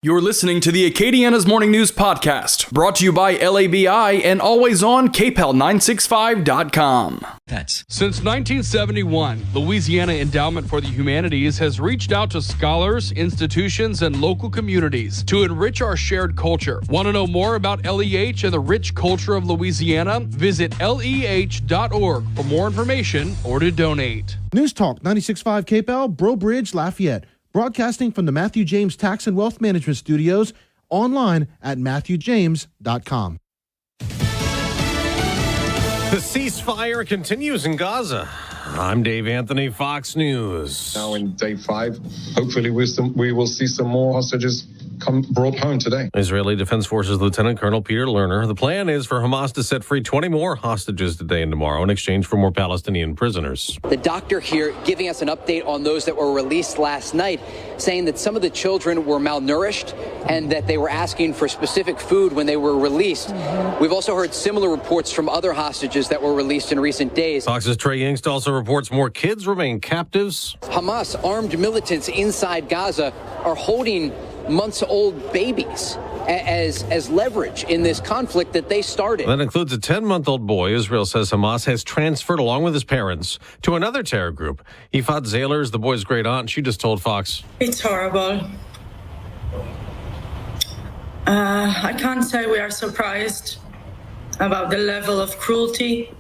You're listening to the Acadiana's Morning News Podcast, brought to you by LABI and always on KPEL965.com. Since 1971, Louisiana Endowment for the Humanities has reached out to scholars, institutions, and local communities to enrich our shared culture. Want to know more about LEH and the rich culture of Louisiana? Visit leh.org for more information or to donate. News Talk 96.5 KPEL, Breaux Bridge, Lafayette. Broadcasting from the Matthew James Tax and Wealth Management Studios, online at matthewjames.com. The ceasefire continues in Gaza. I'm Dave Anthony, Fox News. Now in day 5, hopefully we will see some more hostages brought home today. Israeli Defense Forces Lieutenant Colonel Peter Lerner. The plan is for Hamas to set free 20 more hostages today and tomorrow in exchange for more Palestinian prisoners. The doctor here giving us an update on those that were released last night, saying that some of the children were malnourished and that they were asking for specific food when they were released. We've also heard similar reports from other hostages that were released in recent days. Fox's Trey Yingst also reports more kids remain captives. Hamas armed militants inside Gaza are holding months-old babies as leverage in this conflict that they started. That includes a 10-month-old boy Israel says Hamas has transferred along with his parents to another terror group. Ifat Zayler is the boy's great aunt. She just told Fox. It's horrible. I can't say we are surprised about the level of cruelty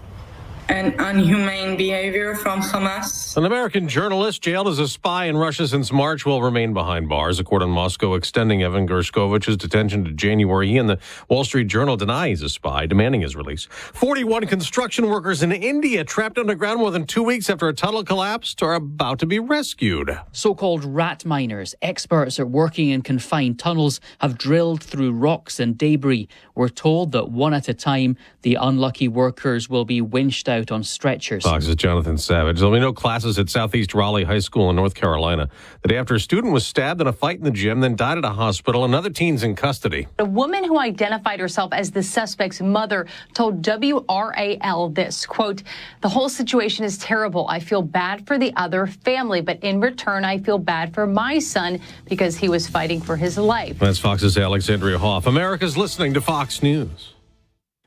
and inhumane behavior from Hamas. An American journalist jailed as a spy in Russia since March will remain behind bars. A court in Moscow extending Evan Gershkovich's detention to January. He and the Wall Street Journal deny he's a spy, demanding his release. 41 construction workers in India trapped underground more than 2 weeks after a tunnel collapsed are about to be rescued. So-called rat miners, experts at working in confined tunnels, have drilled through rocks and debris. We're told that one at a time, the unlucky workers will be winched out on stretchers. Fox's Jonathan Savage. There'll be no classes at Southeast Raleigh High School in North Carolina. The day after a student was stabbed in a fight in the gym, then died at a hospital. Another teen's in custody. A woman who identified herself as the suspect's mother told WRAL this, quote, "The whole situation is terrible. I feel bad for the other family, but in return, I feel bad for my son because he was fighting for his life." That's Fox's Alexandria Hoff. America's listening to Fox News.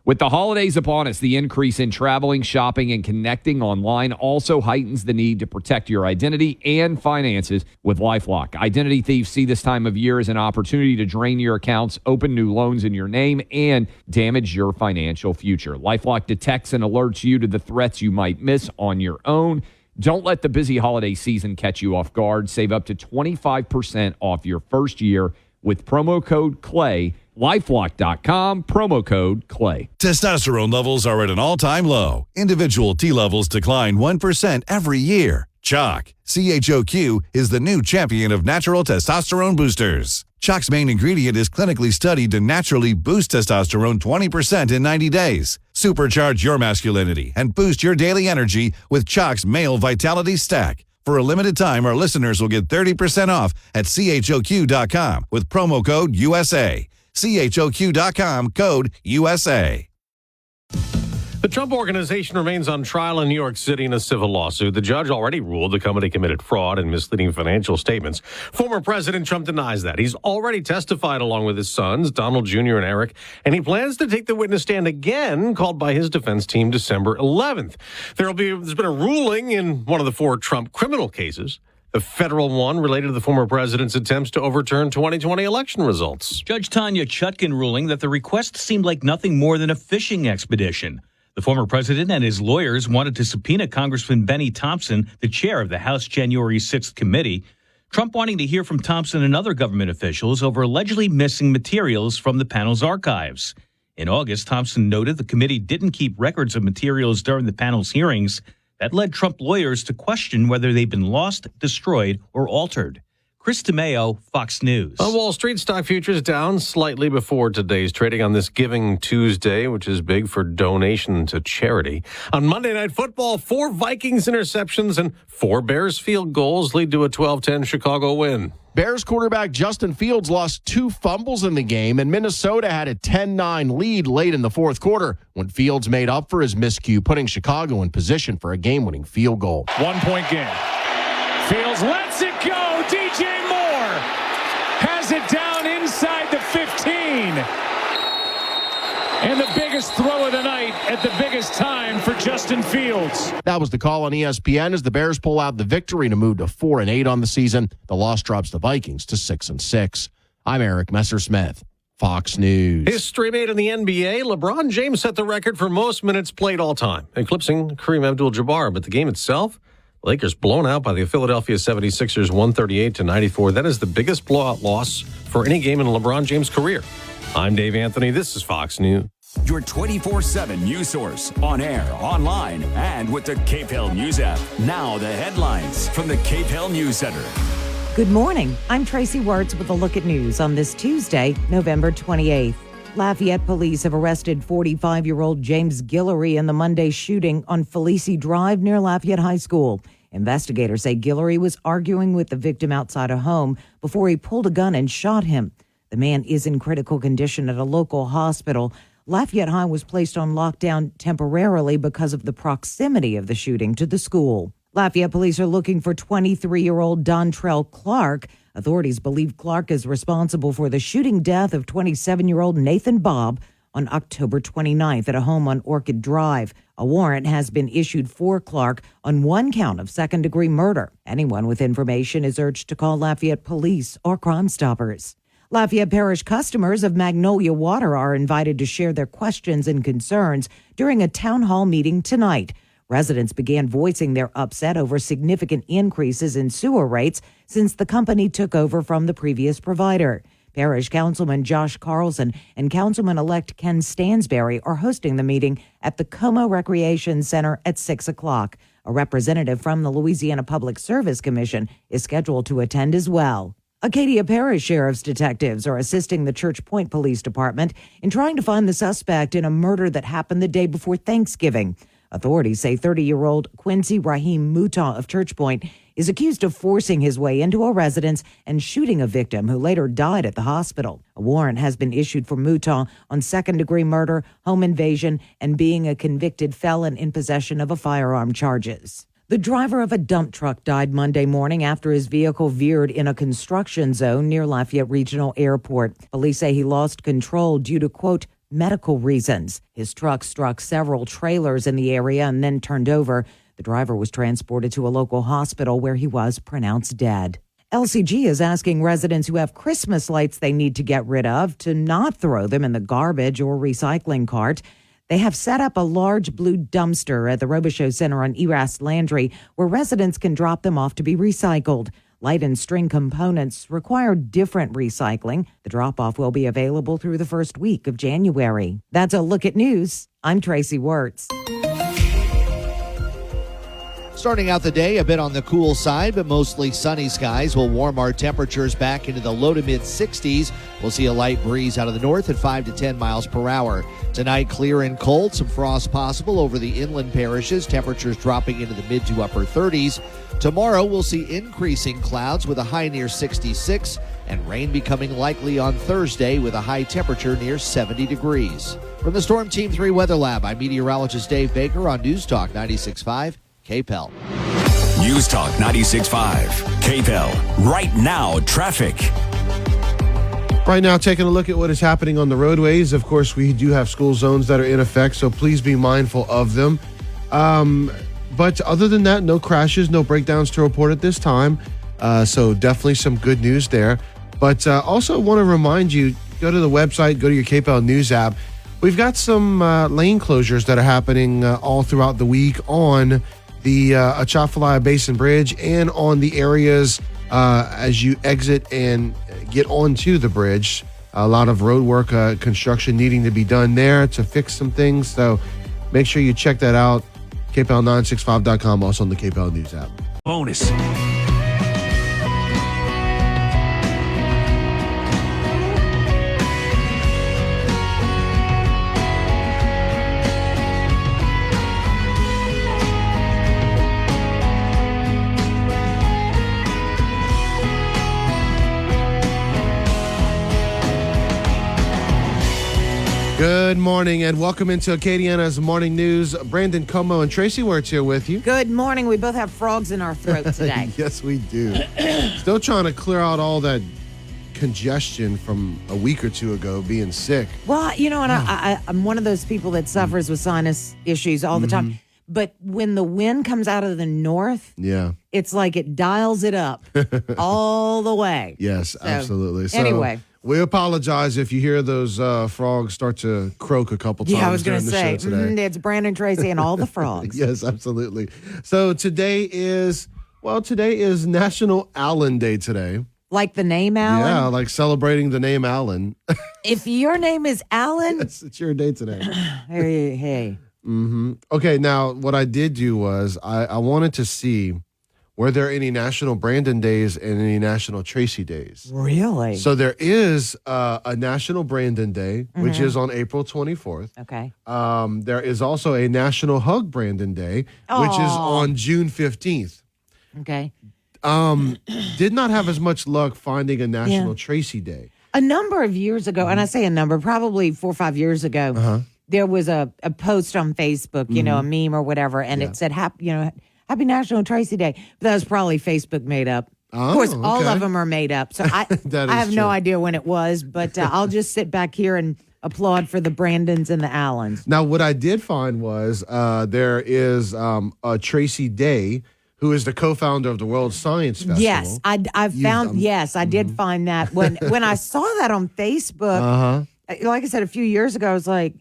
With the holidays upon us, the increase in traveling, shopping, and connecting online also heightens the need to protect your identity and finances with LifeLock. Identity thieves see this time of year as an opportunity to drain your accounts, open new loans in your name, and damage your financial future. LifeLock detects and alerts you to the threats you might miss on your own. Don't let the busy holiday season catch you off guard. Save up to 25% off your first year with promo code CLAY. LifeLock.com, promo code CLAY. Testosterone levels are at an all-time low. Individual T levels decline 1% every year. Choq, CHOQ, is the new champion of natural testosterone boosters. Choq's main ingredient is clinically studied to naturally boost testosterone 20% in 90 days. Supercharge your masculinity and boost your daily energy with Choq's Male Vitality Stack. For a limited time, our listeners will get 30% off at CHOQ.com with promo code USA. CHOQ.com, code USA. The Trump Organization remains on trial in New York City in a civil lawsuit. The judge already ruled the company committed fraud and misleading financial statements. Former President Trump denies that. He's already testified along with his sons, Donald Jr. and Eric, and he plans to take the witness stand again, called by his defense team December 11th. There's been a ruling in one of the 4 Trump criminal cases. The federal one related to the former president's attempts to overturn 2020 election results. Judge Tanya Chutkan ruling that the request seemed like nothing more than a fishing expedition. The former president and his lawyers wanted to subpoena Congressman Benny Thompson, the chair of the House January 6th committee. Trump wanting to hear from Thompson and other government officials over allegedly missing materials from the panel's archives. In August, Thompson noted the committee didn't keep records of materials during the panel's hearings. That led Trump lawyers to question whether they've been lost, destroyed, or altered. Chris DeMeo, Fox News. On Wall Street, stock futures down slightly before today's trading on this Giving Tuesday, which is big for donation to charity. On Monday Night Football, 4 Vikings interceptions and 4 Bears field goals lead to a 12-10 Chicago win. Bears quarterback Justin Fields lost 2 fumbles in the game, and Minnesota had a 10-9 lead late in the fourth quarter when Fields made up for his miscue, putting Chicago in position for a game-winning field goal. 1-point game. Fields lets it go. DJ Moore has it down at the biggest time for Justin Fields. That was the call on ESPN as the Bears pull out the victory to move to 4-8 on the season. The loss drops the Vikings to 6-6. I'm Eric Messersmith, Fox News. History made in the NBA. LeBron James set the record for most minutes played all time, eclipsing Kareem Abdul-Jabbar. But the game itself, Lakers blown out by the Philadelphia 76ers 138-94. That is the biggest blowout loss for any game in LeBron James' career. I'm Dave Anthony. This is Fox News. Your 24/7 news source, on air, online, and with the KPEL News app. Now the headlines from the KPEL News Center. Good morning. I'm Tracy Wertz with a look at news on this Tuesday, November 28th. Lafayette police have arrested 45-year-old James Guillory in the Monday shooting on Felice Drive near Lafayette High School. Investigators say Guillory was arguing with the victim outside a home before he pulled a gun and shot him. The man is in critical condition at a local hospital. Lafayette High was placed on lockdown temporarily because of the proximity of the shooting to the school. Lafayette police are looking for 23-year-old Dontrell Clark. Authorities believe Clark is responsible for the shooting death of 27-year-old Nathan Bobb on October 29th at a home on Orchid Drive. A warrant has been issued for Clark on one count of second-degree murder. Anyone with information is urged to call Lafayette Police or Crime Stoppers. Lafayette Parish customers of Magnolia Water are invited to share their questions and concerns during a town hall meeting tonight. Residents began voicing their upset over significant increases in sewer rates since the company took over from the previous provider. Parish Councilman Josh Carlson and Councilman-elect Ken Stansberry are hosting the meeting at the Como Recreation Center at 6 o'clock. A representative from the Louisiana Public Service Commission is scheduled to attend as well. Acadia Parish Sheriff's detectives are assisting the Church Point Police Department in trying to find the suspect in a murder that happened the day before Thanksgiving. Authorities say 30-year-old Quincy Raheem Mutah of Church Point is accused of forcing his way into a residence and shooting a victim who later died at the hospital. A warrant has been issued for Mutah on second-degree murder, home invasion, and being a convicted felon in possession of a firearm charges. The driver of a dump truck died Monday morning after his vehicle veered in a construction zone near Lafayette Regional Airport. Police say he lost control due to, quote, medical reasons. His truck struck several trailers in the area and then turned over. The driver was transported to a local hospital where he was pronounced dead. LCG is asking residents who have Christmas lights they need to get rid of to not throw them in the garbage or recycling cart. They have set up a large blue dumpster at the Robichaux Center on Erast Landry where residents can drop them off to be recycled. Light and string components require different recycling. The drop-off will be available through the first week of January. That's a look at news. I'm Tracy Wertz. Starting out the day a bit on the cool side, but mostly sunny skies will warm our temperatures back into the low to mid 60s. We'll see a light breeze out of the north at 5 to 10 miles per hour. Tonight, clear and cold, some frost possible over the inland parishes, temperatures dropping into the mid to upper 30s. Tomorrow, we'll see increasing clouds with a high near 66 and rain becoming likely on Thursday with a high temperature near 70 degrees. From the Storm Team 3 Weather Lab, I'm meteorologist Dave Baker on News Talk 96.5 KPEL. News Talk 96.5 KPEL. Right now, traffic. Right now, taking a look at what is happening on the roadways. Of course, we do have school zones that are in effect, so please be mindful of them. But other than that, no crashes, no breakdowns to report at this time. So definitely some good news there. But also want to remind you, go to the website, go to your KPEL News app. We've got some lane closures that are happening all throughout the week on the Atchafalaya Basin Bridge and on the areas as you exit and get onto the bridge. A lot of road work, construction needing to be done there to fix some things. So make sure you check that out. KPEL965.com, also on the KPEL News app. Bonus. Good morning and welcome into Acadiana's Morning News. Brandon Como and Tracy Wertz here with you. Good morning. We both have frogs in our throat today. Yes, we do. Still trying to clear out all that congestion from a week or two ago, being sick. Well, and I'm one of those people that suffers with sinus issues all the time. But when the wind comes out of the north, it's like it dials it up all the way. Yes, absolutely. So, anyway. We apologize if you hear those frogs start to croak a couple times. Yeah, I was going to say, it's Brandon Tracy and all the frogs. Yes, absolutely. So today is National Allen Day today. Like the name Allen? Yeah, like celebrating the name Allen. If your name is Allen? Yes, it's your day today. Hey. Mm-hmm. Okay, now what I did do was I wanted to see, were there any National Brandon Days and any National Tracy Days? Really? So there is a National Brandon Day, which is on April 24th. Okay. There is also a National Hug Brandon Day, which is on June 15th. Okay. Did not have as much luck finding a National Tracy Day. A number of years ago, and I say a number, probably 4 or 5 years ago, there was a post on Facebook, a meme or whatever, and it said, Happy National Tracy Day. But that was probably Facebook made up. Of course, all of them are made up. So I have no idea when it was, but I'll just sit back here and applaud for the Brandons and the Allens. Now, what I did find was there is a Tracy Day, who is the co-founder of the World Science Festival. Yes, I did find that. When I saw that on Facebook, like I said, a few years ago, I was like,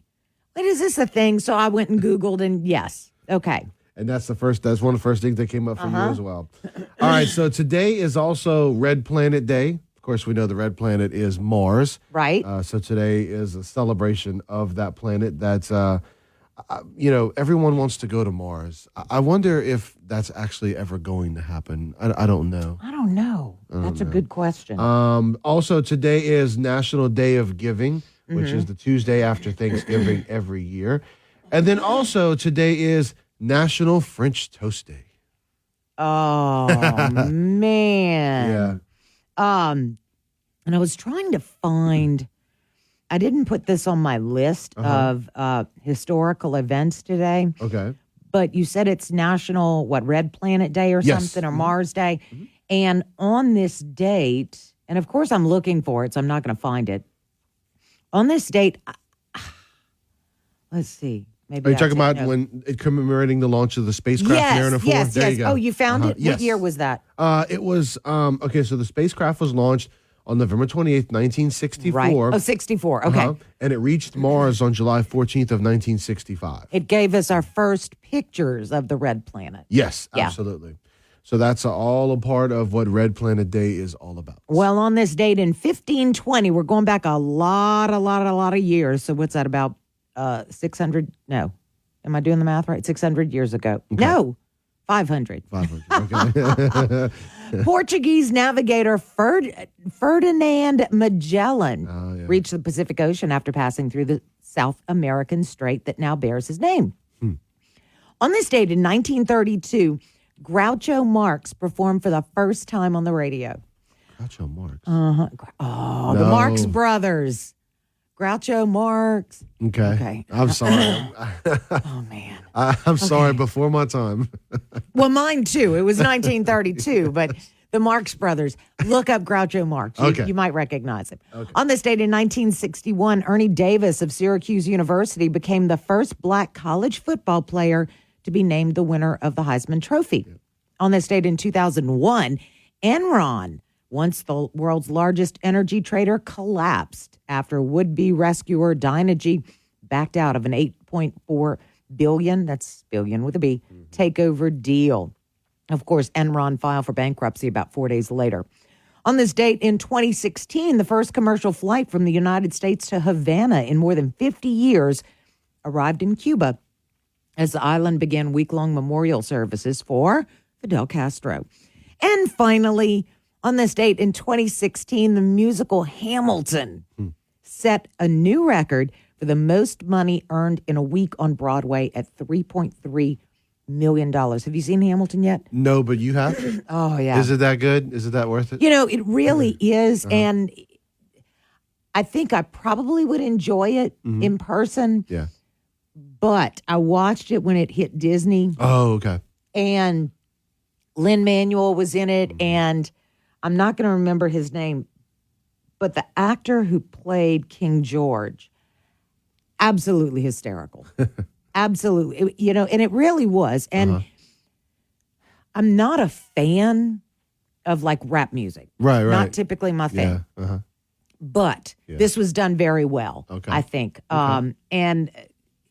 "What is this a thing?" So I went and Googled, and yes, okay. And that's one of the first things that came up for you as well. All right, so today is also Red Planet Day. Of course, we know the red planet is Mars. Right. So today is a celebration of that planet. That's, everyone wants to go to Mars. I wonder if that's actually ever going to happen. I don't know. I don't know. That's a good question. Also, today is National Day of Giving, which is the Tuesday after Thanksgiving every year. And then also today is National French Toast Day. Oh, man. Yeah. And I was trying to find, I didn't put this on my list of historical events today. Okay. But you said it's National, Red Planet Day or something, or Mars Day. And on this date, and of course I'm looking for it, so I'm not going to find it. On this date, let's see. Maybe are you talking about when commemorating the launch of the spacecraft Mariner 4? Yes, there you go. Oh, you found it? Yes. What year was that? It was, so the spacecraft was launched on November 28th, 1964. Right. Oh, 64. Okay. And it reached Mars on July 14th of 1965. It gave us our first pictures of the red planet. Yes, absolutely. So that's all a part of what Red Planet Day is all about. Well, on this date in 1520, we're going back a lot of years. So what's that, about 600? No. Am I doing the math right? 600 years ago. Okay. No, 500. 500, okay. Portuguese navigator Ferdinand Magellan reached the Pacific Ocean after passing through the South American Strait that now bears his name. On this date in 1932, Groucho Marx performed for the first time on the radio. Groucho Marx? Oh, the Marx Brothers. Groucho Marx. Okay. I'm sorry. Oh, man. I'm sorry, before my time. Well, mine too. It was 1932, but the Marx Brothers. Look up Groucho Marx. You might recognize him. Okay. On this date in 1961, Ernie Davis of Syracuse University became the first black college football player to be named the winner of the Heisman Trophy. Yeah. On this date in 2001, Enron, once the world's largest energy trader, collapsed after would-be rescuer Dynegy backed out of an $8.4 billion, that's billion with a B, takeover deal. Of course, Enron filed for bankruptcy about 4 days later. On this date in 2016, the first commercial flight from the United States to Havana in more than 50 years arrived in Cuba as the island began week-long memorial services for Fidel Castro. And finally, on this date in 2016, the musical Hamilton set a new record for the most money earned in a week on Broadway at $3.3 million. Have you seen Hamilton yet? No, but you have? Oh, yeah. Is it that good? Is it that worth it? It really is. And I think I probably would enjoy it in person. Yeah. But I watched it when it hit Disney. Oh, okay. And Lin-Manuel was in it, and I'm not going to remember his name, but the actor who played King George, absolutely hysterical. Absolutely. And it really was. And I'm not a fan of like rap music. Right. Not typically my thing. Yeah. But this was done very well, I think. And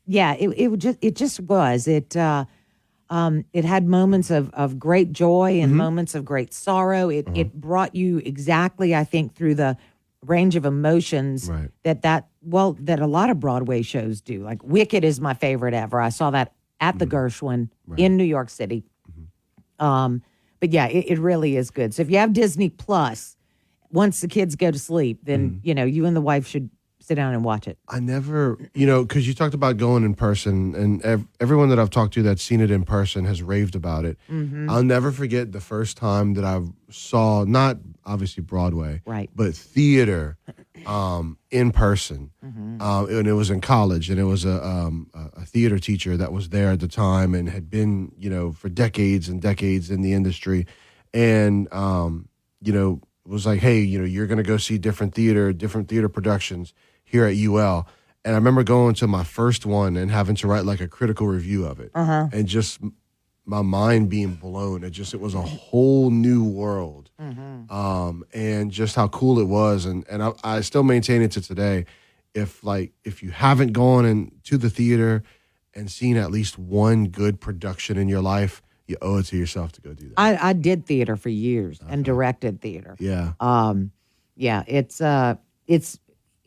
yeah, it just was. It had moments of great joy and moments of great sorrow. It brought you exactly, I think, through the range of emotions that a lot of Broadway shows do. Like Wicked is my favorite ever. I saw that at the Gershwin in New York City. But yeah, it really is good. So if you have Disney Plus, once the kids go to sleep, then you and the wife should sit down and watch it. I never, because you talked about going in person, and everyone that I've talked to that's seen it in person has raved about it. I'll never forget the first time that I saw, not obviously Broadway, but theater in person. And it was in college, and it was a theater teacher that was there at the time and had been, for decades and decades in the industry. And, was like, hey, you're going to go see different theater productions here at UL. And I remember going to my first one and having to write like a critical review of it. And just my mind being blown. It was a whole new world. And just how cool it was. And I still maintain it to today. If you haven't gone into the theater and seen at least one good production in your life, you owe it to yourself to go do that. I did theater for years and directed theater. Yeah.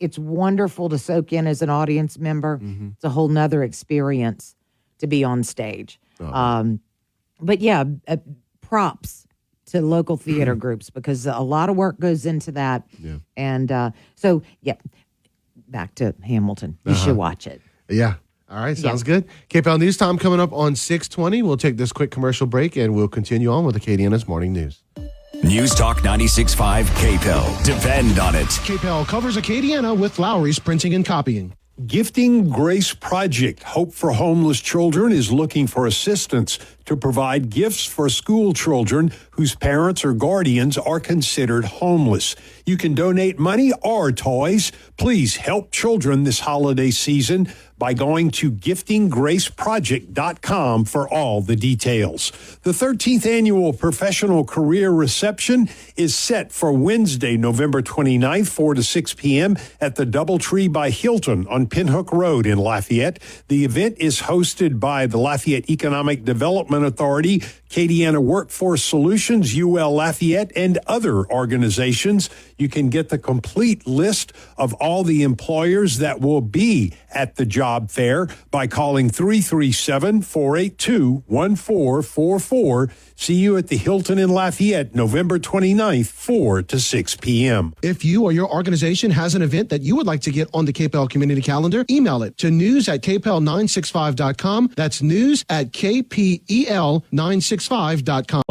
It's wonderful to soak in as an audience member. It's a whole nother experience to be on stage. But yeah, props to local theater groups because a lot of work goes into that. Yeah. And so, back to Hamilton. You should watch it. Yeah. All right, sounds good. KPEL News Time coming up on 6:20. We'll take this quick commercial break, and we'll continue on with Acadiana's Morning News. News Talk 96.5 KPEL. Depend on it. KPEL covers Acadiana with Lowry's Printing and Copying. Gifting Grace Project, Hope for Homeless Children, is looking for assistance to provide gifts for school children whose parents or guardians are considered homeless. You can donate money or toys. Please help children this holiday season by going to giftinggraceproject.com for all the details. The 13th annual Professional Career Reception is set for Wednesday, November 29th, 4 to 6 p.m. at the Doubletree by Hilton on Pinhook Road in Lafayette. The event is hosted by the Lafayette Economic Development Authority, Acadiana Workforce Solutions, UL Lafayette, and other organizations. You can get the complete list of all the employers that will be at the job fair by calling 337-482-1444. See you at the Hilton in Lafayette, November 29th, 4 to 6 p.m. If you or your organization has an event that you would like to get on the KPEL community calendar, email it to news@kpel965.com. That's news@kpel965.com.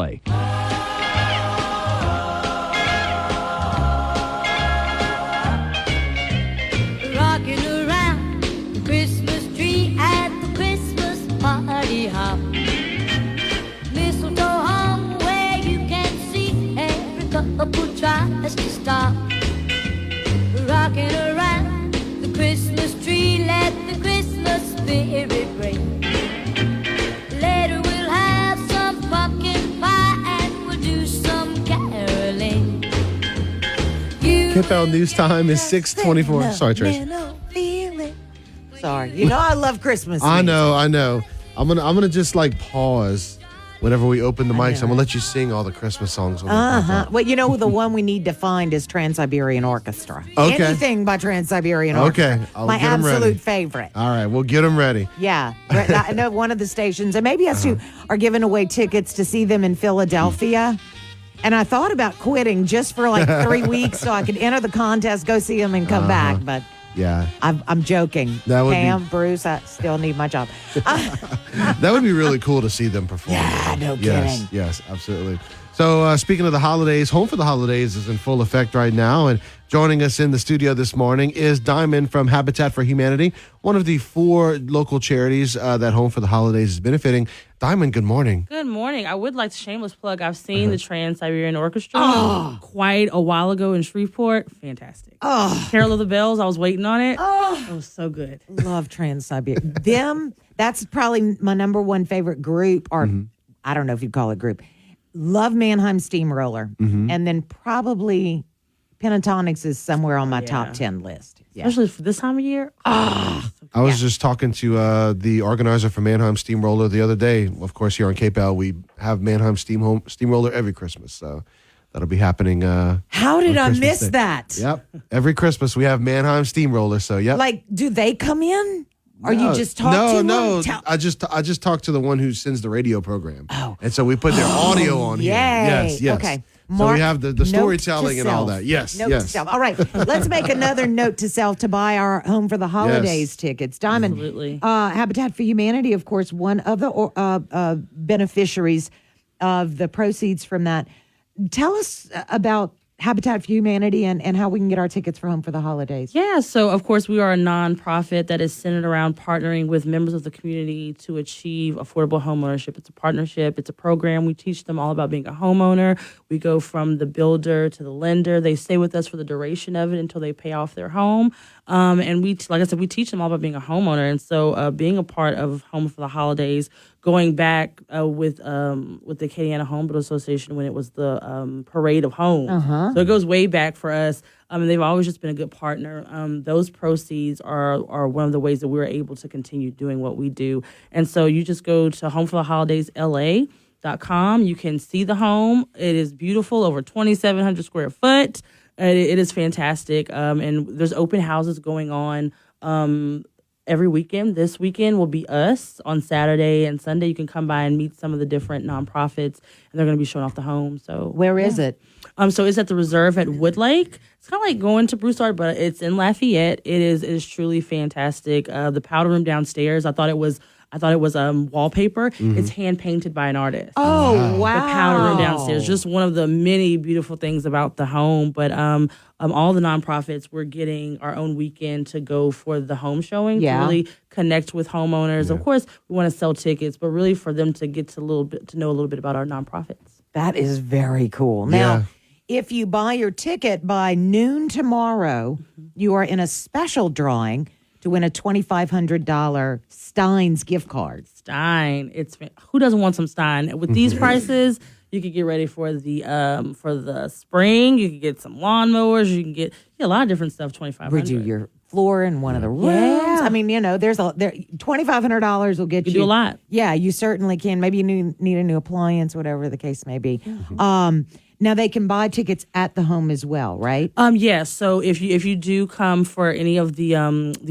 Rocking around the Christmas tree at the Christmas party hop. Mistletoe hung where you can see every couple tries to stop. Rocking around the Christmas tree, let the Christmas spirit ring. Later we'll have some pumpkin pie and we'll do some caroling. KPEL News Time is 6:24. Sorry, Tracy. Sorry. I love Christmas. I know. I'm gonna just pause whenever we open the mics. I'm gonna let you sing all the Christmas songs. Well, the one we need to find is Trans-Siberian Orchestra. Okay. Anything by Trans-Siberian Orchestra. Okay. I'll My get 'em ready. absolute favorite. All right, we'll get them ready. Yeah. I know one of the stations, and maybe us too, are giving away tickets to see them in Philadelphia. And I thought about quitting just for 3 weeks so I could enter the contest, go see them, and come back. But yeah, I'm joking. That would Pam, Bruce, I still need my job. That would be really cool to see them perform. Yeah, no kidding. Yes, absolutely. So speaking of the holidays, Home for the Holidays is in full effect right now. And Joining us in the studio this morning is Diamond from Habitat for Humanity, one of the 4 local charities that Home for the Holidays is benefiting. Diamond, good morning. Good morning. I would like to shameless plug. I've seen the Trans-Siberian Orchestra quite a while ago in Shreveport. Fantastic. Carol of the Bells, I was waiting on it. It was so good. Love Trans-Siberian. That's probably my number one favorite group, or I don't know if you'd call it group. Love Mannheim Steamroller. And then probably Pentatonics is somewhere on my top 10 list. Yeah. Especially for this time of year. I was just talking to the organizer for Mannheim Steamroller the other day. Of course, here on KPEL, we have Mannheim Steamroller every Christmas. So that'll be happening. How did I Christmas miss Day. that? Yep. Every Christmas, we have Mannheim Steamroller. So, yep. Like, do they come in? Or you just talk to them? No, I just talked to the one who sends the radio program. Oh. And so we put their audio on here. Yay. Yes. Okay. So Mark, we have the note storytelling to and all self. that. Yes. Note to self. All right. Let's make another note to self to buy our Home for the Holidays tickets. Diamond, Absolutely. Habitat for Humanity, of course, one of the beneficiaries of the proceeds from that. Tell us about Habitat for Humanity and how we can get our tickets for Home for the Holidays. Yeah, so of course we are a nonprofit that is centered around partnering with members of the community to achieve affordable home ownership. It's a partnership. It's a program. We teach them all about being a homeowner. We go from the builder to the lender. They stay with us for the duration of it until they pay off their home. And we, like I said, we teach them all about being a homeowner. And so being a part of Home for the Holidays, going back with the Acadiana Home Builder Association when it was the Parade of Homes. So it goes way back for us. And they've always just been a good partner. Those proceeds are one of the ways that we're able to continue doing what we do. And so you just go to homefortheholidaysla.com. You can see the home. It is beautiful, over 2,700 square foot. It is fantastic. And there's open houses going on every weekend. This weekend will be us on Saturday and Sunday. You can come by and meet some of the different nonprofits, and they're going to be showing off the home. So where is it? So it's at the Reserve at Woodlake. It's kind of like going to Broussard, but it's in Lafayette. It is truly fantastic. The powder room downstairs, I thought it was wallpaper. It's hand painted by an artist. Oh, wow. The powder room downstairs, just one of the many beautiful things about the home. But all the nonprofits, we're getting our own weekend to go for the home showing to really connect with homeowners. Of course, we want to sell tickets, but really for them to get to know a little bit about our nonprofits. That is very cool. Now, if you buy your ticket by noon tomorrow, you are in a special drawing to win a $2,500 Stein's gift card. Stein, who doesn't want some Stein? With these prices, you could get ready for the spring. You could get some lawnmowers. You can get a lot of different stuff. $2,500. Redo your floor in one of the rooms. I mean, there's $2,500 will get you. You do a lot. Yeah, you certainly can. Maybe you need a new appliance, whatever the case may be. Now they can buy tickets at the home as well, right? Yes. So if you do come for any of the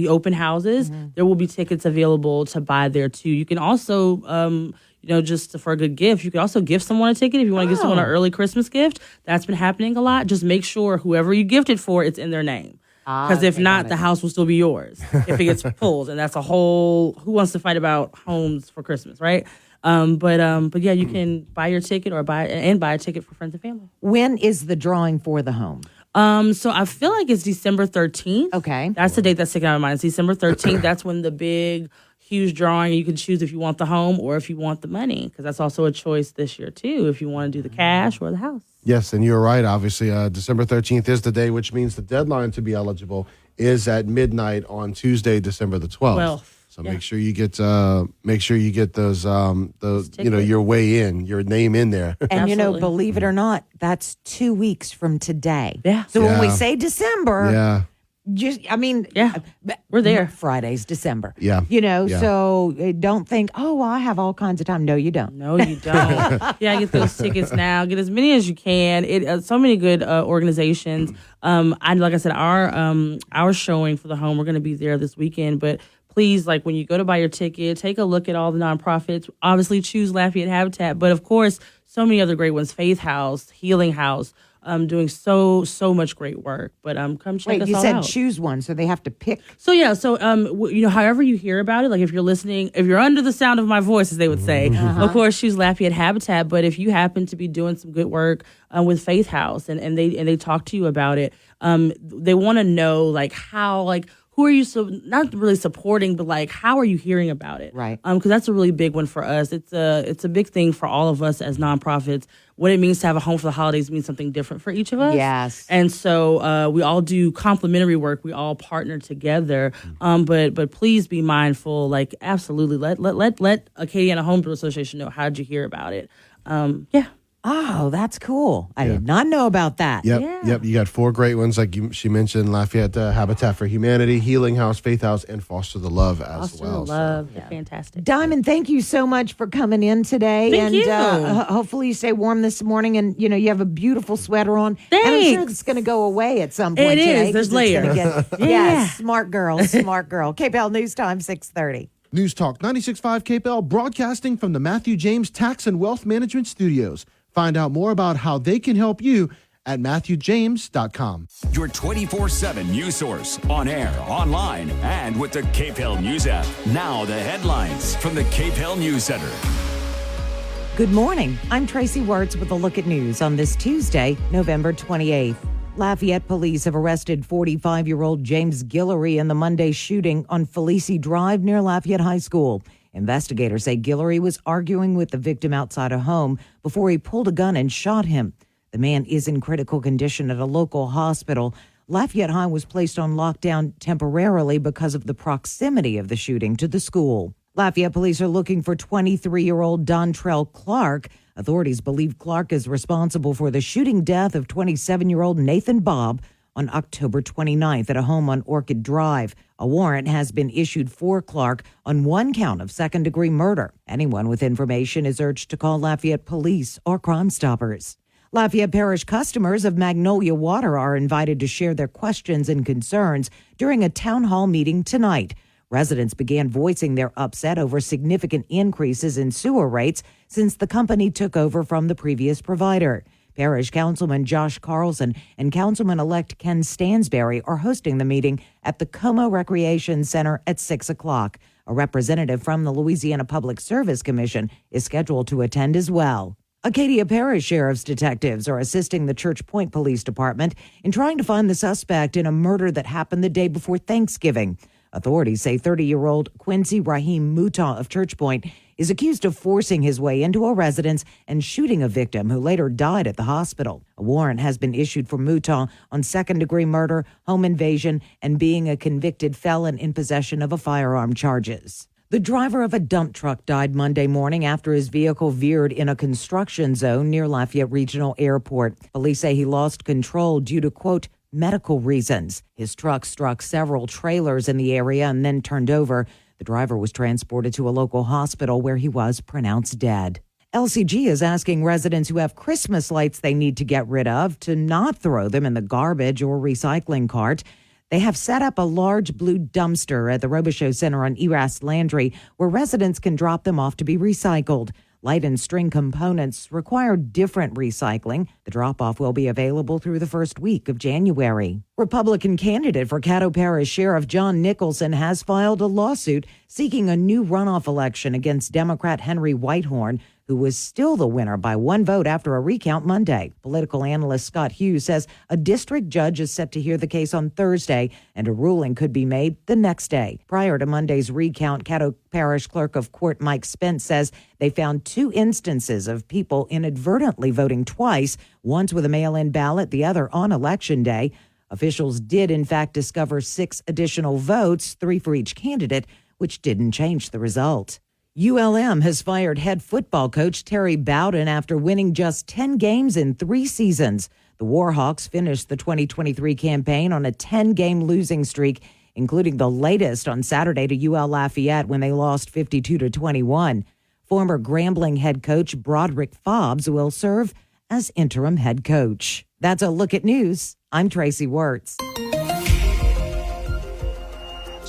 open houses, there will be tickets available to buy there too. You can also just for a good gift, you can also gift someone a ticket if you want to give someone an early Christmas gift. That's been happening a lot. Just make sure whoever you gifted for, it's in their name. Because if not, the house will still be yours if it gets pulled, and that's a whole. Who wants to fight about homes for Christmas, right? But yeah, you can buy your ticket or buy a ticket for friends and family. When is the drawing for the home? So I feel like it's December 13th. Okay, that's the date that's sticking out of my mind. It's December 13th. That's when the big, huge drawing. You can choose if you want the home or if you want the money, because that's also a choice this year too. If you want to do the cash or the house. Yes, and you're right. Obviously, December 13th is the day, which means the deadline to be eligible is at midnight on Tuesday, December the 12th. So make sure you get those your way in, your name in there. And believe it or not, that's 2 weeks from today. Yeah. So when we say December, we're there. Friday's December. Yeah. So don't think, I have all kinds of time. No, you don't. No, you don't. Get those tickets now. Get as many as you can. So many good organizations. Like I said, our showing for the home, we're going to be there this weekend, but please, when you go to buy your ticket, take a look at all the nonprofits. Obviously, choose Lafayette Habitat, but of course, so many other great ones: Faith House, Healing House, doing so much great work. But come check Wait, us you all said out. choose one, so they have to pick. So however you hear about it, like if you're listening, if you're under the sound of my voice, as they would say, of course, choose Lafayette Habitat. But if you happen to be doing some good work with Faith House and they talk to you about it, they want to know like how, like, who are you not really supporting, but like how are you hearing about it? Right. Because that's a really big one for us. It's a big thing for all of us as nonprofits. What it means to have a home for the holidays means something different for each of us. Yes. And so we all do complementary work. We all partner together. But please be mindful. Like absolutely, let Acadiana Home Builder Association know. How did you hear about it? Yeah. Oh, that's cool. I did not know about that. Yep. You got 4 great ones, like she mentioned: Lafayette Habitat for Humanity, Healing House, Faith House, and Foster the Love as well. Love, they're fantastic. Diamond, thank you so much for coming in today. Thank you. Hopefully you stay warm this morning, and you have a beautiful sweater on. Thanks. And I'm sure it's going to go away at some point. It is. Today, There's 'cause it's gonna layers. get- Yes, smart girl. KPEL News Time 6:30. News Talk 96.5 KPEL, broadcasting from the Matthew James Tax and Wealth Management Studios. Find out more about how they can help you at MatthewJames.com. Your 24/7 news source, on air, online, and with the KPEL News app. Now the headlines from the KPEL News Center. Good morning. I'm Tracy Wertz with a look at news on this Tuesday, November 28th. Lafayette police have arrested 45-year-old James Guillory in the Monday shooting on Felice Drive near Lafayette High School. Investigators say Guillory was arguing with the victim outside a home before he pulled a gun and shot him. The man is in critical condition at a local hospital. Lafayette High was placed on lockdown temporarily because of the proximity of the shooting to the school. Lafayette police are looking for 23-year-old Dontrell Clark. Authorities believe Clark is responsible for the shooting death of 27-year-old Nathan Bobb on October 29th at a home on Orchid Drive. A warrant has been issued for Clark on 1 count of second-degree murder. Anyone with information is urged to call Lafayette Police or Crime Stoppers. Lafayette Parish customers of Magnolia Water are invited to share their questions and concerns during a town hall meeting tonight. Residents began voicing their upset over significant increases in sewer rates since the company took over from the previous provider. Parish Councilman Josh Carlson and Councilman-elect Ken Stansberry are hosting the meeting at the Como Recreation Center at 6 o'clock. A representative from the Louisiana Public Service Commission is scheduled to attend as well. Acadia Parish Sheriff's detectives are assisting the Church Point Police Department in trying to find the suspect in a murder that happened the day before Thanksgiving. Authorities say 30-year-old Quincy Raheem Mutah of Church Point is accused of forcing his way into a residence and shooting a victim who later died at the hospital. A warrant has been issued for Mutah on second-degree murder, home invasion, and being a convicted felon in possession of a firearm charges. The driver of a dump truck died Monday morning after his vehicle veered in a construction zone near Lafayette Regional Airport. Police say he lost control due to, quote, medical reasons. His truck struck several trailers in the area and then turned over. The driver was transported to a local hospital where he was pronounced dead. LCG is asking residents who have Christmas lights they need to get rid of to not throw them in the garbage or recycling cart. They have set up a large blue dumpster at the Robichaux Center on Eras Landry where residents can drop them off to be recycled. Light and string components require different recycling. The drop-off will be available through the first week of January. Republican candidate for Caddo Parish Sheriff John Nicholson has filed a lawsuit seeking a new runoff election against Democrat Henry Whitehorn, who was still the winner by 1 vote after a recount Monday. Political analyst Scott Hughes says a district judge is set to hear the case on Thursday, and a ruling could be made the next day. Prior to Monday's recount, Caddo Parish Clerk of Court Mike Spence says they found 2 instances of people inadvertently voting twice, once with a mail-in ballot, the other on Election Day. Officials did, in fact, discover 6 additional votes, 3 for each candidate, which didn't change the result. ULM has fired head football coach Terry Bowden after winning just 10 games in 3 seasons. The Warhawks finished the 2023 campaign on a 10-game losing streak, including the latest on Saturday to UL Lafayette when they lost 52-21. Former Grambling head coach Broderick Fobbs will serve as interim head coach. That's a look at news. I'm Tracy Wertz.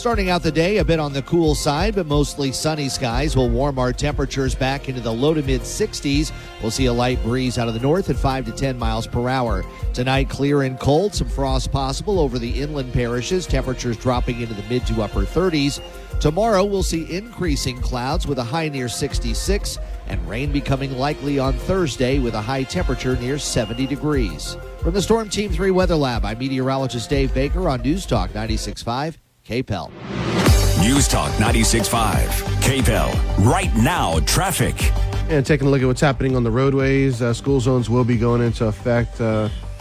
Starting out the day a bit on the cool side, but mostly sunny skies will warm our temperatures back into the low to mid 60s. We'll see a light breeze out of the north at 5 to 10 miles per hour. Tonight, clear and cold, some frost possible over the inland parishes, temperatures dropping into the mid to upper 30s. Tomorrow, we'll see increasing clouds with a high near 66 and rain becoming likely on Thursday with a high temperature near 70 degrees. From the Storm Team 3 Weather Lab, I'm meteorologist Dave Baker on News Talk 96.5 KPEL. News Talk 96.5 KPEL. Right now, traffic. And taking a look at what's happening on the roadways, school zones will be going into effect,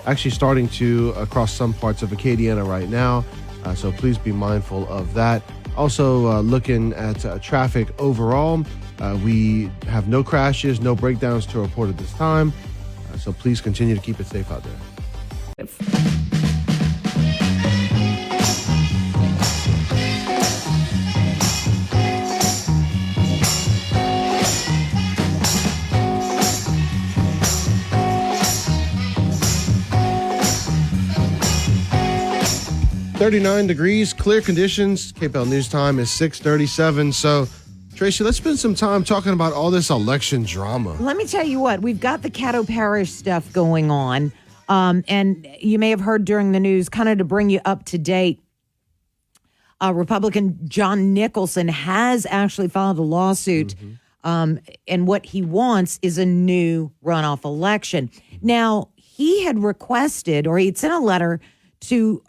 actually starting to across some parts of Acadiana right now. So please be mindful of that. Also, looking at traffic overall, we have no crashes, no breakdowns to report at this time. So please continue to keep it safe out there. 39 degrees, clear conditions. KPEL News Time is 6:37. So, Tracy, let's spend some time talking about all this election drama. Let me tell you what, we've got the Caddo Parish stuff going on. And you may have heard during the news, kind of to bring you up to date, Republican John Nicholson has actually filed a lawsuit. And what he wants is a new runoff election. Now, he had requested, or he'd sent a letter to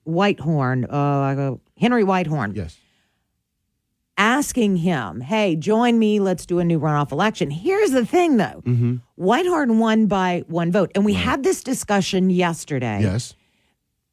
Whitehorn, Henry Whitehorn. Yes. Asking him, hey, join me, let's do a new runoff election. Here's the thing, though. Whitehorn won by one vote. And we had this discussion yesterday. Yes.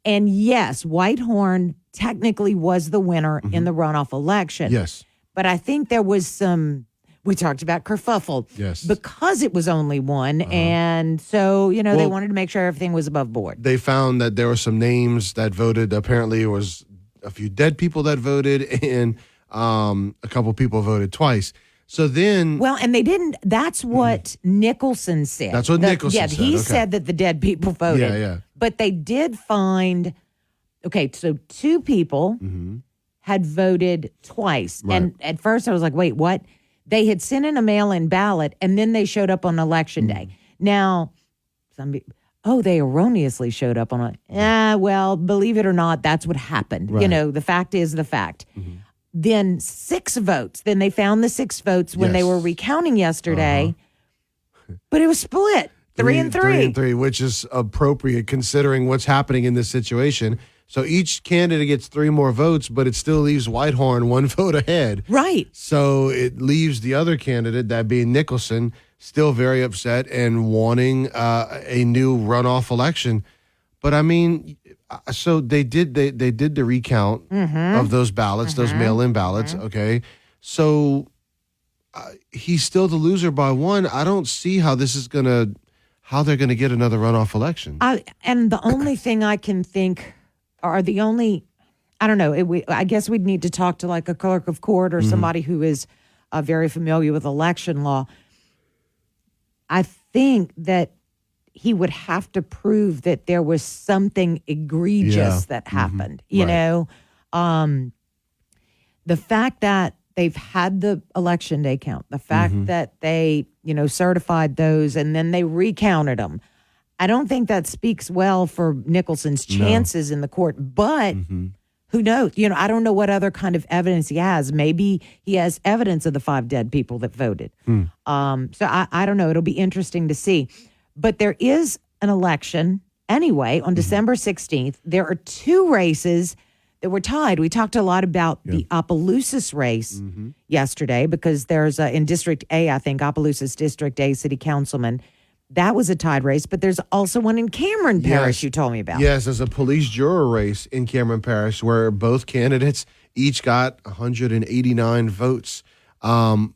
And yes, Whitehorn technically was the winner in the runoff election. Yes. But I think there was some, we talked about kerfuffle. Yes. Because it was only one. And so, they wanted to make sure everything was above board. They found that there were some names that voted. Apparently, it was a few dead people that voted, and a couple people voted twice. So then... Well, and they didn't... That's what Nicholson said. That's what Nicholson said. Yeah, he okay. said that the dead people voted. Yeah. But they did find... Okay, so two people had voted twice. Right. And at first I was like, wait, what? They had sent in a mail-in ballot, and then they showed up on Election Day. Now, they erroneously showed up on well, believe it or not, that's what happened. Right. The fact is the fact. Then 6 votes. Then they found the 6 votes when they were recounting yesterday. But it was split, 3 and 3. 3 and 3, which is appropriate considering what's happening in this situation. So each candidate gets 3 more votes, but it still leaves Whitehorn 1 vote ahead. Right. So it leaves the other candidate, that being Nicholson, still very upset and wanting a new runoff election. But I mean, so they did the recount of those ballots, those mail-in ballots. Okay, so he's still the loser by 1. I don't see how they're gonna get another runoff election. And the only thing I can think are I don't know. I guess we'd need to talk to like a clerk of court or somebody who is very familiar with election law. I think that he would have to prove that there was something egregious that happened. You know, the fact that they've had the Election Day count, the fact that they, certified those and then they recounted them. I don't think that speaks well for Nicholson's chances in the court, but who knows? I don't know what other kind of evidence he has. Maybe he has evidence of the 5 dead people that voted. So I don't know. It'll be interesting to see. But there is an election anyway on December 16th. There are 2 races that were tied. We talked a lot about the Opelousas race yesterday because there's in District A, I think, Opelousas District A city councilman. That was a tied race, but there's also one in Cameron Parish you told me about. Yes, there's a police juror race in Cameron Parish where both candidates each got 189 votes,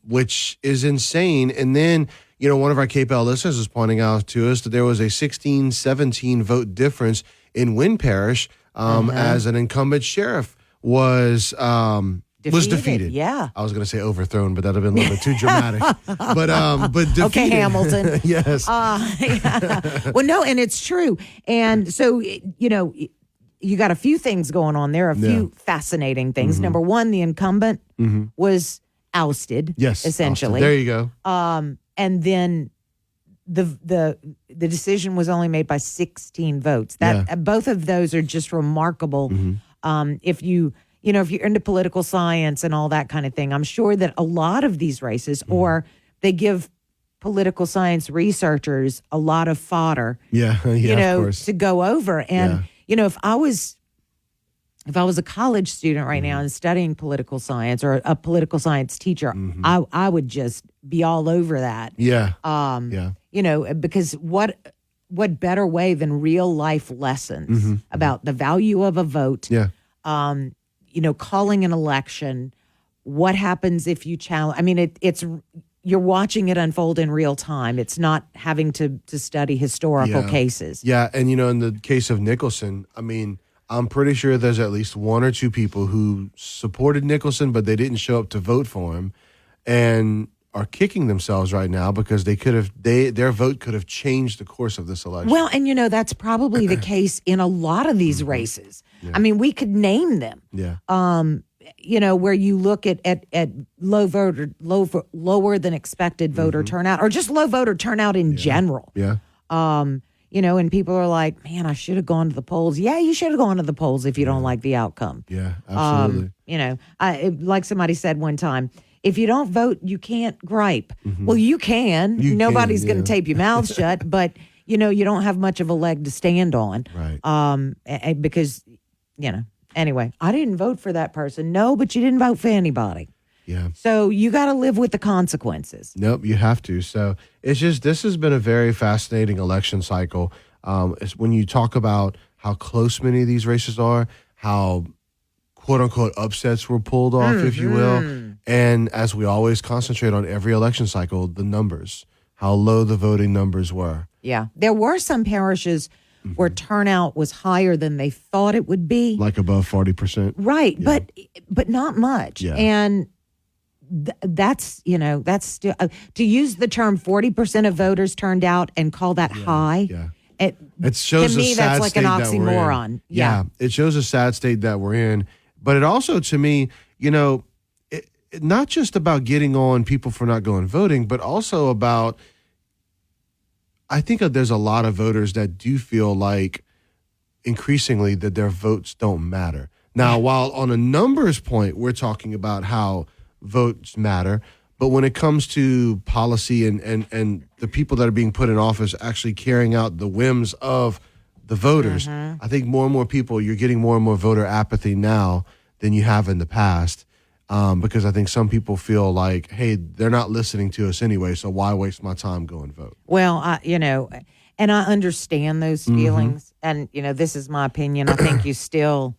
which is insane. And then, one of our KPEL listeners was pointing out to us that there was a 16-17 vote difference in Wynn Parish as an incumbent sheriff was defeated. Yeah. I was going to say overthrown, but that would have been a little bit too dramatic. But defeated. Okay, Hamilton. Yes. Well, no, and it's true. And so, you got a few things going on there, a few fascinating things. Number one, the incumbent was ousted. Yes, essentially. ousted. There you go. And then the decision was only made by 16 votes. That both of those are just remarkable. If you're into political science and all that kind of thing, I'm sure that a lot of these races, or they give political science researchers a lot of fodder, of course. to go over. And if I was a college student right now and studying political science, or a political science teacher, I would just be all over that. Because what better way than real life lessons about the value of a vote? Calling an election. What happens if you challenge? I mean, it's you're watching it unfold in real time. It's not having to study historical cases. Yeah, and in the case of Nicholson, I mean, I'm pretty sure there's at least one or two people who supported Nicholson, but they didn't show up to vote for him, and are kicking themselves right now because their vote could have changed the course of this election. Well, and that's probably the case in a lot of these races. I mean, we could name them. Where you look at lower than expected voter turnout, or just low voter turnout in general. And people are like, man, I should have gone to the polls. Yeah, you should have gone to the polls if you don't like the outcome. Yeah, absolutely. Like somebody said one time, if you don't vote, you can't gripe. Well, you can. Nobody's going to tape your mouth shut, but you don't have much of a leg to stand on. Right. Because, anyway, I didn't vote for that person. No, but you didn't vote for anybody. Yeah. So you got to live with the consequences. Nope, you have to. So this has been a very fascinating election cycle. It's when you talk about how close many of these races are, how quote unquote upsets were pulled off, if you will. And as we always concentrate on every election cycle, the numbers, how low the voting numbers were. Yeah. There were some parishes where turnout was higher than they thought it would be. Like above 40%. Right. Yeah. But not much. Yeah. And that's still, to use the term 40% of voters turned out and call that high. Yeah. It shows to me, that's like an oxymoron. Yeah. It shows a sad state that we're in. But it also, to me, not just about getting on people for not going voting, but also about, I think there's a lot of voters that do feel like increasingly that their votes don't matter. Now, while on a numbers point, we're talking about how votes matter, but when it comes to policy and the people that are being put in office actually carrying out the whims of the voters, I think more and more people, you're getting more and more voter apathy now than you have in the past. Because I think some people feel like, hey, they're not listening to us anyway, so why waste my time going vote? Well, and I understand those feelings. And, this is my opinion. I think you still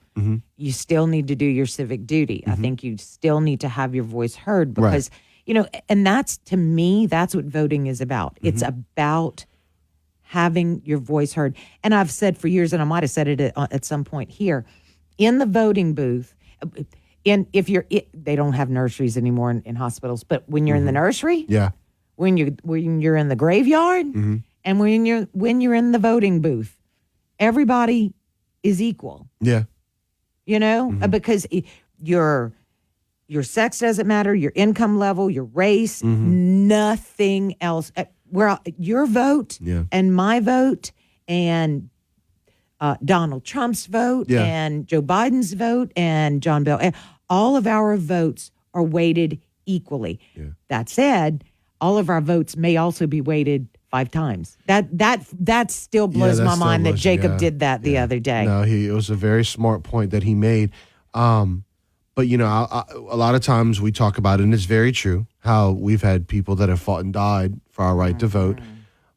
need to do your civic duty. I think you still need to have your voice heard because, and that's, to me, that's what voting is about. It's about having your voice heard. And I've said for years, and I might have said it at some point here, in the voting booth, and they don't have nurseries anymore in hospitals, but when you're in the nursery, when you're in the graveyard, and when you're in the voting booth, everybody is equal. Yeah, because your sex doesn't matter, your income level, your race, nothing else. Your vote and my vote and Donald Trump's vote and Joe Biden's vote and John Bell, all of our votes are weighted equally. That said, all of our votes may also be weighted 5 times. That still blows my mind that Jacob did that the other day. No, it was a very smart point that he made. But a lot of times we talk about it, and it's very true, how we've had people that have fought and died for our right to vote.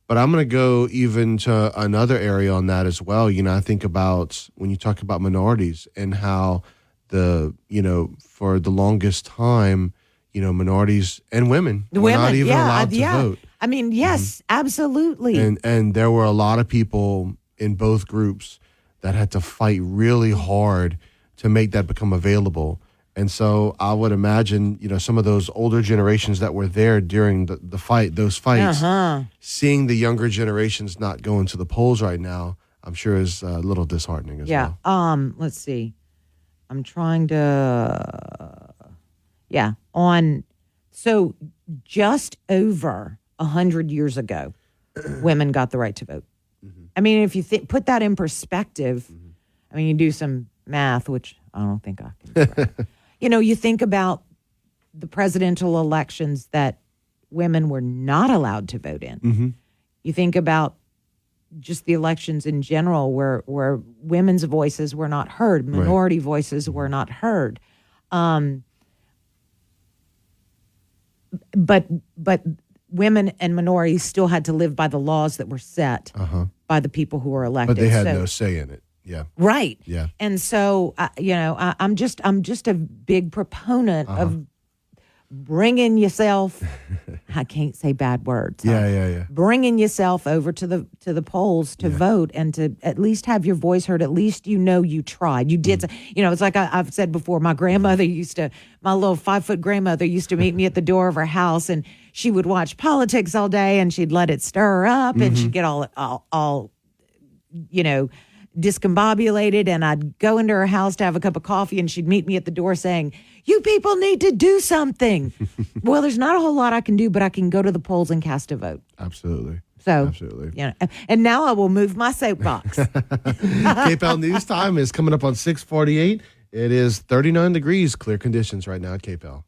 But I'm going to go even to another area on that as well. I think about when you talk about minorities and how for the longest time, minorities and women were not even allowed to vote. I mean, yes, absolutely. And there were a lot of people in both groups that had to fight really hard to make that become available. And so I would imagine, some of those older generations that were there during those fights, seeing the younger generations not going to the polls right now, I'm sure is a little disheartening as Yeah. well. Let's see. I'm trying to. So just over 100 years ago, women got the right to vote. I mean, if you put that in perspective, I mean, you do some math, which I don't think I can. You think about the presidential elections that women were not allowed to vote in. You think about just the elections in general where women's voices were not heard, minority voices were not heard. But women and minorities still had to live by the laws that were set by the people who were elected. But they had no say in it. Yeah. Right. Yeah. And so, I'm just a big proponent of bringing yourself. I can't say bad words. Yeah. Bringing yourself over to the polls to vote and to at least have your voice heard. At least you tried. You did. It's like I've said before. My grandmother my little 5-foot grandmother used to meet me at the door of her house, and she would watch politics all day, and she'd let it stir her up, and she'd get all discombobulated, and I'd go into her house to have a cup of coffee, and she'd meet me at the door saying, "You people need to do something." Well, there's not a whole lot I can do, but I can go to the polls and cast a vote. Absolutely. So, absolutely. And now I will move my soapbox. KPEL News Time is coming up on 6:48. It is 39 degrees, clear conditions right now at KPEL.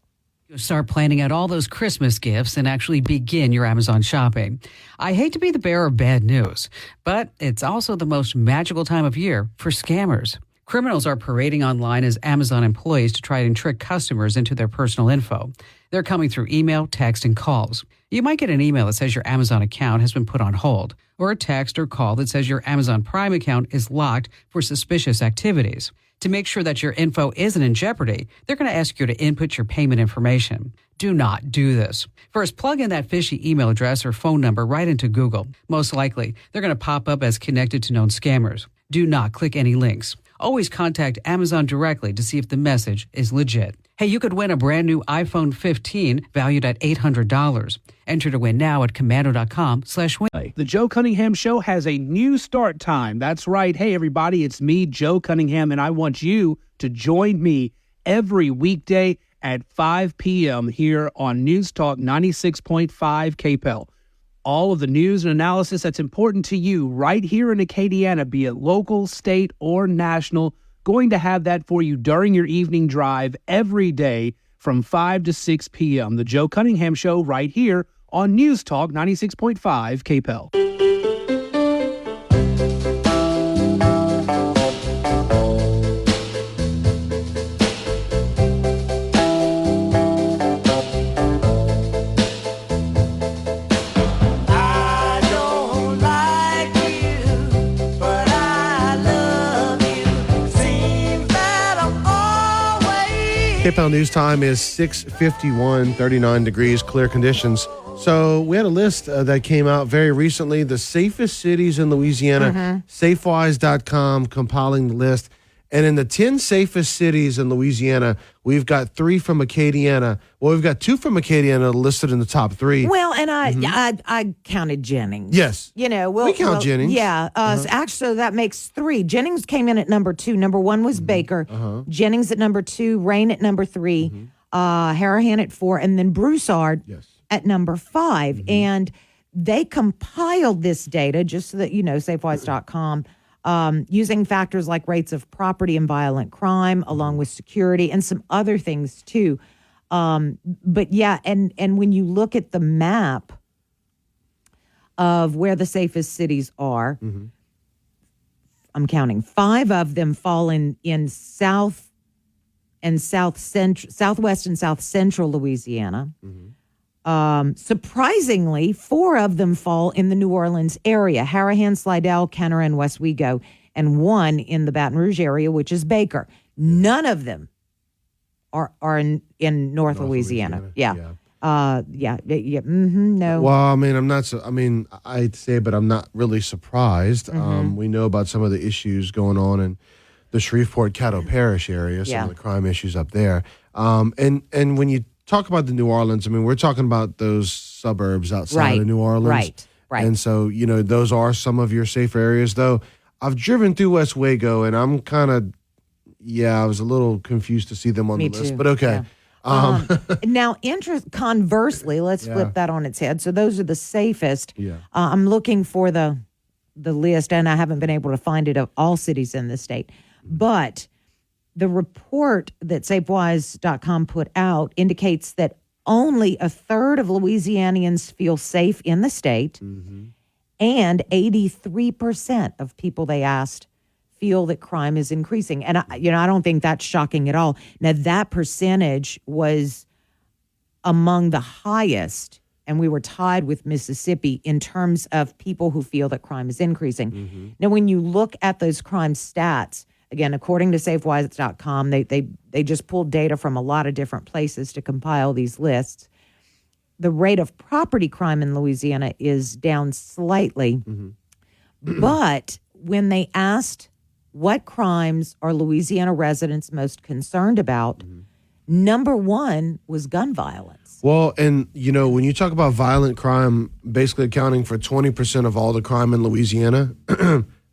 Start planning out all those Christmas gifts and actually begin your Amazon shopping. I hate to be the bearer of bad news, but it's also the most magical time of year for scammers. Criminals are parading online as Amazon employees to try and trick customers into their personal info. They're coming through email, text, and calls. You might get an email that says your Amazon account has been put on hold, or a text or call that says your Amazon Prime account is locked for suspicious activities. To make sure that your info isn't in jeopardy, they're going to ask you to input your payment information. Do not do this. First, plug in that fishy email address or phone number right into Google. Most likely, they're going to pop up as connected to known scammers. Do not click any links. Always contact Amazon directly to see if the message is legit. Hey, you could win a brand new iPhone 15 valued at $800. Enter to win now at commando.com/win. The Joe Cunningham Show has a new start time. That's right. Hey, everybody, it's me, Joe Cunningham, and I want you to join me every weekday at 5 p.m. here on News Talk 96.5 KPEL. All of the news and analysis that's important to you right here in Acadiana, be it local, state, or national, going to have that for you during your evening drive every day from 5 to 6 p.m. The Joe Cunningham Show right here on News Talk 96.5 KPEL. KPEL News Time is 6:51, 39 degrees, clear conditions. So we had a list that came out very recently, the safest cities in Louisiana, Safewise.com compiling the list. And in the 10 safest cities in Louisiana, we've got 3 from Acadiana. Well, we've got 2 from Acadiana listed in the top 3. Well, and I counted Jennings. Yes. We count Jennings. Yeah. Actually, so that makes 3. Jennings came in at number 2. Number 1 was Baker. Jennings at number 2. Rain at number 3. Harahan at 4. And then Broussard at number 5. And they compiled this data just so that, Safewise.com, using factors like rates of property and violent crime, along with security and some other things too. But yeah, and when you look at the map of where the safest cities are, I'm counting 5 of them fall in southwest and south central Louisiana. Surprisingly, 4 of them fall in the New Orleans area: Harahan, Slidell, Kenner, and Westwego, and 1 in the Baton Rouge area, which is Baker. None of them are in North Louisiana. Yeah. No. Well, I mean, I'd say, but I'm not really surprised. We know about some of the issues going on in the Shreveport-Caddo Parish area, some of the crime issues up there. And when you talk about the New Orleans, I mean, we're talking about those suburbs outside of New Orleans. Right. And so, those are some of your safer areas, though. I've driven through West Wago, and I'm kind of, I was a little confused to see them on Me the list, too. but okay. Yeah. Now, conversely, let's Yeah. flip that on its head. So those are the safest. Yeah. I'm looking for the list, and I haven't been able to find it of all cities in the state. But the report that SafeWise.com put out indicates that only a third of Louisianians feel safe in the state, and 83% of people they asked feel that crime is increasing. And I don't think that's shocking at all. Now, that percentage was among the highest, and we were tied with Mississippi in terms of people who feel that crime is increasing. Now, when you look at those crime stats, again, according to SafeWise.com, they just pulled data from a lot of different places to compile these lists. The rate of property crime in Louisiana is down slightly. But when they asked what crimes are Louisiana residents most concerned about, number one was gun violence. Well, and, when you talk about violent crime, basically accounting for 20% of all the crime in Louisiana,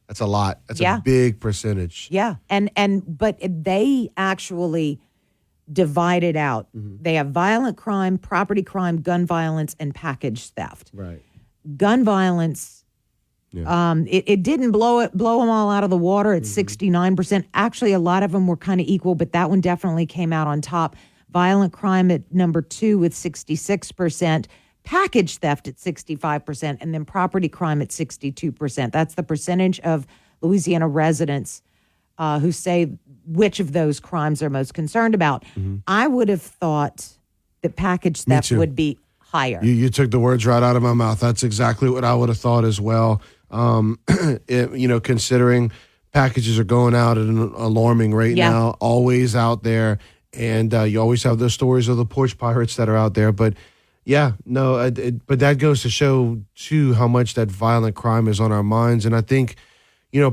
that's a lot. That's a big percentage. Yeah. But they actually divided out. They have violent crime, property crime, gun violence, and package theft. Right. Gun violence, it didn't blow them all out of the water at 69%. Actually, a lot of them were kind of equal, but that one definitely came out on top. Violent crime at number 2 with 66%. Package theft at 65%, and then property crime at 62%. That's the percentage of Louisiana residents who say which of those crimes they're most concerned about. I would have thought that package theft would be higher. You took the words right out of my mouth. That's exactly what I would have thought as well. Considering packages are going out at an alarming rate now, always out there, and you always have those stories of the porch pirates that are out there, but but that goes to show, too, how much that violent crime is on our minds. And I think,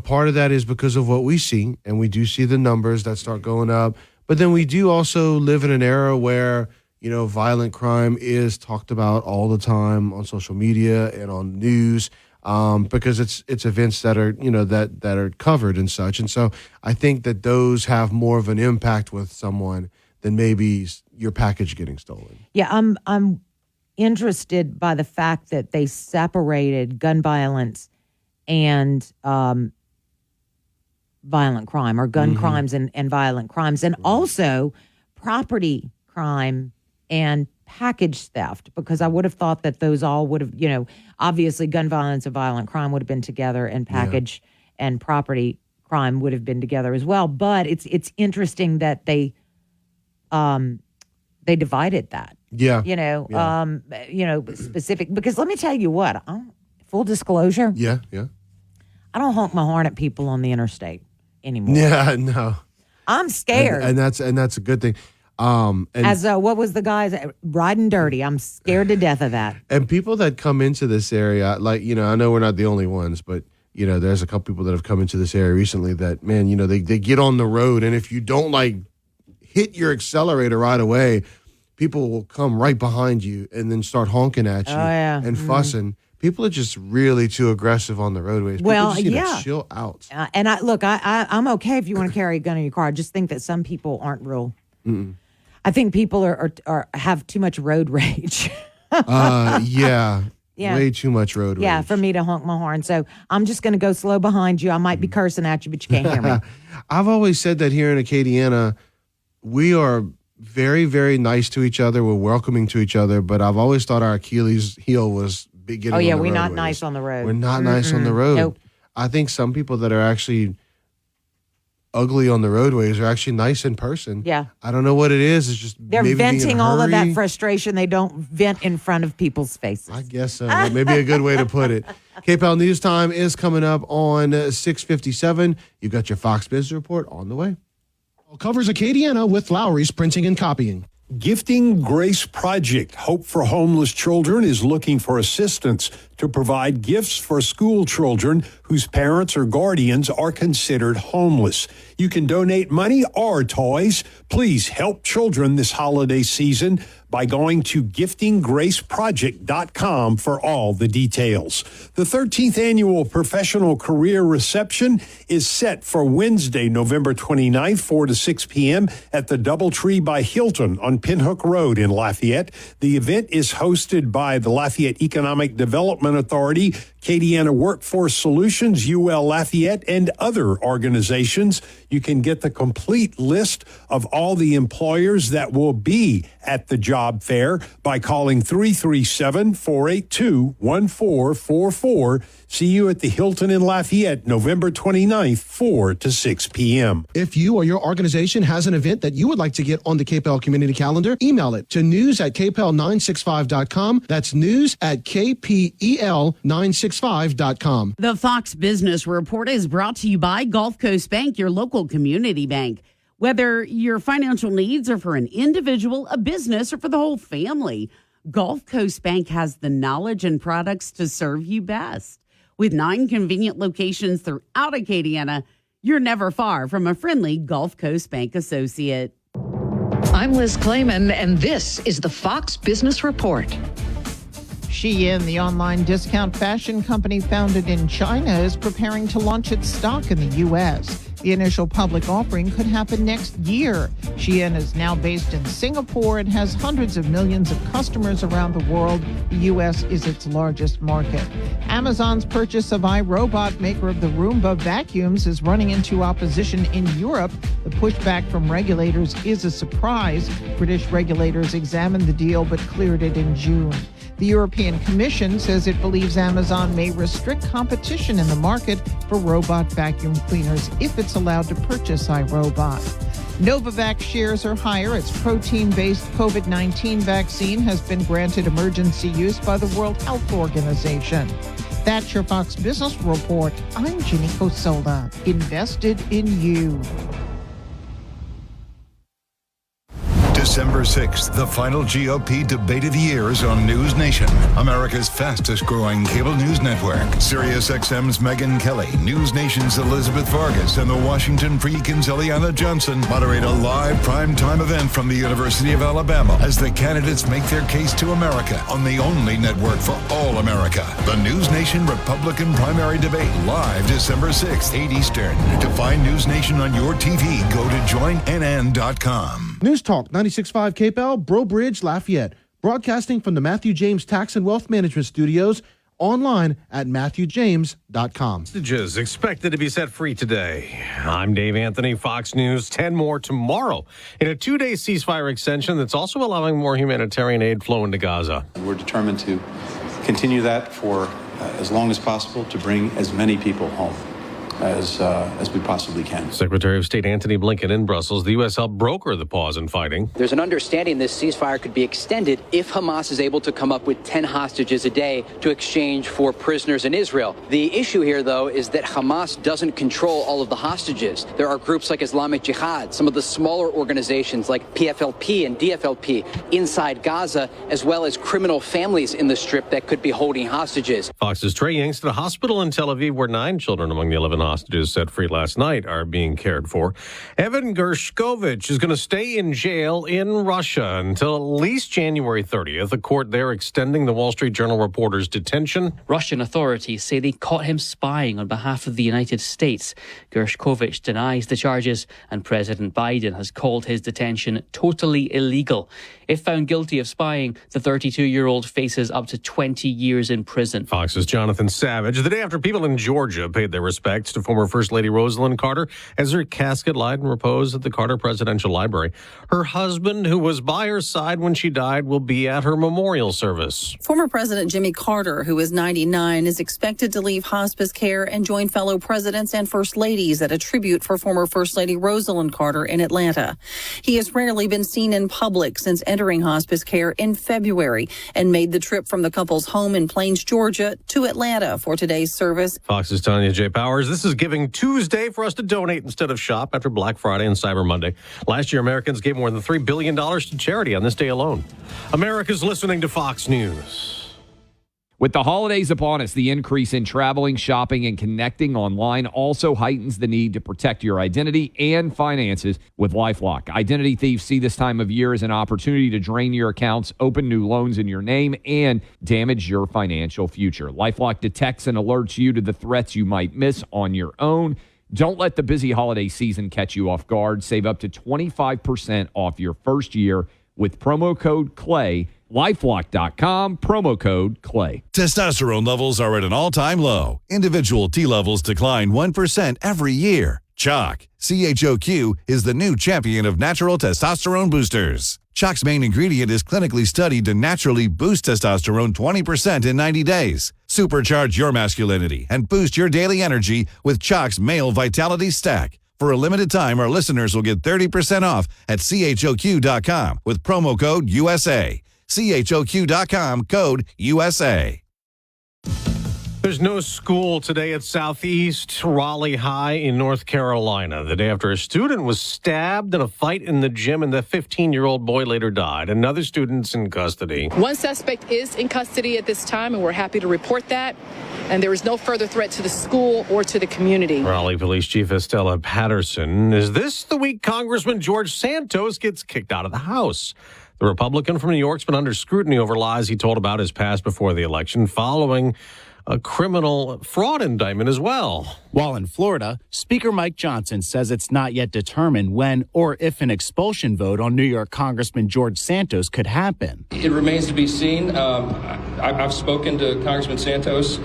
part of that is because of what we see, and we do see the numbers that start going up. But then we do also live in an era where, violent crime is talked about all the time on social media and on news, because it's events that are, that are covered and such. And so I think that those have more of an impact with someone than maybe your package getting stolen. Yeah, I'm interested by the fact that they separated gun violence and violent crime, or gun crimes and violent crimes, and also property crime and package theft, because I would have thought that those all would have, obviously gun violence and violent crime would have been together, and package and property crime would have been together as well. But it's interesting that they divided that. Yeah. Specific, because let me tell you what, full disclosure. Yeah. I don't honk my horn at people on the interstate anymore. Yeah, no. I'm scared. And that's a good thing. As what was the guy's riding dirty? I'm scared to death of that. And people that come into this area, like, I know we're not the only ones, but there's a couple people that have come into this area recently that, man, they get on the road, and if you don't hit your accelerator right away, people will come right behind you and then start honking at you and fussing. People are just really too aggressive on the roadways. People just need to chill out. And I'm okay if you want to carry a gun in your car. I just think that some people aren't real. I think people are have too much road rage. Yeah. Way too much road rage. Yeah, for me to honk my horn. So I'm just going to go slow behind you. I might be cursing at you, but you can't hear me. I've always said that here in Acadiana, we are very, very nice to each other. We're welcoming to each other, but I've always thought our Achilles heel was getting on the we're not roadways. nice on the road. We're not nice on the road. Nope. I think some people that are actually ugly on the roadways are actually nice in person. Yeah. I don't know what it is. It's just they're maybe being in a venting all of that hurry. frustration. They don't vent in front of people's faces. I guess so. Maybe a good way to put it. KPEL News Time is coming up on 6:57. You've got your Fox Business Report on the way. Covers Acadiana with Lowry's Printing and Copying. Gifting Grace Project, Hope for Homeless Children, is looking for assistance to provide gifts for school children whose parents or guardians are considered homeless. You can donate money or toys. Please help children this holiday season by going to giftinggraceproject.com for all the details. The 13th annual Professional Career Reception is set for Wednesday, November 29th, 4 to 6 p.m. at the Doubletree by Hilton on Pinhook Road in Lafayette. The event is hosted by the Lafayette Economic Development Authority, Acadiana Workforce Solutions, UL Lafayette, and other organizations. You can get the complete list of all the employers that will be at the job fair by calling 337-482-1444. See you at the Hilton in Lafayette, November 29th, 4 to 6 p.m. If you or your organization has an event that you would like to get on the KPEL community calendar, email it to news@kpel965.com. That's news@kpel965.com. The Fox Business Report is brought to you by Gulf Coast Bank, your local community bank. Whether your financial needs are for an individual, a business, or for the whole family, Gulf Coast Bank has the knowledge and products to serve you best. With 9 convenient locations throughout Acadiana, you're never far from a friendly Gulf Coast Bank associate. I'm Liz Clayman, and this is the Fox Business Report. Shein, the online discount fashion company founded in China, is preparing to launch its stock in the U.S. The initial public offering could happen next year. Shein is now based in Singapore and has hundreds of millions of customers around the world. The U.S. is its largest market. Amazon's purchase of iRobot, maker of the Roomba vacuums, is running into opposition in Europe. The pushback from regulators is a surprise. British regulators examined the deal but cleared it in June. The European Commission says it believes Amazon may restrict competition in the market for robot vacuum cleaners if it's allowed to purchase iRobot. Novavax shares are higher. Its protein-based COVID-19 vaccine has been granted emergency use by the World Health Organization. That's your Fox Business Report. I'm Ginny Cosola. Invested in you. December 6th, the final GOP debate of the year is on News Nation, America's fastest-growing cable news network. SiriusXM's Megyn Kelly, News Nation's Elizabeth Vargas, and the Washington Pre-Kin's Eliana Johnson moderate a live primetime event from the University of Alabama as the candidates make their case to America on the only network for all America. The News Nation Republican primary debate, live December 6th, 8 Eastern. To find News Nation on your TV, go to joinnn.com. News Talk 96.5 KPEL, Breaux Bridge, Lafayette. Broadcasting from the Matthew James Tax and Wealth Management Studios. Online at MatthewJames.com. Hostages expected to be set free today. I'm Dave Anthony, Fox News. 10 more tomorrow in a 2-day ceasefire extension that's also allowing more humanitarian aid flow into Gaza. We're determined to continue that for as long as possible to bring as many people home as we possibly can. Secretary of State Antony Blinken in Brussels. The U.S. helped broker the pause in fighting. There's an understanding this ceasefire could be extended if Hamas is able to come up with 10 hostages a day to exchange for prisoners in Israel. The issue here, though, is that Hamas doesn't control all of the hostages. There are groups like Islamic Jihad, some of the smaller organizations like PFLP and DFLP inside Gaza, as well as criminal families in the Strip that could be holding hostages. Fox's Trey Yanks at a hospital in Tel Aviv where 9 children among the 11 hostages set free last night are being cared for. Evan Gershkovich is going to stay in jail in Russia until at least January 30th. A court there extending the Wall Street Journal reporter's detention. Russian authorities say they caught him spying on behalf of the United States. Gershkovich denies the charges, and President Biden has called his detention totally illegal. If found guilty of spying, the 32-year-old faces up to 20 years in prison. Fox's Jonathan Savage. The day after people in Georgia paid their respects to former First Lady Rosalind Carter as her casket lied in repose at the Carter Presidential Library. Her husband, who was by her side when she died, will be at her memorial service. Former President Jimmy Carter, who is 99, is expected to leave hospice care and join fellow presidents and first ladies at a tribute for former First Lady Rosalind Carter in Atlanta. He has rarely been seen in public since entering hospice care in February and made the trip from the couple's home in Plains, Georgia to Atlanta for today's service. Fox's Tanya J. Powers. This is Giving Tuesday for us to donate instead of shop after Black Friday and Cyber Monday. Last year, Americans gave more than $3 billion to charity on this day alone. America's listening to Fox News. With the holidays upon us, the increase in traveling, shopping, and connecting online also heightens the need to protect your identity and finances with LifeLock. Identity thieves see this time of year as an opportunity to drain your accounts, open new loans in your name, and damage your financial future. LifeLock detects and alerts you to the threats you might miss on your own. Don't let the busy holiday season catch you off guard. Save up to 25% off your first year with promo code CLAY. LifeLock.com, promo code CLAY. Testosterone levels are at an all-time low. Individual T levels decline 1% every year. Chalk, CHOQ, is the new champion of natural testosterone boosters. Chalk's main ingredient is clinically studied to naturally boost testosterone 20% in 90 days. Supercharge your masculinity and boost your daily energy with Chalk's Male Vitality Stack. For a limited time, our listeners will get 30% off at CHOQ.com with promo code USA. CHOQ.com, code USA. There's no school today at Southeast Raleigh High in North Carolina, the day after a student was stabbed in a fight in the gym and the 15-year-old boy later died. Another student's in custody. One suspect is in custody at this time, and we're happy to report that. And there is no further threat to the school or to the community. Raleigh Police Chief Estella Patterson. Is this the week Congressman George Santos gets kicked out of the House? The Republican from New York's been under scrutiny over lies he told about his past before the election, following a criminal fraud indictment as well. While in Florida, Speaker Mike Johnson says it's not yet determined when or if an expulsion vote on New York Congressman George Santos could happen. It remains to be seen. I've spoken to Congressman Santos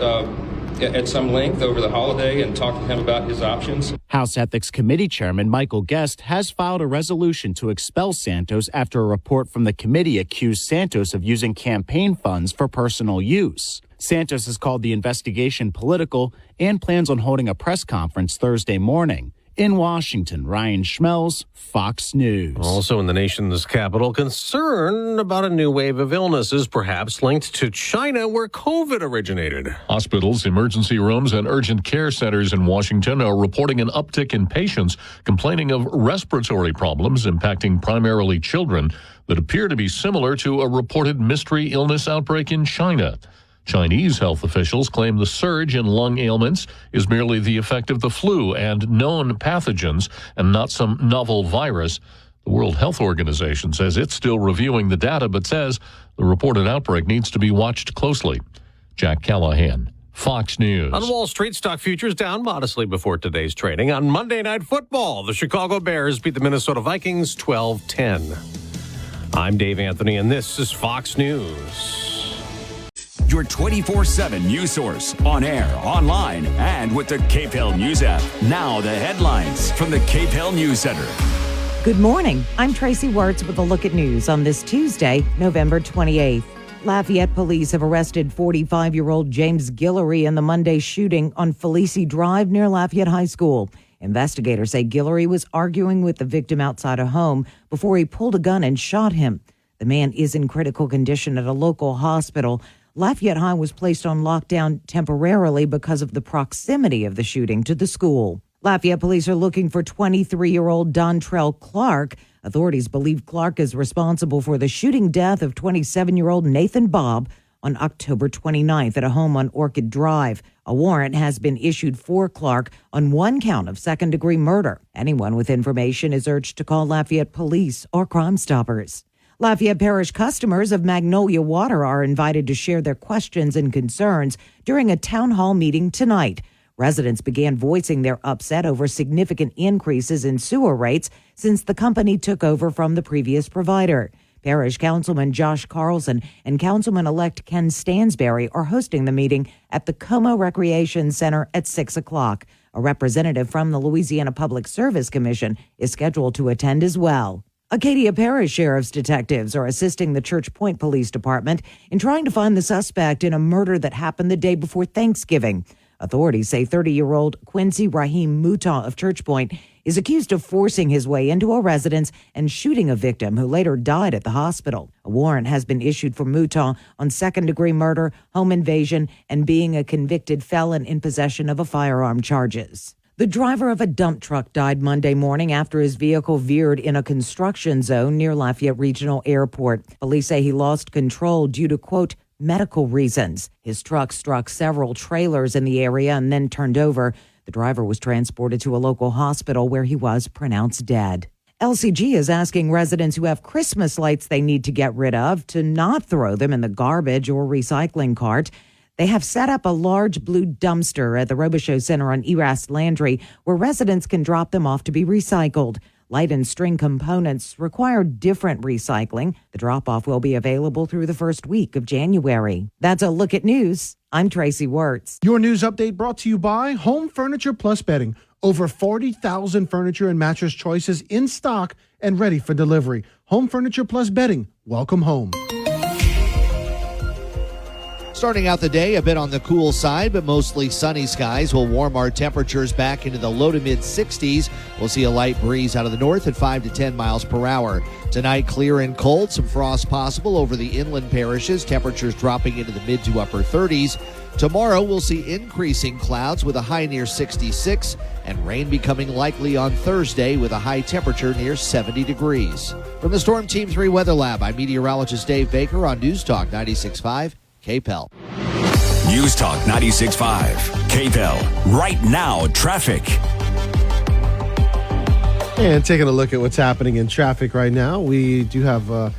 at some length over the holiday and talked to him about his options. House Ethics Committee Chairman Michael Guest has filed a resolution to expel Santos after a report from the committee accused Santos of using campaign funds for personal use. Santos has called the investigation political and plans on holding a press conference Thursday morning. In Washington, Ryan Schmelz, Fox News. Also in the nation's capital, concern about a new wave of illnesses, perhaps linked to China, where COVID originated. Hospitals, emergency rooms, and urgent care centers in Washington are reporting an uptick in patients complaining of respiratory problems impacting primarily children that appear to be similar to a reported mystery illness outbreak in China. Chinese health officials claim the surge in lung ailments is merely the effect of the flu and known pathogens and not some novel virus. The World Health Organization says it's still reviewing the data, but says the reported outbreak needs to be watched closely. Jack Callahan, Fox News. On Wall Street, stock futures down modestly before today's trading. On Monday Night Football, the Chicago Bears beat the Minnesota Vikings 12-10. I'm Dave Anthony, and this is Fox News. Your 24/7 news source, on air, online, and with the KPEL News app. Now the headlines from the KPEL News Center. Good morning. I'm Tracy Wertz with a look at news on this Tuesday, November 28th. Lafayette police have arrested 45-year-old James Guillory in the Monday shooting on Felice Drive near Lafayette High School. Investigators say Guillory was arguing with the victim outside a home before he pulled a gun and shot him. The man is in critical condition at a local hospital. Lafayette High was placed on lockdown temporarily because of the proximity of the shooting to the school. Lafayette police are looking for 23-year-old Dontrell Clark. Authorities believe Clark is responsible for the shooting death of 27-year-old Nathan Bobb on October 29th at a home on Orchid Drive. A warrant has been issued for Clark on one count of second-degree murder. Anyone with information is urged to call Lafayette Police or Crime Stoppers. Lafayette Parish customers of Magnolia Water are invited to share their questions and concerns during a town hall meeting tonight. Residents began voicing their upset over significant increases in sewer rates since the company took over from the previous provider. Parish Councilman Josh Carlson and Councilman-elect Ken Stansberry are hosting the meeting at the Como Recreation Center at 6 o'clock. A representative from the Louisiana Public Service Commission is scheduled to attend as well. Acadia Parish Sheriff's detectives are assisting the Church Point Police Department in trying to find the suspect in a murder that happened the day before Thanksgiving. Authorities say 30-year-old Quincy Raheem Mutah of Church Point is accused of forcing his way into a residence and shooting a victim who later died at the hospital. A warrant has been issued for Mutah on second-degree murder, home invasion, and being a convicted felon in possession of a firearm charges. The driver of a dump truck died Monday morning after his vehicle veered in a construction zone near Lafayette Regional Airport. Police say he lost control due to, quote, medical reasons. His truck struck several trailers in the area and then turned over. The driver was transported to a local hospital where he was pronounced dead. LCG is asking residents who have Christmas lights they need to get rid of to not throw them in the garbage or recycling cart. They have set up a large blue dumpster at the Robichaux Center on Erast Landry where residents can drop them off to be recycled. Light and string components require different recycling. The drop-off will be available through the first week of January. That's a look at news. I'm Tracy Wirtz. Your news update brought to you by Home Furniture Plus Bedding. Over 40,000 furniture and mattress choices in stock and ready for delivery. Home Furniture Plus Bedding. Welcome home. Starting out the day a bit on the cool side, but mostly sunny skies will warm our temperatures back into the low to mid 60s. We'll see a light breeze out of the north at 5 to 10 miles per hour. Tonight, clear and cold, some frost possible over the inland parishes, temperatures dropping into the mid to upper 30s. Tomorrow, we'll see increasing clouds with a high near 66 and rain becoming likely on Thursday with a high temperature near 70 degrees. From the Storm Team 3 Weather Lab, I'm meteorologist Dave Baker on News Talk 96.5. KPEL. News Talk 96.5. KPEL. Right now, traffic. And taking a look at what's happening in traffic right now, we do have a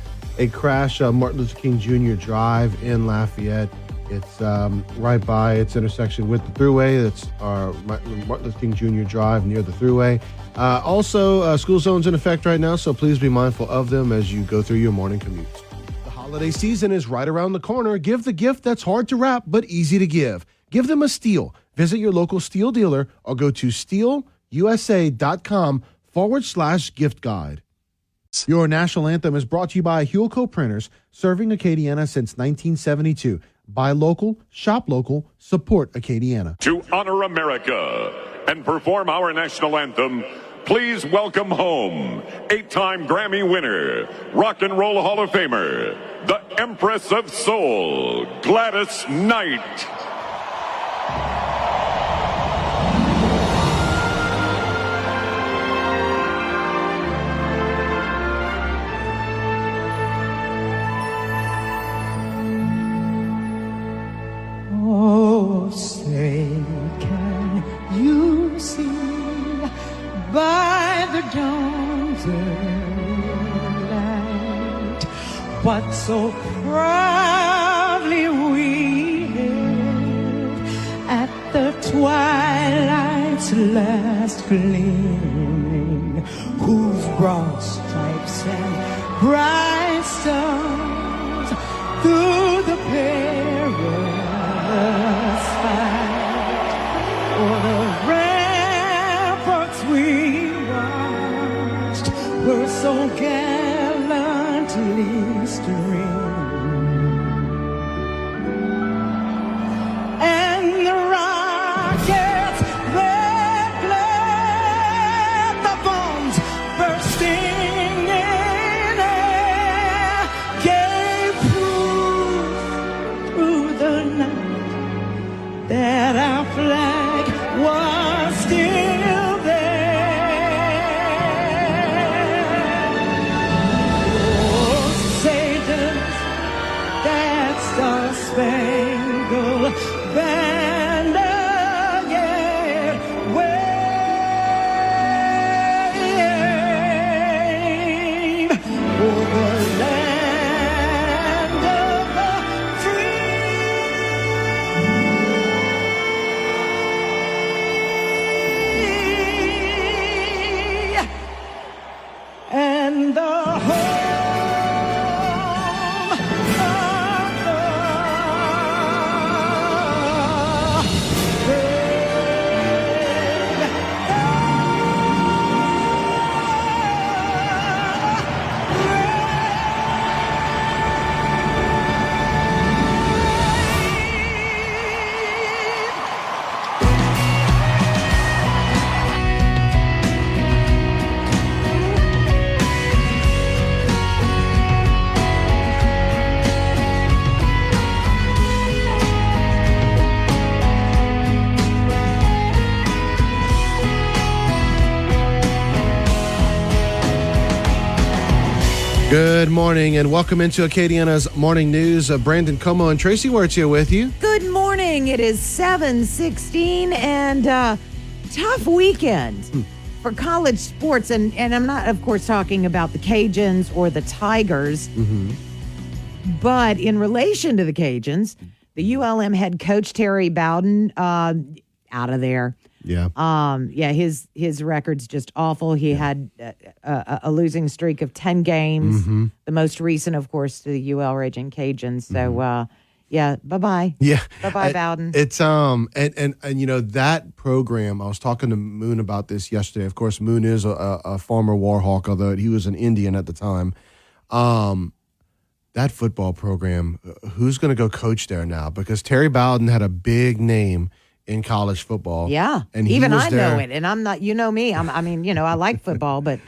crash on Martin Luther King Jr. Drive in Lafayette. It's right by its intersection with the Thruway. That's our Martin Luther King Jr. Drive near the Thruway. Also, school zones in effect right now, so please be mindful of them as you go through your morning commutes. Holiday season is right around the corner. Give the gift that's hard to wrap but easy to give. Give them a Steel. Visit your local Steel dealer or go to steelusa.com/gift guide. Your national anthem is brought to you by Hulco Printers, serving Acadiana since 1972. Buy local, shop local, support Acadiana. To honor America and perform our national anthem, please welcome home 8-time Grammy winner, Rock and Roll Hall of Famer, the Empress of Soul, Gladys Knight. Oh, say, can you see by the dawn's early light what so proudly we hailed at the twilight's last gleaming, whose broad stripes and bright stars through the perilous fight o'er the ramparts we watched were so gallantly streamed. And the rockets that glare, the bombs bursting in air, gave proof through the night that our flag was still there. Oh, say does Good morning and welcome into Acadiana's Morning News. Brandon Como and Tracy Wertz here with you. Good morning. It is 7:16 and tough weekend for college sports. And I'm not, of course, talking about the Cajuns or the Tigers. But in relation to the Cajuns, the ULM head coach Terry Bowden out of there. Yeah. His record's just awful. He had a losing streak of 10 games. The most recent, of course, to the UL Raging Cajuns. So, bye-bye. Yeah. Bye-bye, Bowden. It's and you know that program. I was talking to Moon about this yesterday. Of course, Moon is a former Warhawk, although he was an Indian at the time. That football program, who's going to go coach there now? Because Terry Bowden had a big name in college football. Yeah. And even I there. know it. And I'm not, you know me. I like football, but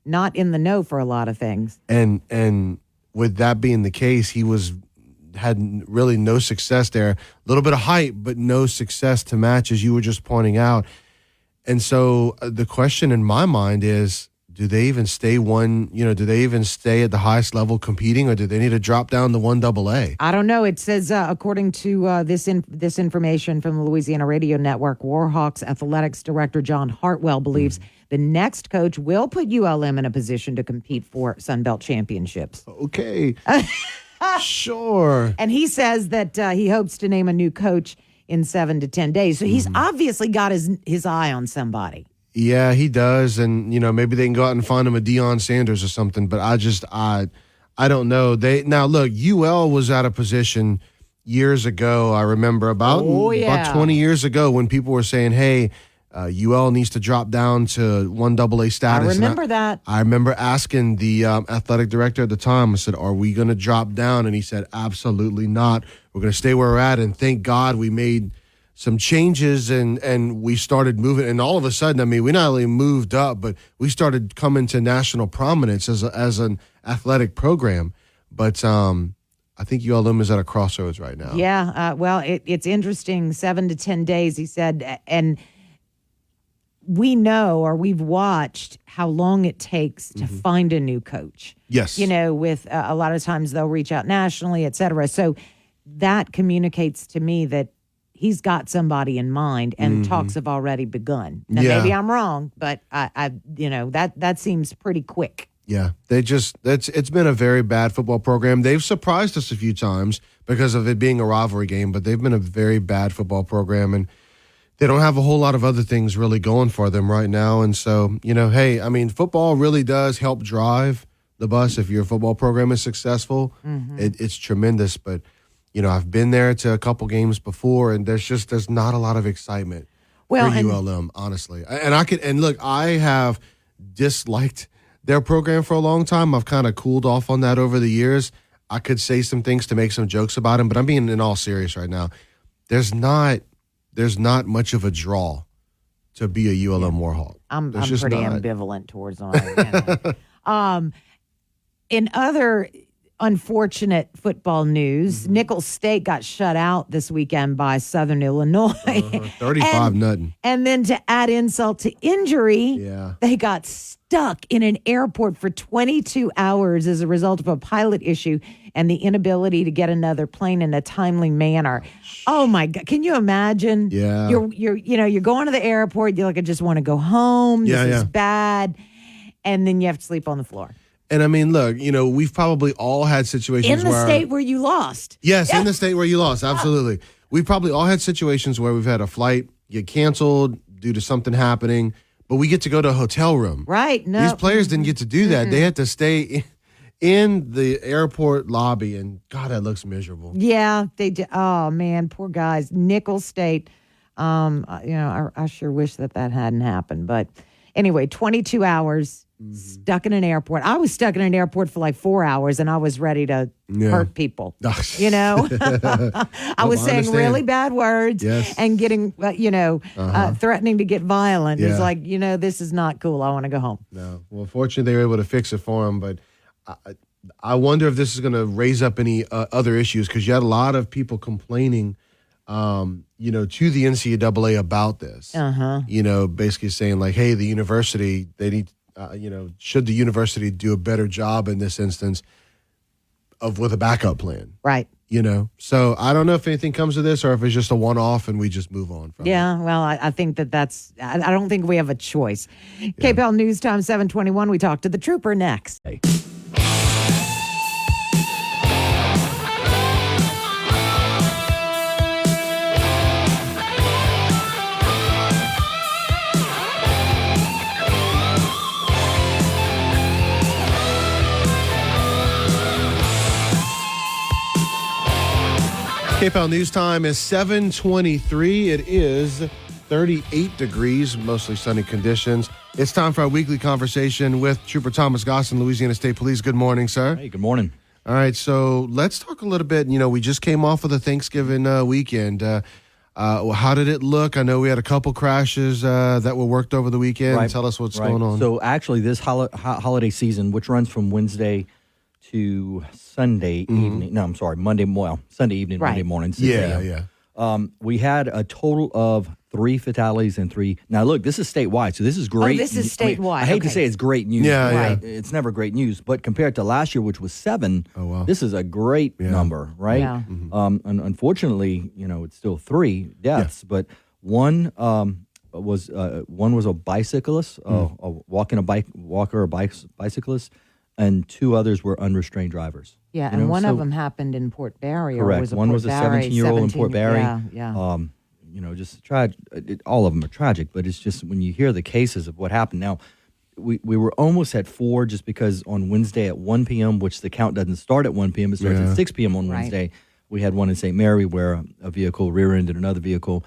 not in the know for a lot of things. And with that being the case, he had really no success there. A little bit of hype, but no success to match, as you were just pointing out. And so the question in my mind is, do they even stay do they even stay at the highest level competing, or do they need to drop down to 1AA? I don't know. It says, according to this information from the Louisiana Radio Network, Warhawks athletics director John Hartwell believes the next coach will put ULM in a position to compete for Sunbelt championships. Okay. Sure. And he says that he hopes to name a new coach in 7 to 10 days. So he's obviously got his eye on somebody. Yeah, he does. And, maybe they can go out and find him a Deion Sanders or something. But I don't know. Now, look, UL was out of position years ago. I remember about 20 years ago when people were saying, hey, UL needs to drop down to 1AA status. I remember that. I remember asking the athletic director at the time, I said, are we going to drop down? And he said, absolutely not. We're going to stay where we're at. And thank God we made some changes and we started moving. And all of a sudden, we not only moved up, but we started coming to national prominence as an athletic program. But I think ULM is at a crossroads right now. Yeah. It's interesting. 7 to 10 days, he said. And we know, or we've watched how long it takes to find a new coach. Yes. With a lot of times they'll reach out nationally, et cetera. So that communicates to me that he's got somebody in mind, and talks have already begun. Now, maybe I'm wrong, but that seems pretty quick. Yeah, it's been a very bad football program. They've surprised us a few times because of it being a rivalry game, but they've been a very bad football program, and they don't have a whole lot of other things really going for them right now. And so, hey, football really does help drive the bus. If your football program is successful, it's tremendous. But I've been there to a couple games before, and there's not a lot of excitement for ULM, honestly. And look, I have disliked their program for a long time. I've kind of cooled off on that over the years. I could say some things to make some jokes about them, but I'm being in all serious right now. There's not much of a draw to be a ULM Warhawk. I'm pretty ambivalent towards them. In other unfortunate football news, Nicholls State got shut out this weekend by Southern Illinois. 35-0. And then to add insult to injury, they got stuck in an airport for 22 hours as a result of a pilot issue and the inability to get another plane in a timely manner. Oh my God. Can you imagine? Yeah. You're going to the airport, you're like, I just want to go home. This is bad. And then you have to sleep on the floor. And look, we've probably all had situations in the state where you lost. Yes, in the state where you lost. Absolutely. We've probably all had situations where we've had a flight get canceled due to something happening, but we get to go to a hotel room. Right. No. These players didn't get to do that. They had to stay in the airport lobby, and God, that looks miserable. Yeah, they did. Oh man, poor guys. Nicholls State. I sure wish that hadn't happened. But anyway, 22 hours stuck in an airport. I was stuck in an airport for like 4 hours, and I was ready to hurt people. I was saying really bad words and getting, threatening to get violent. It's like, this is not cool. I want to go home. No. Well, fortunately, they were able to fix it for him, but I wonder if this is going to raise up any other issues, because you had a lot of people complaining, to the NCAA about this. Basically saying like, hey, the university, they need should the university do a better job in this instance with a backup plan? Right. So I don't know if anything comes of this or if it's just a one-off and we just move on from it. Yeah, well, I think that's, I don't think we have a choice. KPEL News Time 721. We talk to the trooper next. KPEL News Time is 7:23. It is 38 degrees, mostly sunny conditions. It's time for our weekly conversation with Trooper Thomas Gosson, Louisiana State Police. Good morning, sir. Hey, good morning. All right, so let's talk a little bit. We just came off of the Thanksgiving weekend. How did it look? I know we had a couple crashes that were worked over the weekend. Right. Tell us what's going on. So actually, this holiday season, which runs from Wednesday to Sunday evening. No, I'm sorry, Sunday evening, Right. Monday morning. 6 Yeah, a.m. yeah. We had a total of 3 fatalities and 3. Now, look, this is statewide, so this is great. this is I mean, statewide, I hate to okay. say it's great news. Yeah, Right. It's never great news, but compared to last year, which was 7, this is a great number, right? Yeah. Unfortunately, it's still 3 deaths, but one was a bicyclist, bicyclist, and 2 others were unrestrained drivers. Yeah, and one of them happened in Port Barry. Or Correct. was it One Port was a Barry, 17-year-old in Port Barry. Yeah. Just tragic. All of them are tragic, but it's just when you hear the cases of what happened. Now, we were almost at 4 just because on Wednesday at 1 p.m., which the count doesn't start at 1 p.m., it starts at 6 p.m. on Right. Wednesday. We had one in St. Mary where a vehicle rear-ended another vehicle.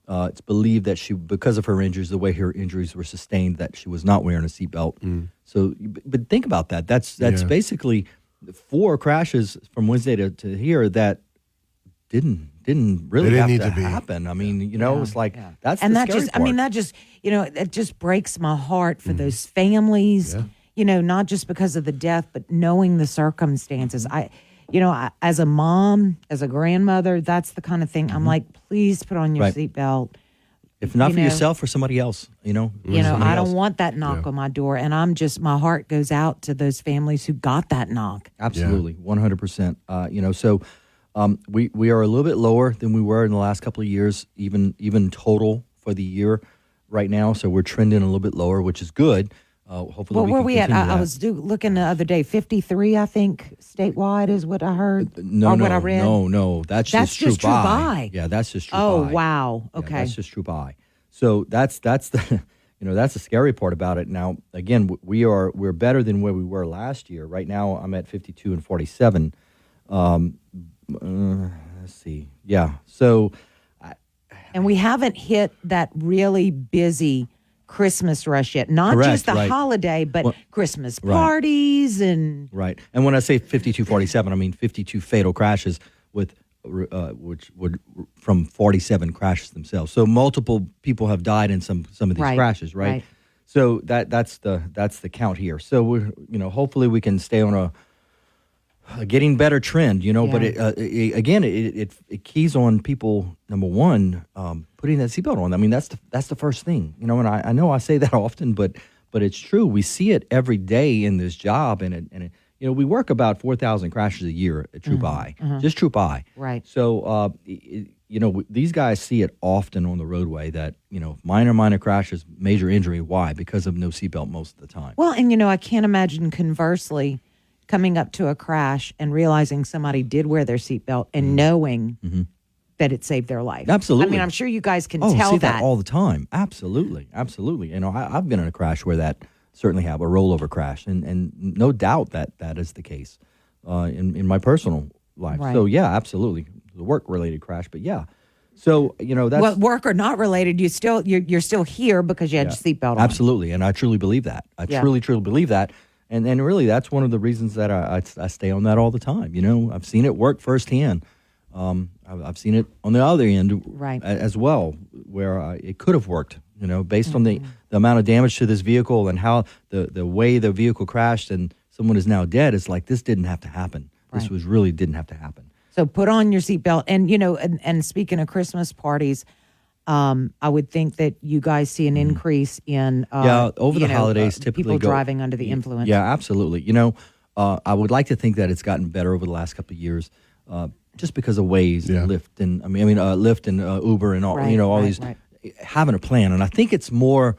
It's believed that because of her injuries, the way her injuries were sustained, that she was not wearing a seatbelt. So, but think about that. That's basically 4 crashes from Wednesday to here that didn't really have to happen. I mean, it's like that's And the that scary just, part. I mean, that just, it just breaks my heart for those families, not just because of the death, but knowing the circumstances. I as a mom, as a grandmother, that's the kind of thing I'm like, please put on your Right. seatbelt. If not for yourself, for somebody else, I don't want that knock on my door. And my heart goes out to those families who got that knock. Absolutely, 100%. So we are a little bit lower than we were in the last couple of years, even total for the year right now. So we're trending a little bit lower, which is good. Hopefully, What were we at? continue I that. was looking the other day. 53, I think, statewide is what I heard. What I read. No. That's just just Troop I. Troop I. Yeah, that's just Troop Oh, I. wow. Yeah, Okay. that's just Troop I. So that's the that's the scary part about it. Now, again, we're better than where we were last year. Right now, I'm at 52 and 47. Let's see. Yeah. So. And we haven't hit that really busy Christmas rush yet. Not Correct, just the right. holiday, but Well, Christmas right. parties and Right. And when I say 52-47, I mean 52 fatal crashes with which would from 47 crashes themselves. So multiple people have died in some of these Right, crashes, right? right. So that's the count here. So we're hopefully we can stay on a getting better trend, but it keys on people, number one, putting that seatbelt on. I mean, that's the first thing, and I know I say that often, but it's true. We see it every day in this job, and we work about 4,000 crashes a year at Troop I, just Troop I. Right. So, these guys see it often on the roadway that, minor crashes, major injury. Why? Because of no seatbelt most of the time. well, and I can't imagine conversely coming up to a crash and realizing somebody did wear their seatbelt and knowing that it saved their life. Absolutely. I mean, I'm sure you guys can Oh, tell see that all the time. Absolutely. I've been in a crash where that certainly happened, a rollover crash, and no doubt that is the case in my personal life. Right. So yeah, absolutely, the work related crash, but yeah. So that's well, work or not related, you're still here because you had your seatbelt on. Absolutely, and I truly believe that. I truly believe that. And really, that's one of the reasons that I stay on that all the time. I've seen it work firsthand. I've seen it on the other end Right. as well, where it could have worked, based on the amount of damage to this vehicle and how the way the vehicle crashed and someone is now dead. It's like, this didn't have to happen. This really didn't have to happen. So put on your seatbelt. And, and speaking of Christmas parties, I would think that you guys see an increase in over the holidays, typically people go- driving under the influence. Yeah, absolutely. You know, I would like to think that it's gotten better over the last couple of years, just because of Waze and Lyft and Lyft and Uber and all all these having a plan. And I think it's more.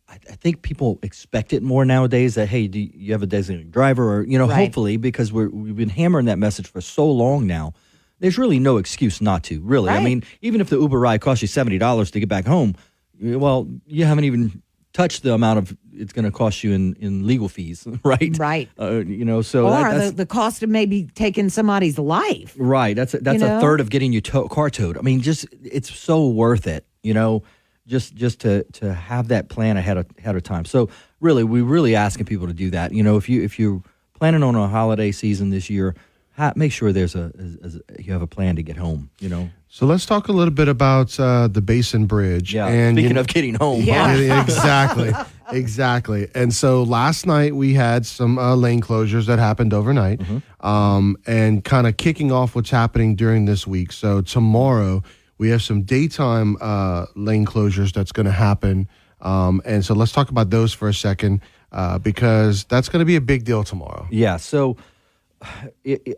I think people expect it more nowadays. That hey, do you have a designated driver, or hopefully, because we've been hammering that message for so long now. There's really no excuse not to. Really, I mean, even if the Uber ride costs you $70 to get back home, well, you haven't even touched the amount of it's going to cost you in legal fees, right? Right. So or that's the cost of maybe taking somebody's life. right. That's a third of getting your car towed. I mean, just it's so worth it. Just to have that plan ahead of time. So really, we're really asking people to do that. If you're planning on a holiday season this year, make sure there's you have a plan to get home. So let's talk a little bit about the Basin Bridge. Yeah. And, Speaking of getting home, exactly. And so last night we had some lane closures that happened overnight, and kind of kicking off what's happening during this week. So tomorrow we have some daytime lane closures that's going to happen. And so let's talk about those for a second, because that's going to be a big deal tomorrow. Yeah. So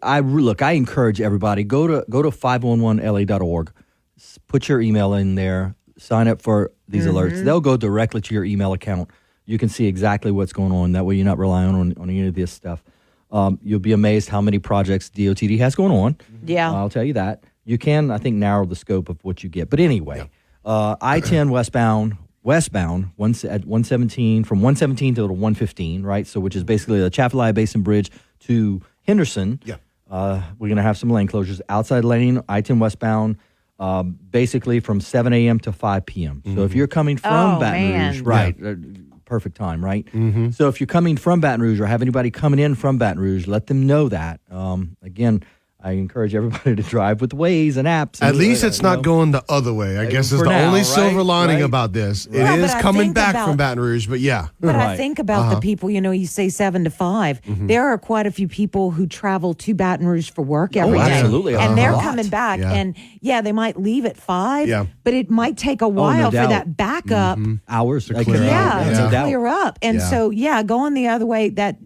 I encourage everybody, go to 511la.org, put your email in there, sign up for these alerts. They'll go directly to your email account. You can see exactly what's going on. That way you're not relying on any of this stuff. You'll be amazed how many projects DOTD has going on. Yeah. I'll tell you that. You can, I think, narrow the scope of what you get. But anyway, I-10 westbound at 117, from 117 to 115, right? So which is basically the Chaffalaya Basin Bridge to Henderson. Yeah. We're going to have some lane closures. Outside lane, I-10 westbound, basically from 7 a.m. to 5 p.m. So if you're coming from Baton Rouge, right, perfect time, right? So if you're coming from Baton Rouge or have anybody coming in from Baton Rouge, let them know that. Again, I encourage everybody to drive with Waze and apps. At least it's not going the other way, I guess, is the only silver lining about this. It is coming back from Baton Rouge, but yeah. But I think about the people, you say 7 to 5. There are quite a few people who travel to Baton Rouge for work every day. Absolutely. And they're coming back. Yeah. And they might leave at 5, but it might take a while for that backup. Hours to clear up. To clear up. And so, going the other way, but...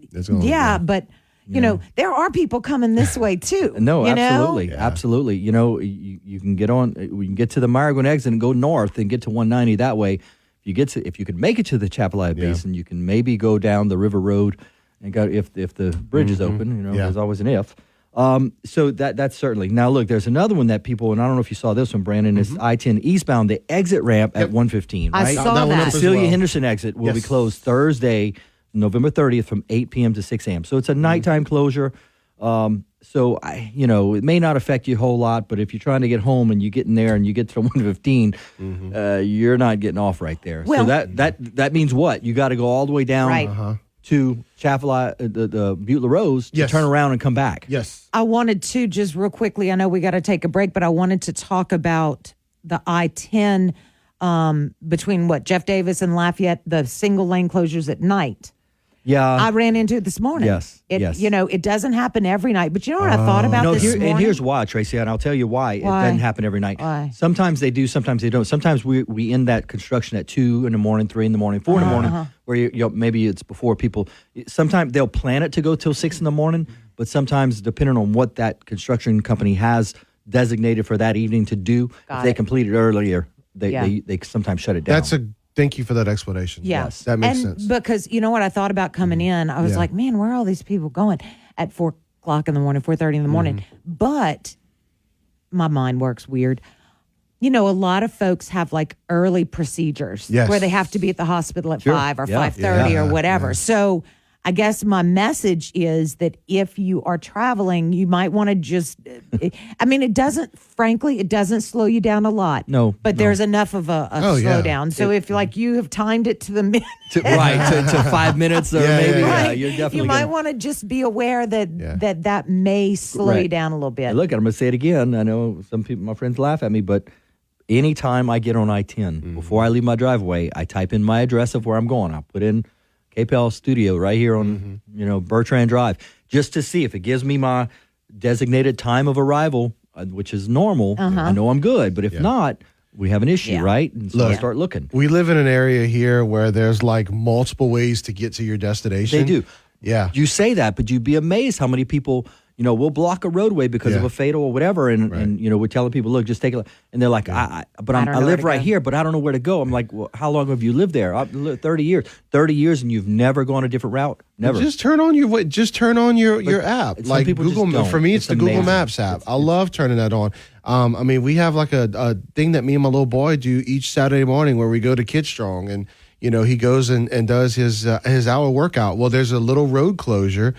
there are people coming this way too. No, absolutely, absolutely. You can get on. We can get to the Marigold exit and go north and get to 190 that way. If you could make it to the Chaffalaya Basin, you can maybe go down the River Road and go if the bridge is open. There's always an if. So that's certainly. Now look, there's another one that people, and I don't know if you saw this one, Brandon, is I-10 eastbound, the exit ramp at 115. Right? I saw that. Cecilia Henderson exit will be closed Thursday, November 30th from 8 p.m. to 6 a.m. So it's a nighttime closure. So it may not affect you a whole lot, but if you're trying to get home and you get in there and you get to 115, you're not getting off right there. Well, so that means what? You got to go all the way down to Chaffalaya, the Butte La Rose to turn around and come back. Yes. I wanted to just real quickly, I know we got to take a break, but I wanted to talk about the I-10 between Jeff Davis and Lafayette, the single lane closures at night. Yeah. I ran into it this morning. Yes. It doesn't happen every night. But you know what I thought about this morning? And here's why, Tracy, and I'll tell you why it doesn't happen every night. Why? Sometimes they do, sometimes they don't. Sometimes we end that construction at 2 in the morning, 3 in the morning, 4 in the morning, where maybe it's before people. Sometimes they'll plan it to go till 6 in the morning, but sometimes depending on what that construction company has designated for that evening to do, if they complete it earlier, they sometimes shut it down. Thank you for that explanation. Yes. That makes sense. Because you know what I thought about coming in? I was like, man, where are all these people going at 4 o'clock in the morning, 4:30 in the morning? But my mind works weird. A lot of folks have early procedures where they have to be at the hospital at 5 or 5:30 or whatever. Yeah. So I guess my message is that if you are traveling, you might want to just, it doesn't slow you down a lot. No. But there's enough of a slowdown. So if you have timed it to the minute. to 5 minutes or maybe, you're definitely you might want to just be aware that may slow you down a little bit. Hey, look, I'm going to say it again. I know some people, my friends laugh at me, but anytime I get on I-10, before I leave my driveway, I type in my address of where I'm going. I put in KPEL studio right here on Bertrand Drive, just to see if it gives me my designated time of arrival, which is normal. I know I'm good, but if not, we have an issue, Yeah. right? And so I Look. start looking. We live in an area here where there's like multiple ways to get to your destination. They do. Yeah. You say that, but you'd be amazed how many people, will block a roadway because of Yeah. a fatal or whatever. And we're telling people, look, just take a, and they're like, I don't know where live to right go. here, but I don't know where to go. I'm like, well, how long have you lived there? I've lived 30 years. 30 years and you've never gone a different route? Never. Just turn on your app. some Like people just Google, don't. for me, it's the Google amazing. Maps app. I love turning that on. I mean, we have like a thing that me and my little boy do each Saturday morning where we go to Kid Strong and he goes and does his hour workout. Well, there's a little road closure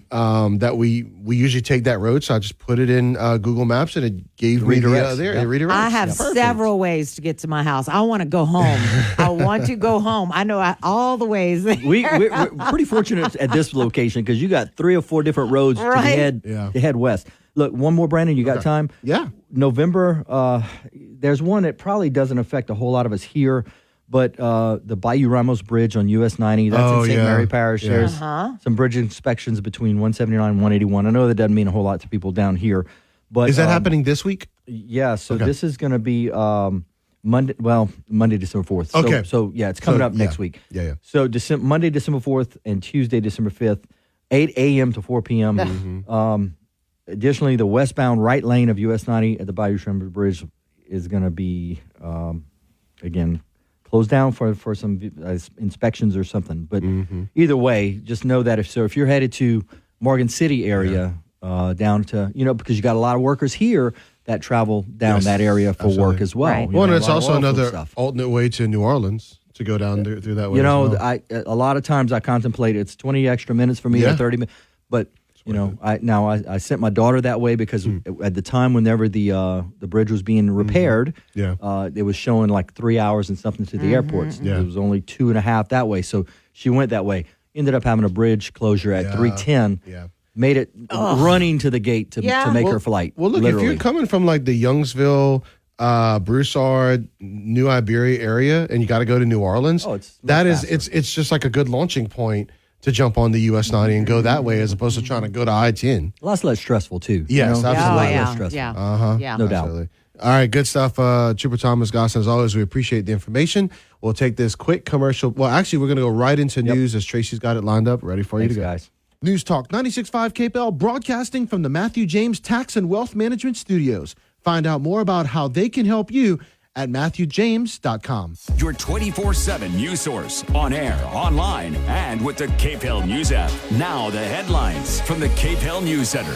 that we usually take that road, so I just put it in Google Maps and it gave me Redirects, there. yeah. It redirects. I have Perfect. several ways to get to my house. I want to go home. I want to go home. I know all the ways. We're pretty fortunate at this location because you got 3 or 4 different roads Right. to head west. Look, one more, Brandon. You got time? Yeah. November. There's one that probably doesn't affect a whole lot of us here, but the Bayou Ramos Bridge on US 90. That's in St. Mary Parish. Yeah. There's Uh-huh. some bridge inspections between 179 and 181. I know that doesn't mean a whole lot to people down here, but Is that happening this week? Yeah. So this is going to be Monday. Well, Monday, December 4th. So, Okay. So yeah, it's coming up next week. Yeah. So Monday, December 4th, and Tuesday, December 5th, 8 a.m. to 4 p.m. Additionally, the westbound right lane of US 90 at the Bayou Ramos Bridge is going to be, again, closed down for some inspections or something. But either way, just know that if you're headed to Morgan City area, down to, because you got a lot of workers here that travel down that area for work as well. Right. Well, and it's a lot of also oil field another stuff. alternate way to New Orleans to go down through that way. as well. A lot of times I contemplate it's 20 extra minutes for me or 30 minutes, but I sent my daughter that way because at the time whenever the bridge was being repaired, it was showing like 3 hours and something to the airports. Yeah. It was only 2.5 that way, so she went that way. Ended up having a bridge closure at 3:10. Yeah. Made it running to the gate to make her flight. Well, look, literally. if you're coming from like the Youngsville, Broussard, New Iberia area, and you got to go to New Orleans, it's just like a good launching point to jump on the US 90 and go that way, as opposed to trying to go to I-10. Lots less stressful too. Yes, absolutely. Less stressful. Yeah. No doubt. Absolutely. All right, good stuff. Trooper Thomas Goss, as always, we appreciate the information. We'll take this quick commercial. Well, actually, we're going to go right into news as Tracy's got it lined up, ready for you to go. Guys. News Talk 96.5 KPL broadcasting from the Matthew James Tax and Wealth Management Studios. Find out more about how they can help you at MatthewJames.com. Your 24/7 news source on air, online, and with the KPEL News app. Now the headlines from the KPEL News Center.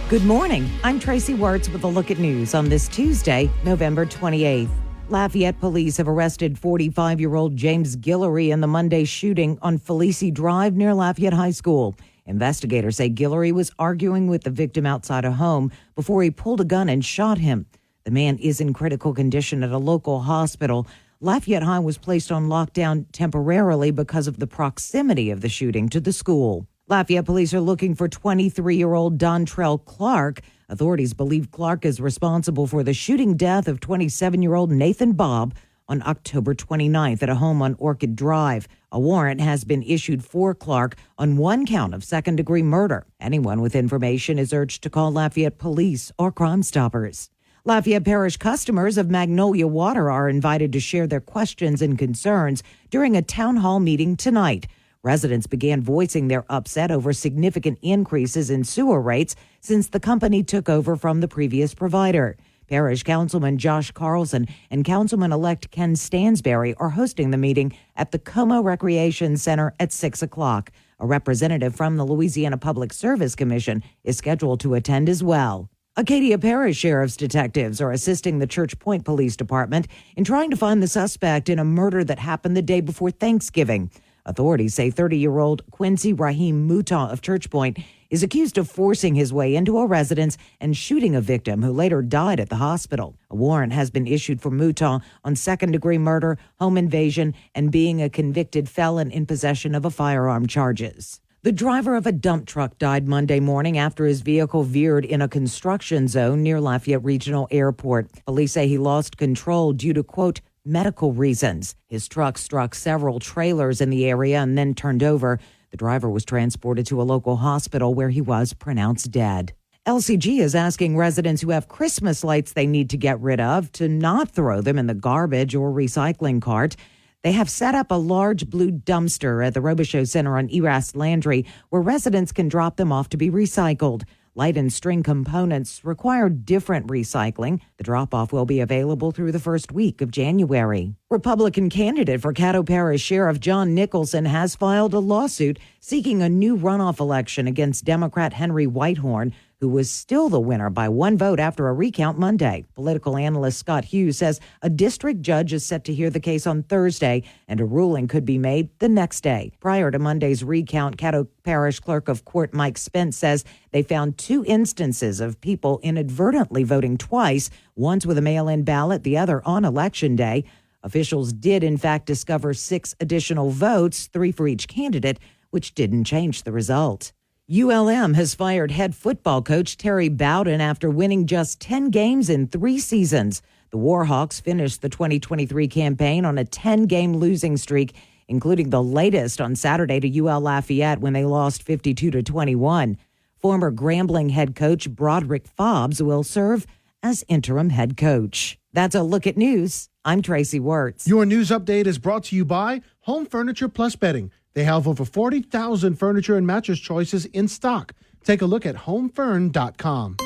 Good morning. I'm Tracy Wertz with a look at news on this Tuesday, November 28th. Lafayette police have arrested 45-year-old James Guillory in the Monday shooting on Felice Drive near Lafayette High School. Investigators say Guillory was arguing with the victim outside a home before he pulled a gun and shot him. The man is in critical condition at a local hospital. Lafayette High was placed on lockdown temporarily because of the proximity of the shooting to the school. Lafayette police are looking for 23-year-old Dontrell Clark. Authorities believe Clark is responsible for the shooting death of 27-year-old Nathan Bobb on October 29th at a home on Orchid Drive. A warrant has been issued for Clark on one count of second-degree murder. Anyone with information is urged to call Lafayette Police or Crime Stoppers. Lafayette Parish customers of Magnolia Water are invited to share their questions and concerns during a town hall meeting tonight. Residents began voicing their upset over significant increases in sewer rates since the company took over from the previous provider. Parish Councilman Josh Carlson and Councilman-elect Ken Stansberry are hosting the meeting at the Como Recreation Center at 6 o'clock. A representative from the Louisiana Public Service Commission is scheduled to attend as well. Acadia Parish Sheriff's detectives are assisting the Church Point Police Department in trying to find the suspect in a murder that happened the day before Thanksgiving. Authorities say 30-year-old Quincy Raheem Mouton of Church Point is accused of forcing his way into a residence and shooting a victim who later died at the hospital. A warrant has been issued for Mouton on second-degree murder, home invasion, and being a convicted felon in possession of a firearm charges. The driver of a dump truck died Monday morning after his vehicle veered in a construction zone near Lafayette Regional Airport. Police say he lost control due to, quote, medical reasons. His truck struck several trailers in the area and then turned over. The driver was transported to a local hospital where he was pronounced dead. LCG is asking residents who have Christmas lights they need to get rid of to not throw them in the garbage or recycling cart. They have set up a large blue dumpster at the Robichaux Center on Erast Landry where residents can drop them off to be recycled. Light and string components require different recycling. The drop-off will be available through the first week of January. Republican candidate for Caddo Parish Sheriff John Nicholson has filed a lawsuit seeking a new runoff election against Democrat Henry Whitehorn, who was still the winner by one vote after a recount Monday. Political analyst Scott Hughes says a district judge is set to hear the case on Thursday, and a ruling could be made the next day. Prior to Monday's recount, Caddo Parish Clerk of Court Mike Spence says they found 2 instances of people inadvertently voting twice, once with a mail-in ballot, the other on Election Day. Officials did, in fact, discover 6 additional votes, 3 for each candidate, which didn't change the result. ULM has fired head football coach Terry Bowden after winning just 10 games in 3 seasons. The Warhawks finished the 2023 campaign on a 10-game losing streak, including the latest on Saturday to UL Lafayette when they lost 52-21. Former Grambling head coach Broderick Fobbs will serve as interim head coach. That's a look at news. I'm Tracy Wirtz. Your news update is brought to you by Home Furniture Plus Bedding. They have over 40,000 furniture and mattress choices in stock. Take a look at homefern.com.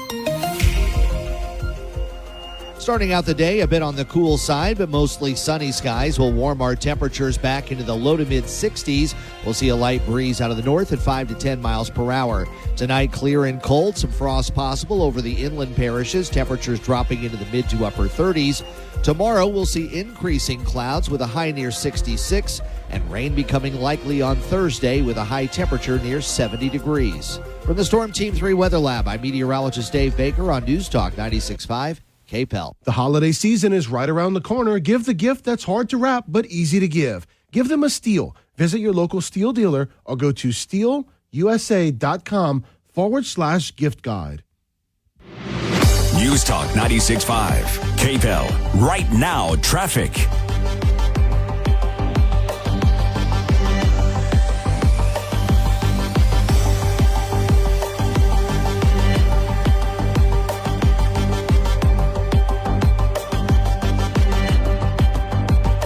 Starting out the day a bit on the cool side, but mostly sunny skies will warm our temperatures back into the low to mid 60s. We'll see a light breeze out of the north at 5 to 10 miles per hour. Tonight, clear and cold, some frost possible over the inland parishes, temperatures dropping into the mid to upper 30s. Tomorrow, we'll see increasing clouds with a high near 66 and rain becoming likely on Thursday with a high temperature near 70 degrees. From the Storm Team 3 Weather Lab, I'm meteorologist Dave Baker on News Talk 96.5 KPEL. The holiday season is right around the corner. Give the gift that's hard to wrap but easy to give. Give them a Steel. Visit your local Steel dealer or go to steelusa.com/gift guide. News Talk 96.5 KPEL. Right now, traffic.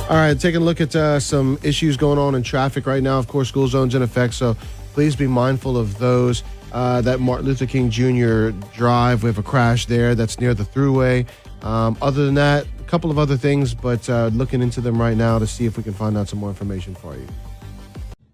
All right, taking a look at some issues going on in traffic right now. Of course, school zones in effect, so please be mindful of those. That Martin Luther King Jr. Drive, we have a crash there that's near the Thruway. Other than that, a couple of other things, but looking into them right now to see if we can find out some more information for you.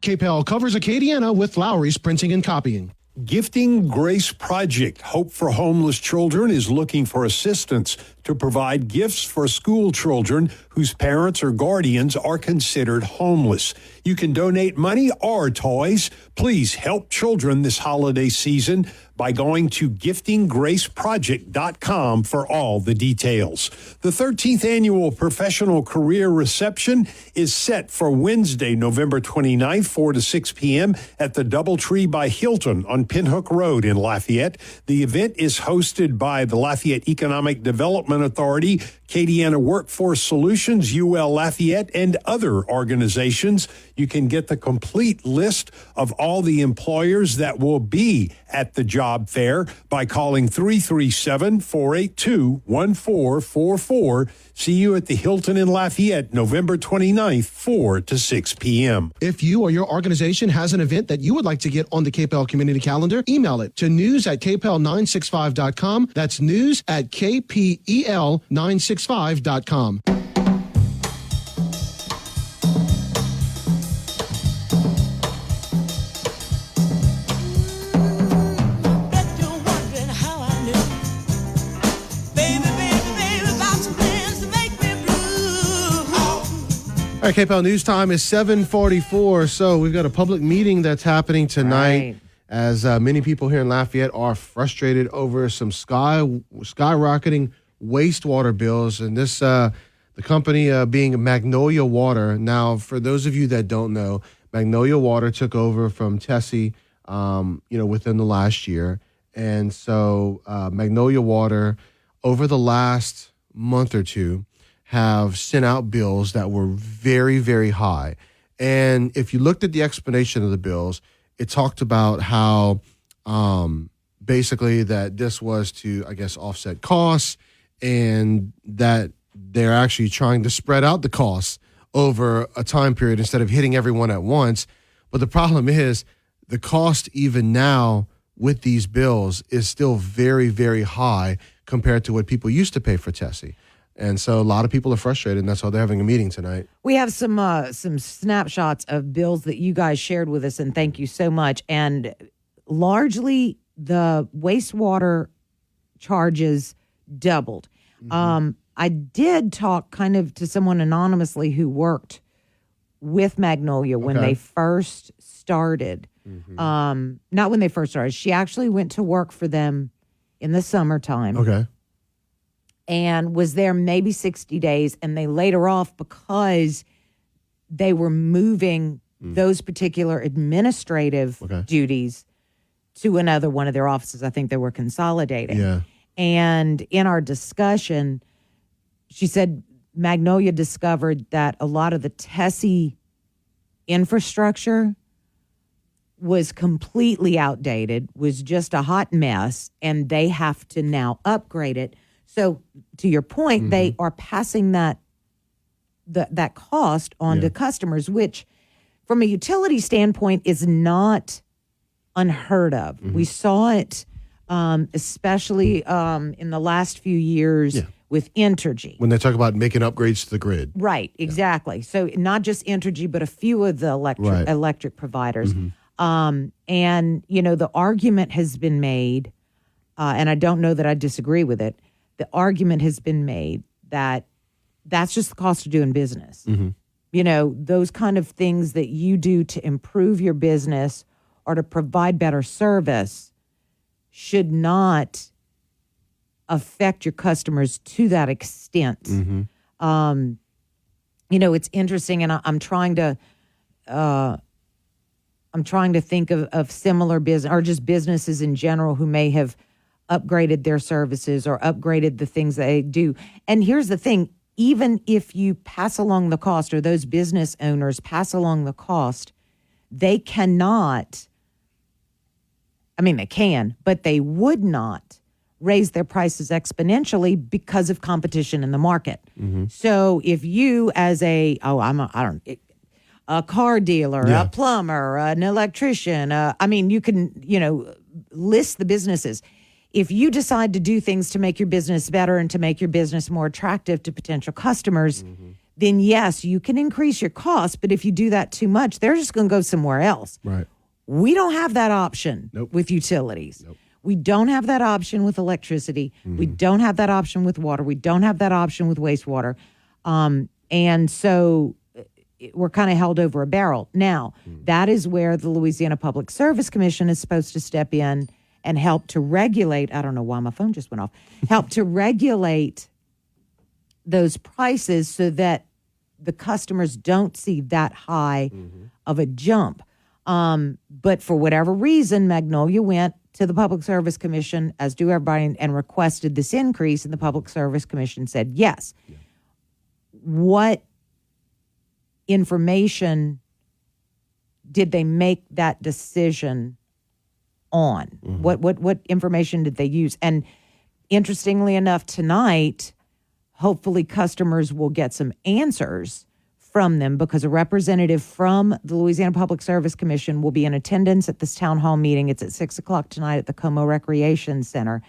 KPEL covers Acadiana with Lowry's Printing and Copying. Gifting Grace Project, Hope for Homeless Children, is looking for assistance to provide gifts for school children whose parents or guardians are considered homeless. You can donate money or toys. Please help children this holiday season by going to giftinggraceproject.com for all the details. The 13th annual Professional Career Reception is set for Wednesday, November 29th, 4 to 6 p.m. at the Doubletree by Hilton on Pinhook Road in Lafayette. The event is hosted by the Lafayette Economic Development Authority, Acadiana Workforce Solutions, UL Lafayette, and other organizations. You can get the complete list of all the employers that will be at the job fair by calling 337-482-1444. See you at the Hilton in Lafayette, November 29th, 4 to 6 p.m. If you or your organization has an event that you would like to get on the KPEL community calendar, email it to news@kpel965.com. That's news@kpel965.com. All right, KPEL News Time is 7:44. So we've got a public meeting that's happening tonight. Right. As many people here in Lafayette are frustrated over some skyrocketing wastewater bills, and this the company being Magnolia Water. Now, for those of you that don't know, Magnolia Water took over from Tessie, within the last year, and so Magnolia Water, over the last month or two, have sent out bills that were very, very high. And if you looked at the explanation of the bills, it talked about how basically that this was to, I guess, offset costs, and that they're actually trying to spread out the costs over a time period instead of hitting everyone at once. But the problem is the cost even now with these bills is still very, very high compared to what people used to pay for Tessie. And so a lot of people are frustrated, and that's why they're having a meeting tonight. We have some snapshots of bills that you guys shared with us, and thank you so much. And largely, the wastewater charges doubled. I did talk kind of to someone anonymously who worked with Magnolia when they first started. Not when they first started. She actually went to work for them in the summertime. Okay. And was there maybe 60 days, and they laid her off because they were moving those particular administrative duties to another one of their offices. I think they were consolidating. Yeah. And in our discussion, she said Magnolia discovered that a lot of the Tessie infrastructure was completely outdated, was just a hot mess, and they have to now upgrade it. So to your point, they are passing that cost on to customers, which from a utility standpoint is not unheard of. We saw it especially in the last few years with Entergy. When they talk about making upgrades to the grid. Right, exactly. So not just Entergy, but a few of the electric providers. And, the argument has been made, and I don't know that I disagree with it, the argument has been made that that's just the cost of doing business. Those kind of things that you do to improve your business or to provide better service should not affect your customers to that extent. It's interesting, and I'm trying to think of similar business or just businesses in general who may have upgraded their services or upgraded the things they do. And here's the thing, even if you pass along the cost or those business owners pass along the cost, they cannot, they can, but they would not raise their prices exponentially because of competition in the market. So if you as a car dealer, a plumber, an electrician, you can, list the businesses. If you decide to do things to make your business better and to make your business more attractive to potential customers, then yes, you can increase your costs. But if you do that too much, they're just going to go somewhere else. Right. We don't have that option with utilities. We don't have that option with electricity. We don't have that option with water. We don't have that option with wastewater. And so we're kind of held over a barrel. Now, that is where the Louisiana Public Service Commission is supposed to step in and help to regulate. I don't know why my phone just went off. Help to regulate those prices so that the customers don't see that high of a jump. But for whatever reason, Magnolia went to the Public Service Commission, as do everybody, and requested this increase, and the Public Service Commission said yes. What information did they make that decision on? What information did they use? And interestingly enough, tonight, hopefully customers will get some answers from them, because a representative from the Louisiana Public Service Commission will be in attendance at this town hall meeting. It's at 6:00 tonight at the Como Recreation Center.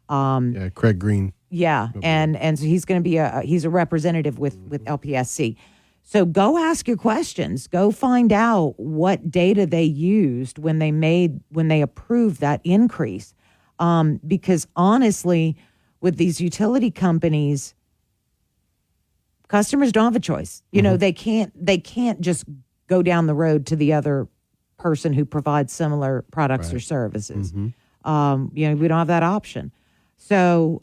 Craig Green. Yeah, and so he's going to be he's a representative with LPSC. So go ask your questions. Go find out what data they used when they approved that increase. Because honestly, with these utility companies, customers don't have a choice. They can't just go down the road to the other person who provides similar products or services. We don't have that option. So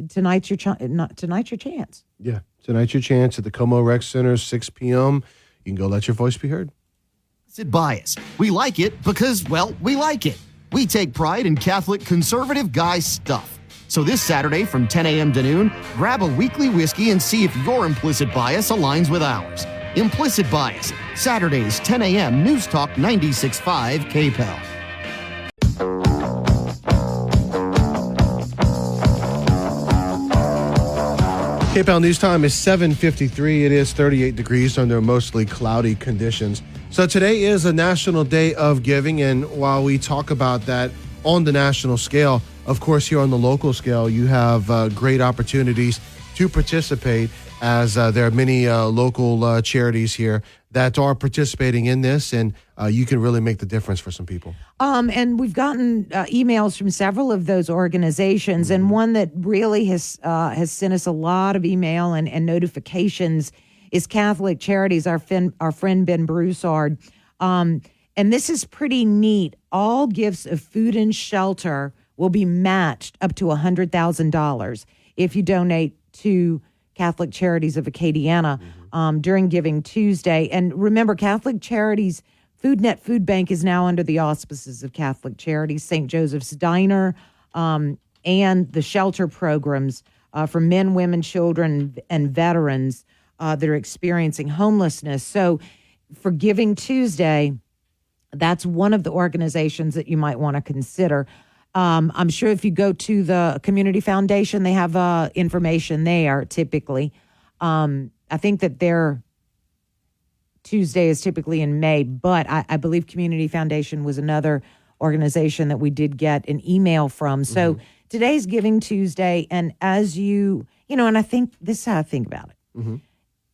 tonight's your chance. Yeah, tonight's your chance at the Como Rec Center, 6 p.m. You can go let your voice be heard. Bias. We like it because, well, we like it. We take pride in Catholic conservative guy stuff. So this Saturday from 10 a.m. to noon, grab a weekly whiskey and see if your implicit bias aligns with ours. Implicit Bias, Saturdays, 10 a.m. News Talk 96.5 KPEL. KPEL News Time is 7:53. It is 38 degrees under mostly cloudy conditions. So today is a National Day of Giving, and while we talk about that on the national scale, of course, here on the local scale, you have great opportunities to participate, as there are many local charities here that are participating in this, and you can really make the difference for some people. And we've gotten emails from several of those organizations, and one that really has sent us a lot of email and notifications is Catholic Charities, our friend Ben Broussard. And this is pretty neat. All gifts of food and shelter will be matched up to $100,000 if you donate to Catholic Charities of Acadiana during Giving Tuesday. And remember, Catholic Charities FoodNet Food Bank is now under the auspices of Catholic Charities, St. Joseph's Diner, and the shelter programs for men, women, children, and veterans that are experiencing homelessness. So for Giving Tuesday, that's one of the organizations that you might want to consider. I'm sure if you go to the Community Foundation, they have information there typically. I think that their Tuesday is typically in May, but I believe Community Foundation was another organization that we did get an email from. So today's Giving Tuesday, and as and I think this is how I think about it,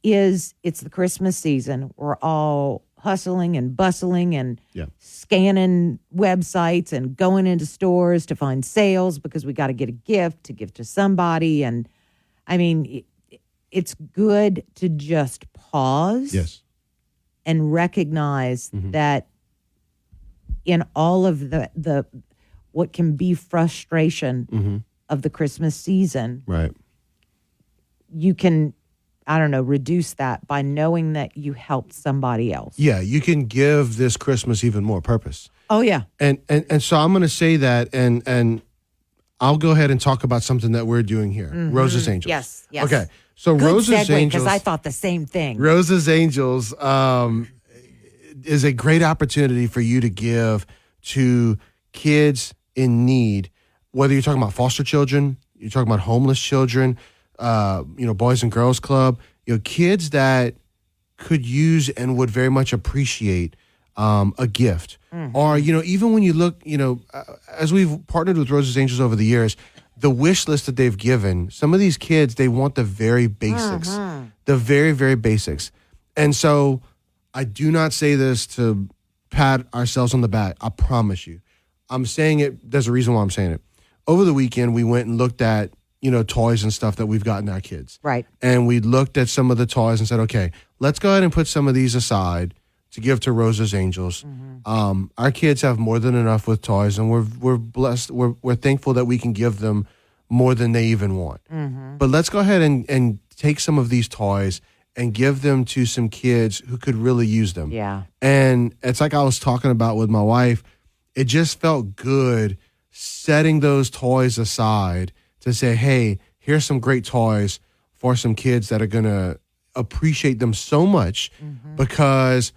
is it's the Christmas season. We're all hustling and bustling and scanning websites and going into stores to find sales because we got to get a gift to give to somebody. And I mean, it's good to just pause and recognize that in all of the what can be frustration of the Christmas season, right? You can, reduce that by knowing that you helped somebody else. Yeah, you can give this Christmas even more purpose. Oh yeah. And so I'm going to say that, and I'll go ahead and talk about something that we're doing here. Rosa's Angels. Yes. Okay. So Good Rosa's segue, Angels, because I thought the same thing. Rosa's Angels is a great opportunity for you to give to kids in need, whether you're talking about foster children, you're talking about homeless children, Boys and Girls Club, kids that could use and would very much appreciate a gift. Or, even when you look, as we've partnered with Rosa's Angels over the years, the wish list that they've given, some of these kids, they want the very basics, the very, very basics. And so I do not say this to pat ourselves on the back. I promise you. I'm saying it. There's a reason why I'm saying it. Over the weekend, we went and looked at, toys and stuff that we've gotten our kids. Right. And we looked at some of the toys and said, okay, let's go ahead and put some of these aside to give to Rosa's Angels. Our kids have more than enough with toys, and we're blessed. We're thankful that we can give them more than they even want. But let's go ahead and take some of these toys and give them to some kids who could really use them. Yeah. And it's like I was talking about with my wife. It just felt good setting those toys aside to say, hey, here's some great toys for some kids that are going to appreciate them so much because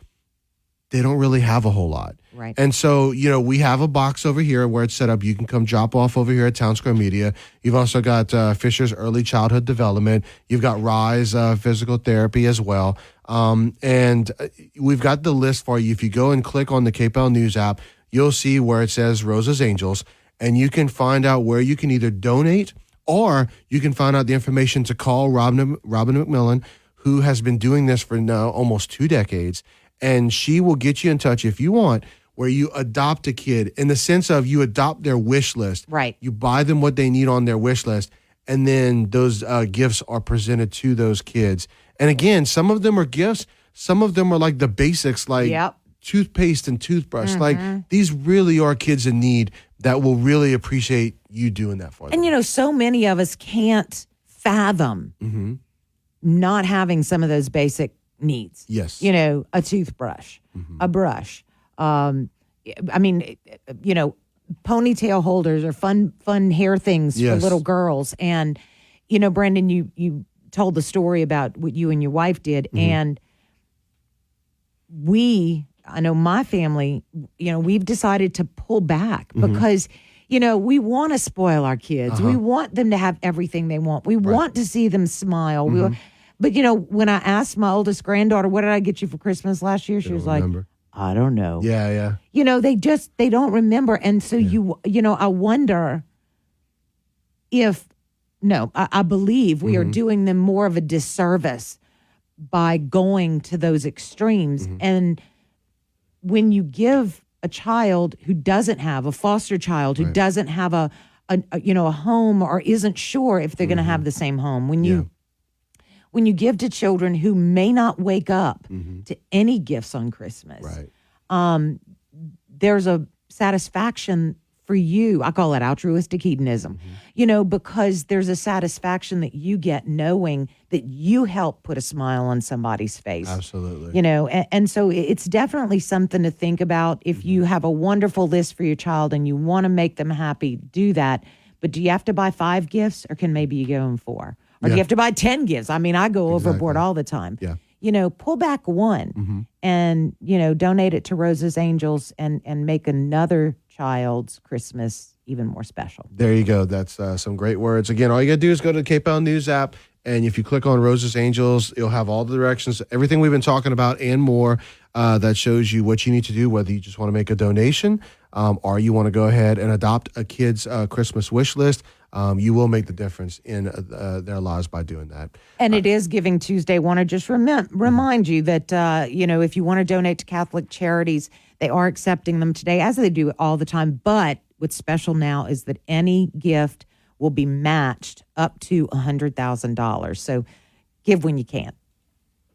they don't really have a whole lot. Right. And so, we have a box over here where it's set up. You can come drop off over here at Town Square Media. You've also got Fisher's Early Childhood Development. You've got Rise Physical Therapy as well. And we've got the list for you. If you go and click on the KPEL News app, you'll see where it says Rosa's Angels, and you can find out where you can either donate or you can find out the information to call Robin McMillan, who has been doing this for now almost 2 decades. And she will get you in touch if you want, where you adopt a kid in the sense of you adopt their wish list. Right. You buy them what they need on their wish list, and then those gifts are presented to those kids. And again, some of them are gifts. Some of them are like the basics, like toothpaste and toothbrush. Like these really are kids in need that will really appreciate you doing that for them. And so many of us can't fathom not having some of those basic needs. Yes. A toothbrush, a brush. Ponytail holders or fun hair things for little girls. And, Brandon, you told the story about what you and your wife did. And I know my family, we've decided to pull back because, we want to spoil our kids. We want them to have everything they want. We want to see them smile. But, when I asked my oldest granddaughter, what did I get you for Christmas last year? She was like, I don't know. Yeah. They don't remember. And so I wonder if, I believe we are doing them more of a disservice by going to those extremes. And when you give a child who doesn't have a foster child, who doesn't have a home or isn't sure if they're going to have the same home, when you give to children who may not wake up to any gifts on Christmas, there's a satisfaction for you. I call it altruistic hedonism, because there's a satisfaction that you get knowing that you help put a smile on somebody's face. Absolutely. And so it's definitely something to think about. If you have a wonderful list for your child and you want to make them happy, do that. But do you have to buy 5 gifts, or can maybe you give them 4? Or do you have to buy 10 gifts? I mean, I go overboard all the time. Yeah. Pull back 1 and, donate it to Rosa's Angels and make another child's Christmas even more special. There you go. That's some great words. Again, all you got to do is go to the KPEL News app, and if you click on Rosa's Angels, you'll have all the directions, everything we've been talking about and more that shows you what you need to do, whether you just want to make a donation or you want to go ahead and adopt a kid's Christmas wish list. You will make the difference in their lives by doing that. And it is Giving Tuesday. Want to just remind you that, if you want to donate to Catholic charities, they are accepting them today, as they do all the time. But what's special now is that any gift will be matched up to $100,000. So give when you can.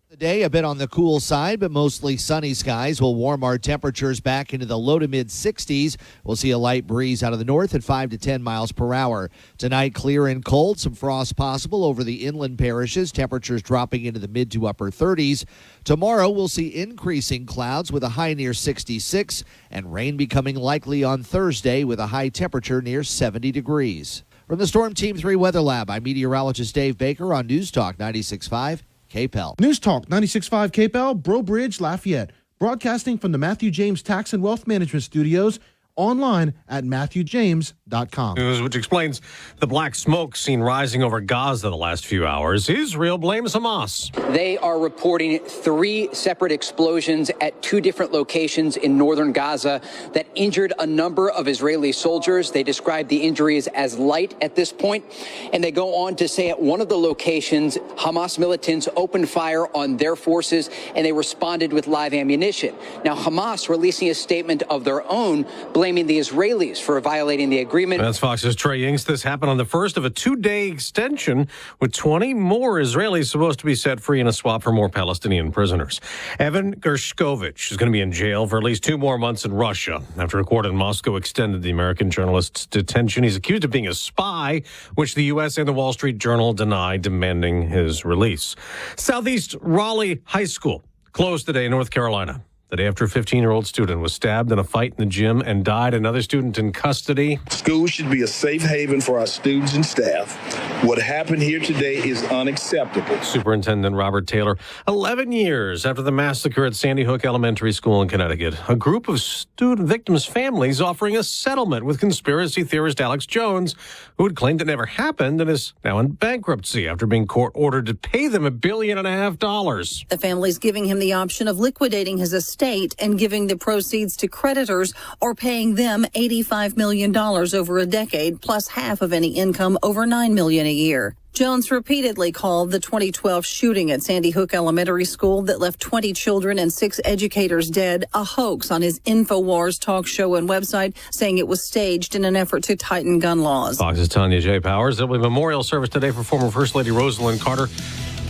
The day a bit on the cool side, but mostly sunny skies will warm our temperatures back into the low to mid 60s. We'll see a light breeze out of the north at 5 to 10 miles per hour. Tonight, clear and cold, some frost possible over the inland parishes. Temperatures dropping into the mid to upper 30s. Tomorrow, we'll see increasing clouds with a high near 66 and rain becoming likely on Thursday with a high temperature near 70 degrees. From the Storm Team 3 Weather Lab, I'm meteorologist Dave Baker on News Talk 96.5. KPEL. News Talk 96.5 KPEL, Breaux Bridge, Lafayette. Broadcasting from the Matthew James Tax and Wealth Management Studios, online at MatthewJames.com. News which explains the black smoke seen rising over Gaza the last few hours. Israel blames Hamas. They are reporting 3 separate explosions at 2 different locations in northern Gaza that injured a number of Israeli soldiers. They describe the injuries as light at this point, and they go on to say at one of the locations, Hamas militants opened fire on their forces, and they responded with live ammunition. Now, Hamas releasing a statement of their own, blaming the Israelis for violating the agreement. That's Fox's Trey Inks. This happened on the first of a 2-day extension, with 20 more Israelis supposed to be set free in a swap for more Palestinian prisoners. Evan Gershkovich is going to be in jail for at least 2 more months in Russia after a court in Moscow extended the American journalist's detention. He's accused of being a spy, which the U.S. and the Wall Street Journal deny, demanding his release. Southeast Raleigh High School closed today in North Carolina. The day after a 15-year-old student was stabbed in a fight in the gym and died, another student in custody. School should be a safe haven for our students and staff. What happened here today is unacceptable. Superintendent Robert Taylor, 11 years after the massacre at Sandy Hook Elementary School in Connecticut, a group of student victims' families offering a settlement with conspiracy theorist Alex Jones, who had claimed it never happened and is now in bankruptcy after being court-ordered to pay them $1.5 billion. The family's giving him the option of liquidating his estate and giving the proceeds to creditors, or paying them $85 million over a decade, plus half of any income over $9 million a year. Jones repeatedly called the 2012 shooting at Sandy Hook Elementary School that left 20 children and 6 educators dead a hoax on his InfoWars talk show and website, saying it was staged in an effort to tighten gun laws. Fox's Tanya J. Powers. There'll be a memorial service today for former First Lady Rosalind Carter.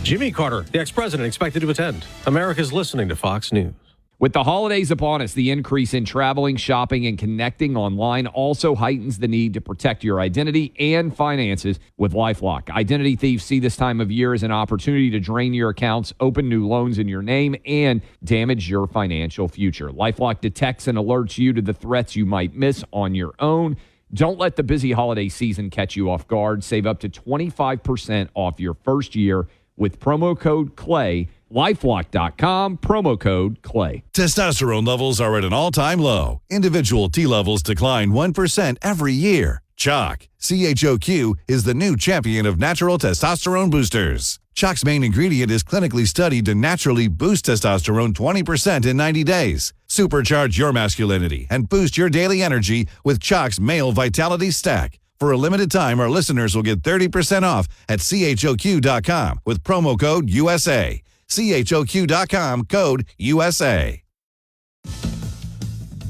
Jimmy Carter, the ex-president, expected to attend. America's listening to Fox News. With the holidays upon us, the increase in traveling, shopping, and connecting online also heightens the need to protect your identity and finances with LifeLock. Identity thieves see this time of year as an opportunity to drain your accounts, open new loans in your name, and damage your financial future. LifeLock detects and alerts you to the threats you might miss on your own. Don't let the busy holiday season catch you off guard. Save up to 25% off your first year with promo code CLAY LifeLock.com, promo code CLAY. Testosterone levels are at an all-time low. Individual T levels decline 1% every year. Chalk, CHOQ, is the new champion of natural testosterone boosters. Chalk's main ingredient is clinically studied to naturally boost testosterone 20% in 90 days. Supercharge your masculinity and boost your daily energy with Chalk's Male Vitality Stack. For a limited time, our listeners will get 30% off at CHOQ.com with promo code USA. CHOQ.com, code USA.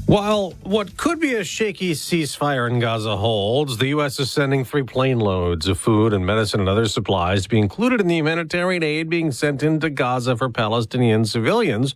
While what could be a shaky ceasefire in Gaza holds, the U.S. is sending 3 plane loads of food and medicine and other supplies to be included in the humanitarian aid being sent into Gaza for Palestinian civilians,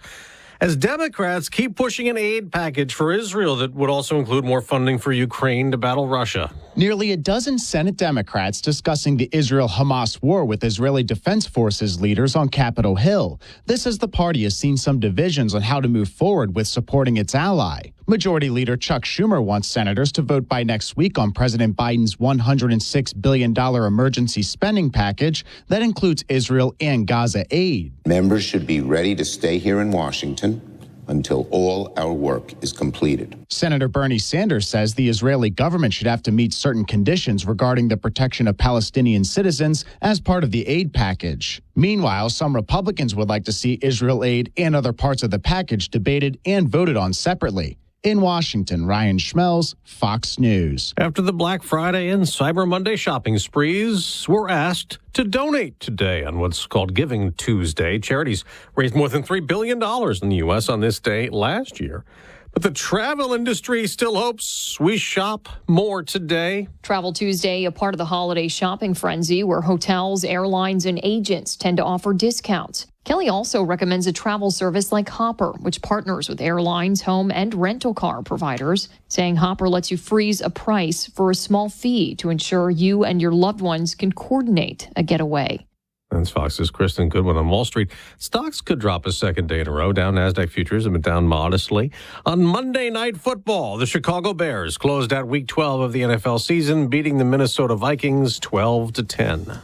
as Democrats keep pushing an aid package for Israel that would also include more funding for Ukraine to battle Russia. Nearly a dozen Senate Democrats discussing the Israel-Hamas war with Israeli Defense Forces leaders on Capitol Hill. This as the party has seen some divisions on how to move forward with supporting its ally. Majority Leader Chuck Schumer wants senators to vote by next week on President Biden's $106 billion emergency spending package that includes Israel and Gaza aid. Members should be ready to stay here in Washington until all our work is completed. Senator Bernie Sanders says the Israeli government should have to meet certain conditions regarding the protection of Palestinian citizens as part of the aid package. Meanwhile, some Republicans would like to see Israel aid and other parts of the package debated and voted on separately. In Washington, Ryan Schmelz, Fox News. After the Black Friday and Cyber Monday shopping sprees, we're asked to donate today on what's called Giving Tuesday. Charities raised more than $3 billion in the U.S. on this day last year. But the travel industry still hopes we shop more today. Travel Tuesday, a part of the holiday shopping frenzy where hotels, airlines, and agents tend to offer discounts. Kelly also recommends a travel service like Hopper, which partners with airlines, home, and rental car providers, saying Hopper lets you freeze a price for a small fee to ensure you and your loved ones can coordinate a getaway. That's Fox's Kristen Goodwin on Wall Street. Stocks could drop a second day in a row. Down NASDAQ futures have been down modestly. On Monday Night Football, the Chicago Bears closed out Week 12 of the NFL season, beating the Minnesota Vikings 12-10.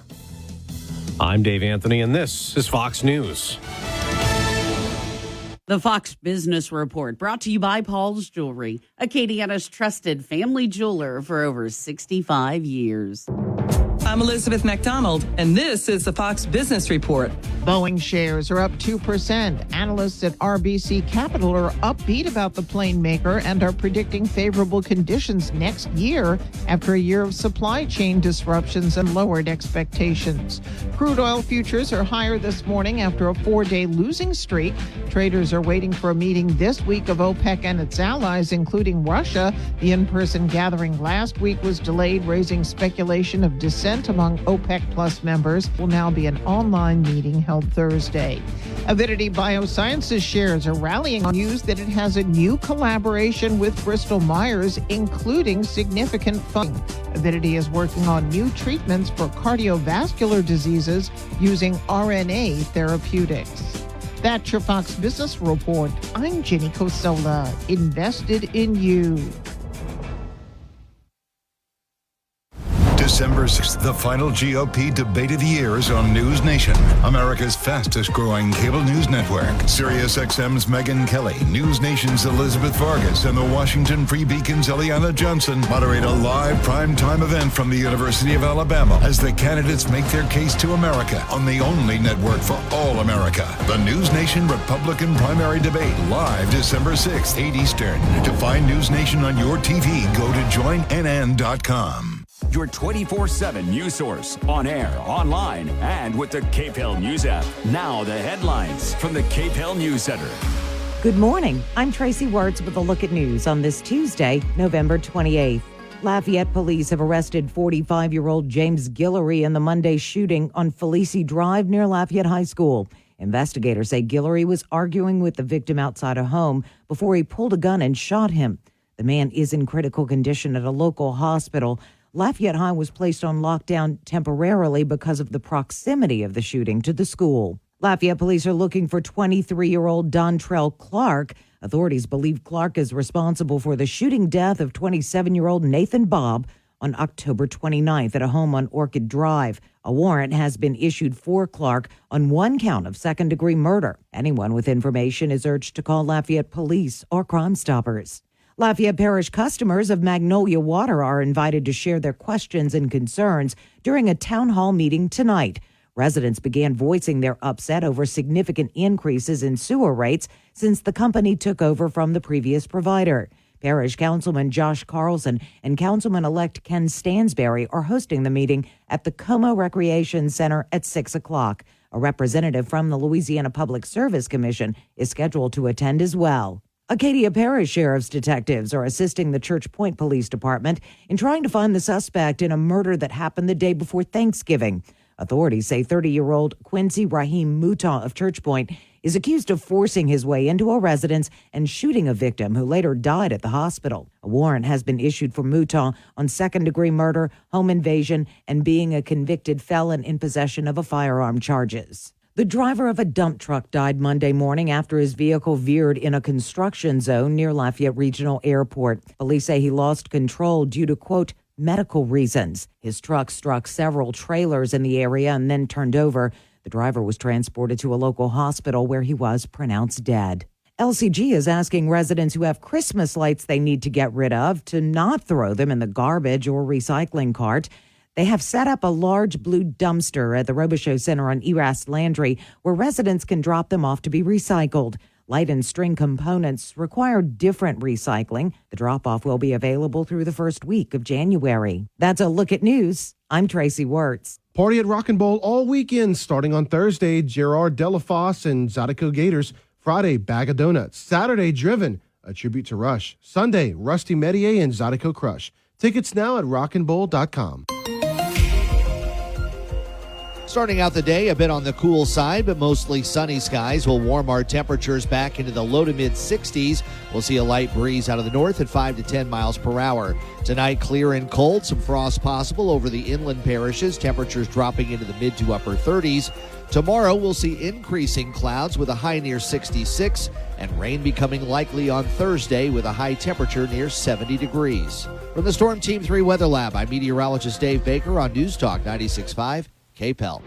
I'm Dave Anthony, and this is Fox News. The Fox Business Report, brought to you by Paul's Jewelry, Acadiana's trusted family jeweler for over 65 years. I'm Elizabeth McDonald, and this is the Fox Business Report. Boeing shares are up 2%. Analysts at RBC Capital are upbeat about the plane maker and are predicting favorable conditions next year after a year of supply chain disruptions and lowered expectations. Crude oil futures are higher this morning after a 4-day losing streak. Traders are waiting for a meeting this week of OPEC and its allies, including Russia. The in-person gathering last week was delayed, raising speculation of dissent among OPEC Plus members. Will now be an online meeting held Thursday. Avidity Biosciences shares are rallying on news that it has a new collaboration with Bristol Myers, including significant funding. Avidity is working on new treatments for cardiovascular diseases using RNA therapeutics. That's your Fox Business Report. I'm Jenny Cosola, invested in you. December 6th, the final GOP debate of the year is on News Nation, America's fastest growing cable news network. SiriusXM's Megyn Kelly, News Nation's Elizabeth Vargas, and the Washington Free Beacon's Eliana Johnson moderate a live primetime event from the University of Alabama as the candidates make their case to America on the only network for all America. The News Nation Republican primary debate, live December 6th, 8 Eastern. To find News Nation on your TV, go to joinnn.com. Your 24/7 news source, on air, online, and with the KPEL News app. Now the headlines from the KPEL News Center. Good morning. I'm Tracy Wertz with a look at news on this Tuesday, November 28th. Lafayette police have arrested 45-year-old James Guillory in the Monday shooting on Felice Drive near Lafayette High School. Investigators say Guillory was arguing with the victim outside a home before he pulled a gun and shot him. The man is in critical condition at a local hospital. Lafayette High was placed on lockdown temporarily because of the proximity of the shooting to the school. Lafayette police are looking for 23-year-old Dontrell Clark. Authorities believe Clark is responsible for the shooting death of 27-year-old Nathan Bobb on October 29th at a home on Orchid Drive. A warrant has been issued for Clark on one count of second-degree murder. Anyone with information is urged to call Lafayette Police or Crime Stoppers. Lafayette Parish customers of Magnolia Water are invited to share their questions and concerns during a town hall meeting tonight. Residents began voicing their upset over significant increases in sewer rates since the company took over from the previous provider. Parish Councilman Josh Carlson and Councilman-elect Ken Stansberry are hosting the meeting at the Como Recreation Center at 6 o'clock. A representative from the Louisiana Public Service Commission is scheduled to attend as well. Acadia Parish Sheriff's detectives are assisting the Church Point Police Department in trying to find the suspect in a murder that happened the day before Thanksgiving. Authorities say 30-year-old Quincy Raheem Mouton of Church Point is accused of forcing his way into a residence and shooting a victim who later died at the hospital. A warrant has been issued for Mouton on second-degree murder, home invasion, and being a convicted felon in possession of a firearm charges. The driver of a dump truck died Monday morning after his vehicle veered in a construction zone near Lafayette Regional Airport. Police say he lost control due to, quote, medical reasons. His truck struck several trailers in the area and then turned over. The driver was transported to a local hospital where he was pronounced dead. LCG is asking residents who have Christmas lights they need to get rid of to not throw them in the garbage or recycling cart. They have set up a large blue dumpster at the Robichaux Center on Erast Landry where residents can drop them off to be recycled. Light and string components require different recycling. The drop-off will be available through the first week of January. That's a look at news. I'm Tracy Wirtz. Party at Rock and Bowl all weekend, starting on Thursday, Gerard Delafosse and Zydeco Gators. Friday, Bag of Donuts. Saturday, Driven, a tribute to Rush. Sunday, Rusty Medier and Zydeco Crush. Tickets now at rockandbowl.com. Starting out the day a bit on the cool side, but mostly sunny skies will warm our temperatures back into the low to mid 60s. We'll see a light breeze out of the north at 5 to 10 miles per hour. Tonight, clear and cold, some frost possible over the inland parishes, temperatures dropping into the mid to upper 30s. Tomorrow, we'll see increasing clouds with a high near 66 and rain becoming likely on Thursday with a high temperature near 70 degrees. From the Storm Team 3 Weather Lab, I'm meteorologist Dave Baker on News Talk 96.5. KPEL.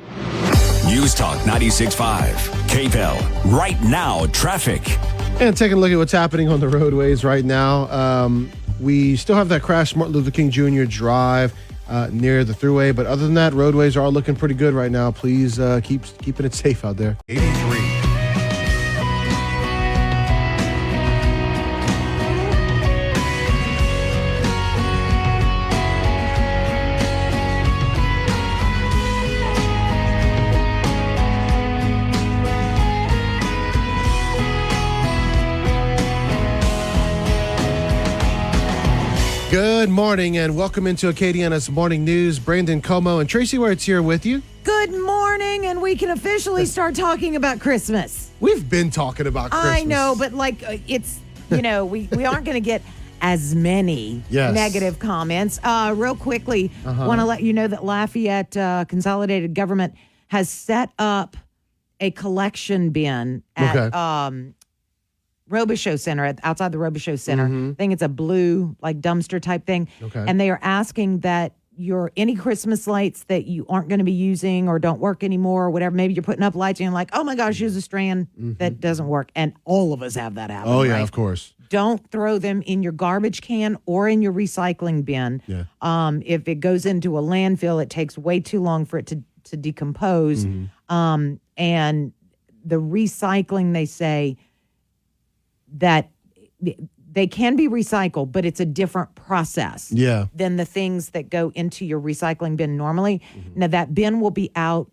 News Talk 96.5. KPEL. Right now, traffic. And taking a look at what's happening on the roadways right now. We still have that crash Martin Luther King Jr. Drive near the thruway. But other than that, roadways are looking pretty good right now. Please keeping it safe out there. 83. Good morning and welcome into Acadiana's Morning News. Brandon Como and Tracy Wirtz here with you. Good morning, and we can officially start talking about Christmas. We've been talking about Christmas. I know, but it's, we aren't going to get as many negative comments. Real quickly, want to let you know that Lafayette Consolidated Government has set up a collection bin at Robichaux Center, outside the Robichaux Center. I think it's a blue, dumpster type thing. Okay. And they are asking that any Christmas lights that you aren't going to be using or don't work anymore or whatever, maybe you're putting up lights and you're like, oh my gosh, here's a strand that doesn't work. And all of us have that happen. Oh, yeah, right? of course. Don't throw them in your garbage can or in your recycling bin. Yeah. If it goes into a landfill, it takes way too long for it to decompose. And the recycling, they say, that they can be recycled, but it's a different process than the things that go into your recycling bin normally. Now, that bin will be out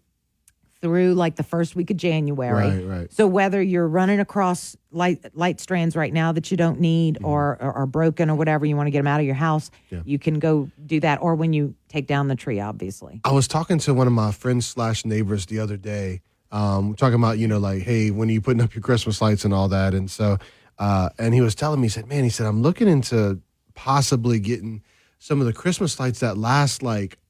through the first week of January. Right. So whether you're running across light strands right now that you don't need or are broken or whatever, you want to get them out of your house, you can go do that. Or when you take down the tree, obviously. I was talking to one of my friends / neighbors the other day, talking about, hey, when are you putting up your Christmas lights and all that? And so... and he was telling me, he said, I'm looking into possibly getting some of the Christmas lights that last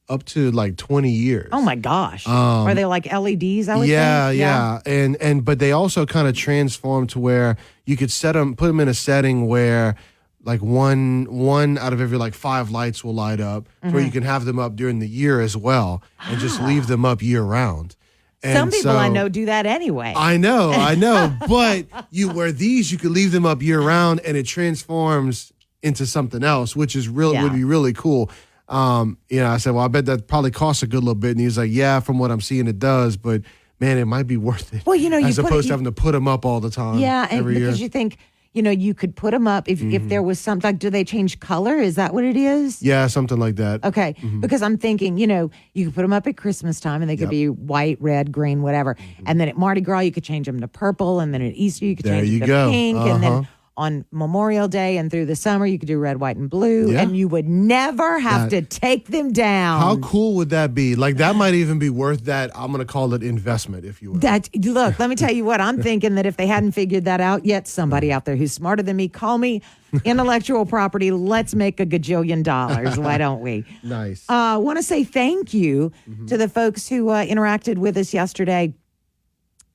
up to 20 years. Oh my gosh. Are they like LEDs? I would think? Yeah. But they also kind of transform to where you could put them in a setting where like one out of every like 5 lights will light up, where you can have them up during the year as well, and just leave them up year round. And Some people so, I know do that anyway. I know, but you could leave them up year round, and it transforms into something else, which is would be really cool. I said, well, I bet that probably costs a good little bit, and he's like, yeah, from what I'm seeing, it does, but man, it might be worth it. Well, as opposed to having to put them up all the time. Yeah, and every because year. you think, you could put them up if there was something, like, do they change color? Is that what it is? Yeah, something like that. Okay, because I'm thinking, you could put them up at Christmas time and they could be white, red, green, whatever. And then at Mardi Gras, you could change them to purple. And then at Easter, you could change them to pink. And then on Memorial Day and through the summer, you could do red, white, and blue. Yeah. And you would never have to take them down. How cool would that be? Like, that might even be worth that, I'm going to call it investment, if you will. Look, let me tell you what, I'm thinking that if they hadn't figured that out yet, somebody out there who's smarter than me, call me. Intellectual property, let's make $1 gajillion. Why don't we? Nice. I want to say thank you to the folks who interacted with us yesterday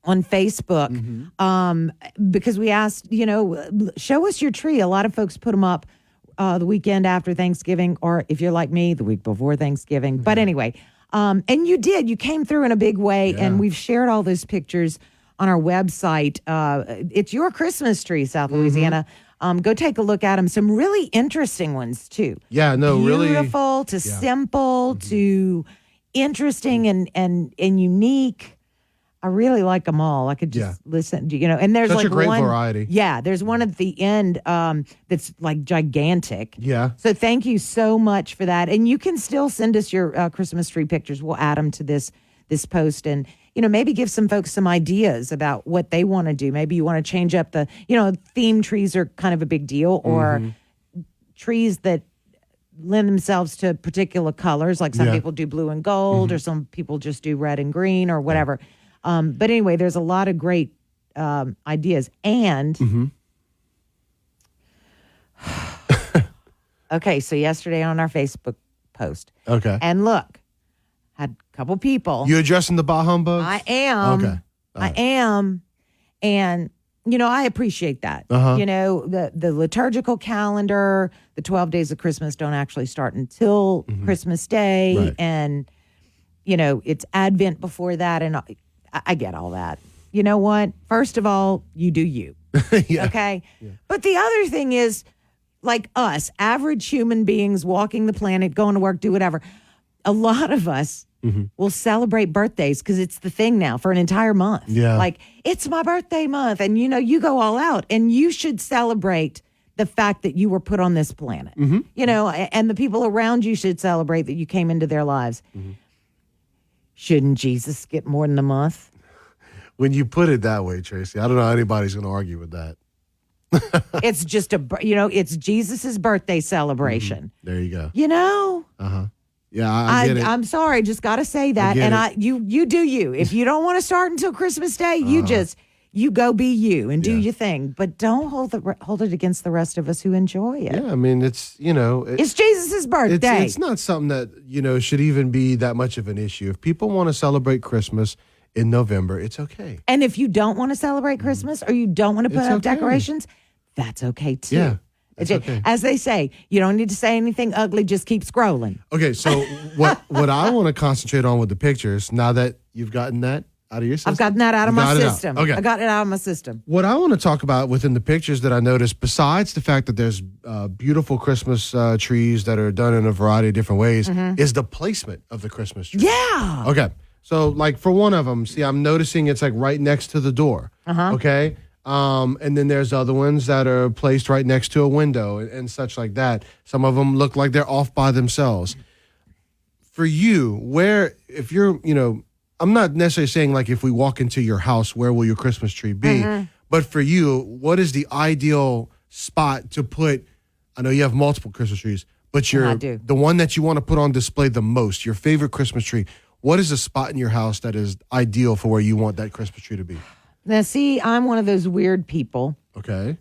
on Facebook, because we asked, show us your tree. A lot of folks put them up the weekend after Thanksgiving, or if you're like me, the week before Thanksgiving. But anyway, and you did. You came through in a big way, and we've shared all those pictures on our website. It's Your Christmas Tree, South Louisiana. Go take a look at them. Some really interesting ones, too. Yeah, no, really. Beautiful to simple to interesting and unique. I really like them all. I could just listen to, and there's Such like a great one variety. Yeah, there's one at the end that's like gigantic. Yeah. So thank you so much for that. And you can still send us your Christmas tree pictures. We'll add them to this post, and maybe give some folks some ideas about what they want to do. Maybe you want to change up the, theme trees are kind of a big deal, or trees that lend themselves to particular colors. Like some people do blue and gold, or some people just do red and green, or whatever. But anyway, there's a lot of great ideas. And, okay, so yesterday on our Facebook post. Okay. And look, had a couple people. You addressing the bah humbugs? I am. Okay. I am. And, I appreciate that. The liturgical calendar, the 12 days of Christmas don't actually start until Christmas Day. Right. And, it's Advent before that. And I get all that. You know what? First of all, you do you. Okay? Yeah. But the other thing is, like us, average human beings walking the planet, going to work, do whatever. A lot of us will celebrate birthdays because it's the thing now for an entire month. Yeah. Like, it's my birthday month. And, you go all out. And you should celebrate the fact that you were put on this planet. And the people around you should celebrate that you came into their lives. Shouldn't Jesus get more than a month? When you put it that way, Tracy, I don't know how anybody's going to argue with that. It's just it's Jesus's birthday celebration. There you go. Yeah, I get it. I'm sorry, just got to say that. And you do you. If you don't want to start until Christmas Day, you go be you and do your thing. But don't hold it against the rest of us who enjoy it. Yeah, I mean, it's, it's Jesus's birthday. It's not something that, should even be that much of an issue. If people want to celebrate Christmas in November, it's okay. And if you don't want to celebrate Christmas or you don't want to put up decorations, that's okay too. Yeah. It's okay. As they say, you don't need to say anything ugly, just keep scrolling. Okay, so what I want to concentrate on with the pictures, now that you've gotten that out of your system? I've gotten that out of my system. Okay. I got it out of my system. What I want to talk about within the pictures that I noticed, besides the fact that there's beautiful Christmas trees that are done in a variety of different ways, is the placement of the Christmas tree. Yeah. Okay. So, like, for one of them, see, I'm noticing it's like right next to the door. Okay. And then there's other ones that are placed right next to a window and such like that. Some of them look like they're off by themselves. For you, if you're, I'm not necessarily saying like if we walk into your house, where will your Christmas tree be? But for you, what is the ideal spot to put? I know you have multiple Christmas trees, but the one that you want to put on display the most, your favorite Christmas tree. What is a spot in your house that is ideal for where you want that Christmas tree to be? Now, see, I'm one of those weird people. Okay.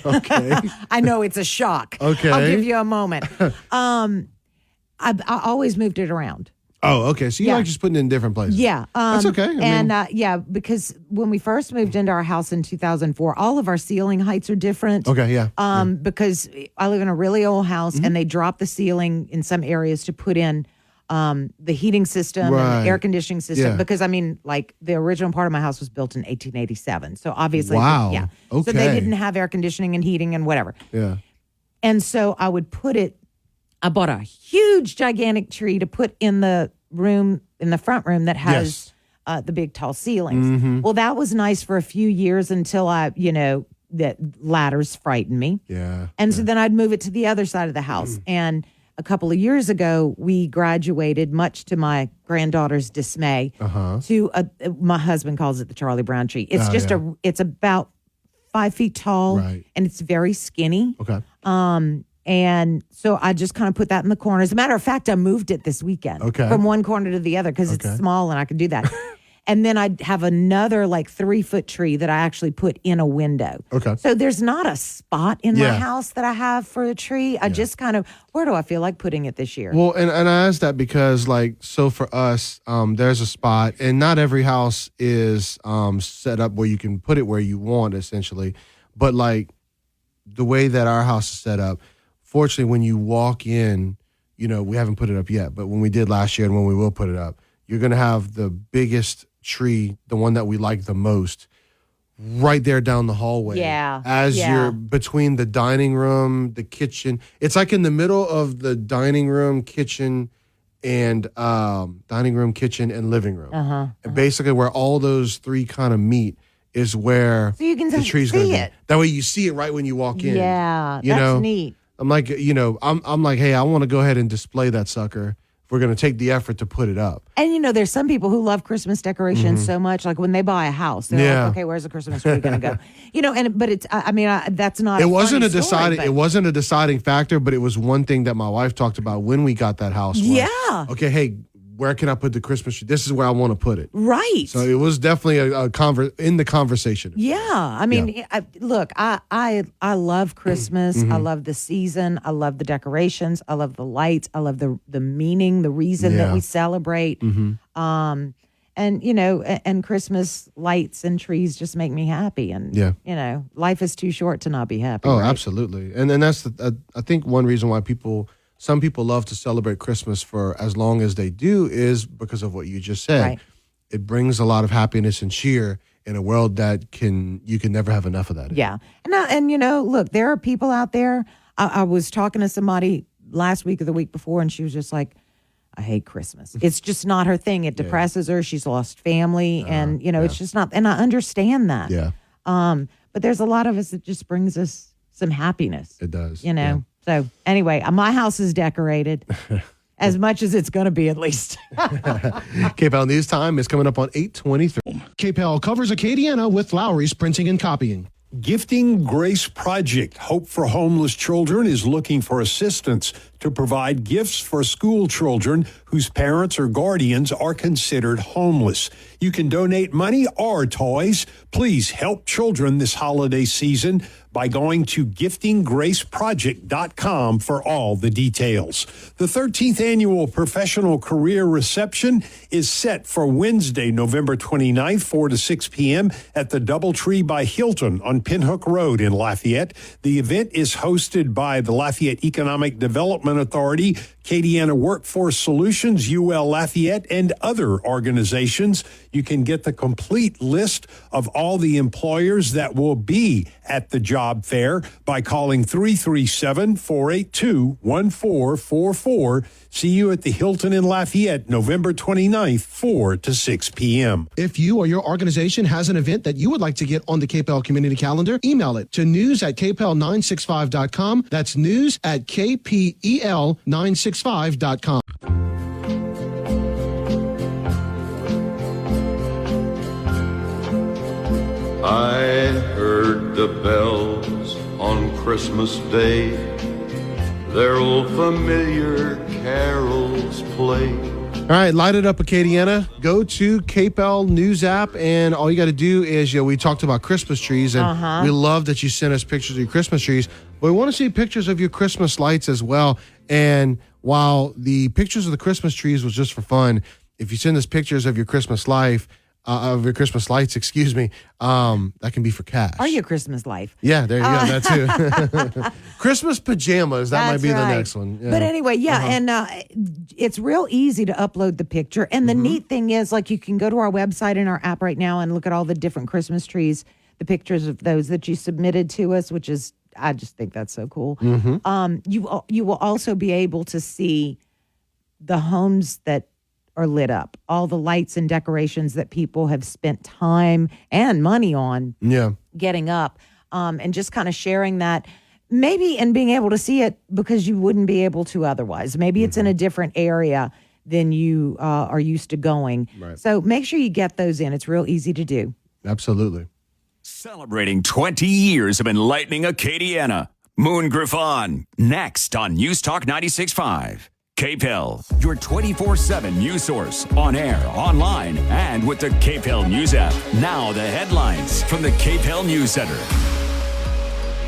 Okay. I know it's a shock. Okay. I'll give you a moment. I always moved it around. Oh, okay. So you Yeah. like just putting it in different places. Yeah. That's okay. I mean- Yeah, because when we first moved into our house in 2004, all of our ceiling heights are different. Okay, yeah. Because I live in a really old house Mm-hmm. and they dropped the ceiling in some areas to put in the heating system and Right. the air conditioning system. Yeah. Because, I mean, like the original part of my house was built in 1887. So obviously, Wow. yeah. So they Okay. didn't have air conditioning and heating and whatever. Yeah. And so I would I bought a huge, gigantic tree to put in the room, in the front room that has the big, tall ceilings. Mhm. Well, that was nice for a few years until that ladders frightened me. Yeah. And so then I'd move it to the other side of the Mm. house. And a couple of years ago, we graduated, much to my granddaughter's dismay, to my husband calls it the Charlie Brown tree. It's Oh, just yeah. it's about 5 feet tall, Right. and it's very skinny. Okay. And so I just kind of put that in the corner. As a matter of fact, I moved it this weekend from one corner to the other because Okay. it's small and I could do that. And then I'd have another like 3-foot tree that I actually put in a window. Okay. So there's not a spot in my Yeah. house that I have for a tree. I just kind of, where do I feel like putting it this year? Well, and I asked that because, like, so for us, there's a spot, and not every house is set up where you can put it where you want, essentially. But, like, the way that our house is set up, fortunately, when you walk in, we haven't put it up yet, but when we did last year and when we will put it up, you're going to have the biggest tree, the one that we like the most, right there down the hallway. Yeah. As Yeah. you're between the dining room, the kitchen. It's like in the middle of the dining room, kitchen, and living room. And basically where all those three kind of meet is where So you can the tree's going to see be. it. That way you see it right when you walk in. Yeah, You that's know? neat. I'm like, I'm like, hey, I want to go ahead and display that sucker if we're going to take the effort to put it up. And there's some people who love Christmas decorations so much. Like when they buy a house, they're Yeah. like, okay, where's the Christmas tree going to go? But it's, that's not. It wasn't funny a deciding. story, It wasn't a deciding factor, but it was one thing that my wife talked about when we got that house. was, Yeah. Okay, hey, where can I put the Christmas tree? This is where I want to put it. Right. So it was definitely in the conversation. Yeah, I mean, look, I love Christmas. Mm-hmm. I love the season. I love the decorations. I love the lights. I love the meaning, the reason that Yeah. we celebrate. And and Christmas lights and trees just make me happy. And Yeah. life is too short to not be happy. Oh, right? absolutely. And that's I think one reason why some people love to celebrate Christmas for as long as they do is because of what you just said. Right. It brings a lot of happiness and cheer in a world that you can never have enough of that. Yeah. And look, there are people out there. I was talking to somebody last week or the week before, and she was just like, I hate Christmas. It's just not her thing. It depresses her. She's lost family. And, it's just not. And I understand that. Yeah. But there's a lot of us that just brings us some happiness. It does. Yeah. So anyway, my house is decorated. As much as it's going to be, at least. KPEL News Time is coming up on 8:23. KPEL covers Acadiana with Lowry's Printing and Copying. Gifting Grace Project, Hope for Homeless Children, is looking for assistance to provide gifts for school children whose parents or guardians are considered homeless. You can donate money or toys. Please help children this holiday season by going to giftinggraceproject.com for all the details. The 13th annual Professional Career Reception is set for Wednesday, November 29th, 4 to 6 p.m. at the Doubletree by Hilton on Pinhook Road in Lafayette. The event is hosted by the Lafayette Economic Development Authority, Acadiana Workforce Solutions, UL Lafayette, and other organizations. You can get the complete list of all the employers that will be at the job fair by calling 337-482-1444. See you at the Hilton in Lafayette, November 29th, 4 to 6 p.m. If you or your organization has an event that you would like to get on the KPEL community calendar, email it to news@kpel965.com. That's news@kpel965.com. I heard the bells on Christmas Day, their old familiar carols play. All right, light it up, Acadiana. Go to KPEL News app, and all you got to do is, we talked about Christmas trees, and we love that you sent us pictures of your Christmas trees, but we want to see pictures of your Christmas lights as well. And while the pictures of the Christmas trees was just for fun, if you send us pictures of your Christmas lights, that can be for cash. Or your Christmas life. Yeah, there you go. That too. Christmas pajamas. That might be the next one. Yeah. But anyway, and it's real easy to upload the picture. And the neat thing is, like, you can go to our website and our app right now and look at all the different Christmas trees, the pictures of those that you submitted to us, which is, I just think that's so cool. You will also be able to see the homes that are lit up, all the lights and decorations that people have spent time and money on getting up, and just kind of sharing that maybe and being able to see it because you wouldn't be able to otherwise. Maybe it's in a different area than you are used to going. Right. So make sure you get those in. It's real easy to do. Absolutely. Celebrating 20 years of enlightening Acadiana. Moon Griffon, next on News Talk 96.5. Cape Hill, your 24/7 news source, on air, online, and with the Cape Hill News app. Now the headlines from the Cape Hill News Center.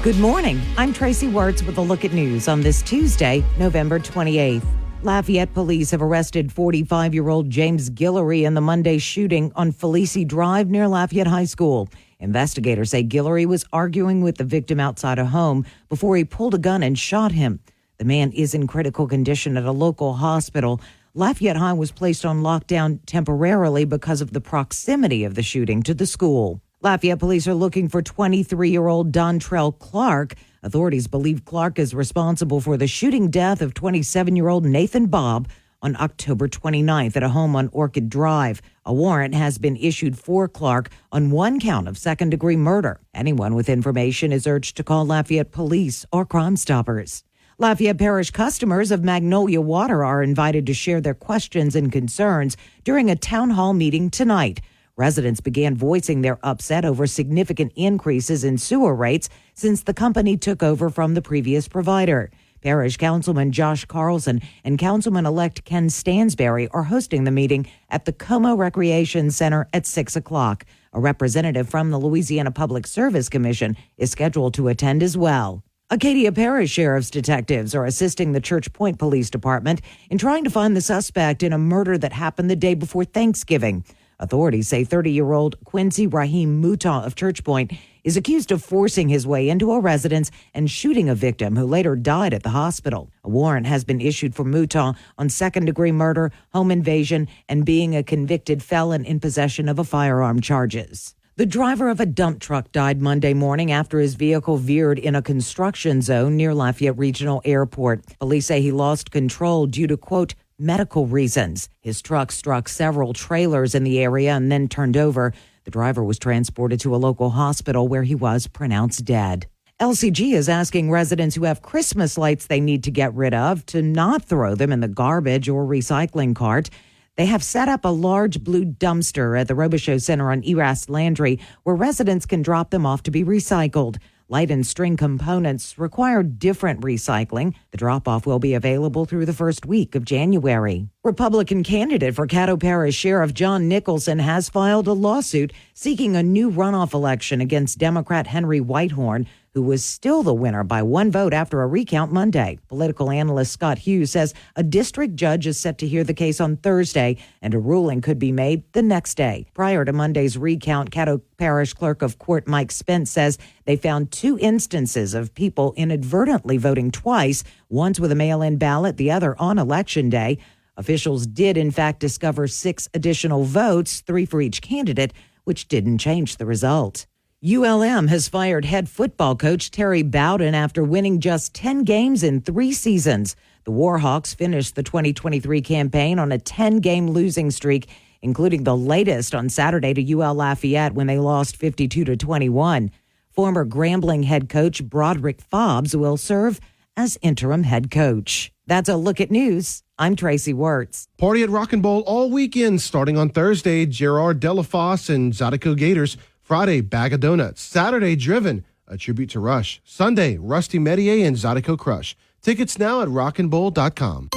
Good morning. I'm Tracy Wertz with a look at news on this Tuesday, November 28th. Lafayette police have arrested 45-year-old James Guillory in the Monday shooting on Felicie Drive near Lafayette High School. Investigators say Guillory was arguing with the victim outside a home before he pulled a gun and shot him. The man is in critical condition at a local hospital. Lafayette High was placed on lockdown temporarily because of the proximity of the shooting to the school. Lafayette police are looking for 23-year-old Dontrell Clark. Authorities believe Clark is responsible for the shooting death of 27-year-old Nathan Bobb on October 29th at a home on Orchid Drive. A warrant has been issued for Clark on one count of second-degree murder. Anyone with information is urged to call Lafayette police or Crime Stoppers. Lafayette Parish customers of Magnolia Water are invited to share their questions and concerns during a town hall meeting tonight. Residents began voicing their upset over significant increases in sewer rates since the company took over from the previous provider. Parish Councilman Josh Carlson and Councilman-elect Ken Stansberry are hosting the meeting at the Como Recreation Center at 6 o'clock. A representative from the Louisiana Public Service Commission is scheduled to attend as well. Acadia Parish Sheriff's detectives are assisting the Church Point Police Department in trying to find the suspect in a murder that happened the day before Thanksgiving. Authorities say 30-year-old Quincy Raheem Mutah of Church Point is accused of forcing his way into a residence and shooting a victim who later died at the hospital. A warrant has been issued for Mutah on second-degree murder, home invasion, and being a convicted felon in possession of a firearm charges. The driver of a dump truck died Monday morning after his vehicle veered in a construction zone near Lafayette Regional Airport. Police say he lost control due to, quote, medical reasons. His truck struck several trailers in the area and then turned over. The driver was transported to a local hospital where he was pronounced dead. LCG is asking residents who have Christmas lights they need to get rid of to not throw them in the garbage or recycling cart. They have set up a large blue dumpster at the Robichaux Center on Erast Landry where residents can drop them off to be recycled. Light and string components require different recycling. The drop-off will be available through the first week of January. Republican candidate for Caddo Parish Sheriff John Nicholson has filed a lawsuit seeking a new runoff election against Democrat Henry Whitehorn, who was still the winner by one vote after a recount Monday. Political analyst Scott Hughes says a district judge is set to hear the case on Thursday, and a ruling could be made the next day. Prior to Monday's recount, Caddo Parish Clerk of Court Mike Spence says they found 2 instances of people inadvertently voting twice, once with a mail-in ballot, the other on Election Day. Officials did, in fact, discover 6 additional votes, 3 for each candidate, which didn't change the result. ULM has fired head football coach Terry Bowden after winning just 10 games in 3 seasons. The Warhawks finished the 2023 campaign on a 10-game losing streak, including the latest on Saturday to UL Lafayette when they lost 52-21. Former Grambling head coach Broderick Fobbs will serve as interim head coach. That's a look at news. I'm Tracy Wertz. Party at Rock and Bowl all weekend, starting on Thursday, Gerard Delafosse and Zydeco Gators. Friday, Bag of Donuts. Saturday, Driven, a tribute to Rush. Sunday, Rusty Medier and Zydeco Crush. Tickets now at rockandbowl.com.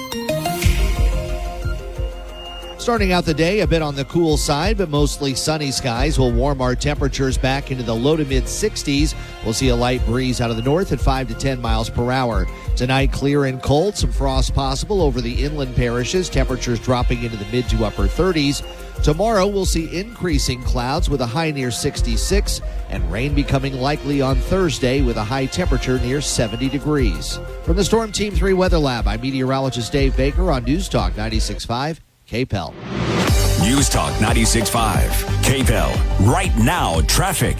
Starting out the day a bit on the cool side, but mostly sunny skies will warm our temperatures back into the low to mid 60s. We'll see a light breeze out of the north at 5 to 10 miles per hour. Tonight, clear and cold. Some frost possible over the inland parishes. Temperatures dropping into the mid to upper 30s. Tomorrow, we'll see increasing clouds with a high near 66 and rain becoming likely on Thursday with a high temperature near 70 degrees. From the Storm Team 3 Weather Lab, I'm meteorologist Dave Baker on News Talk 96.5 KPEL. News Talk 96.5 KPEL. Right now, traffic.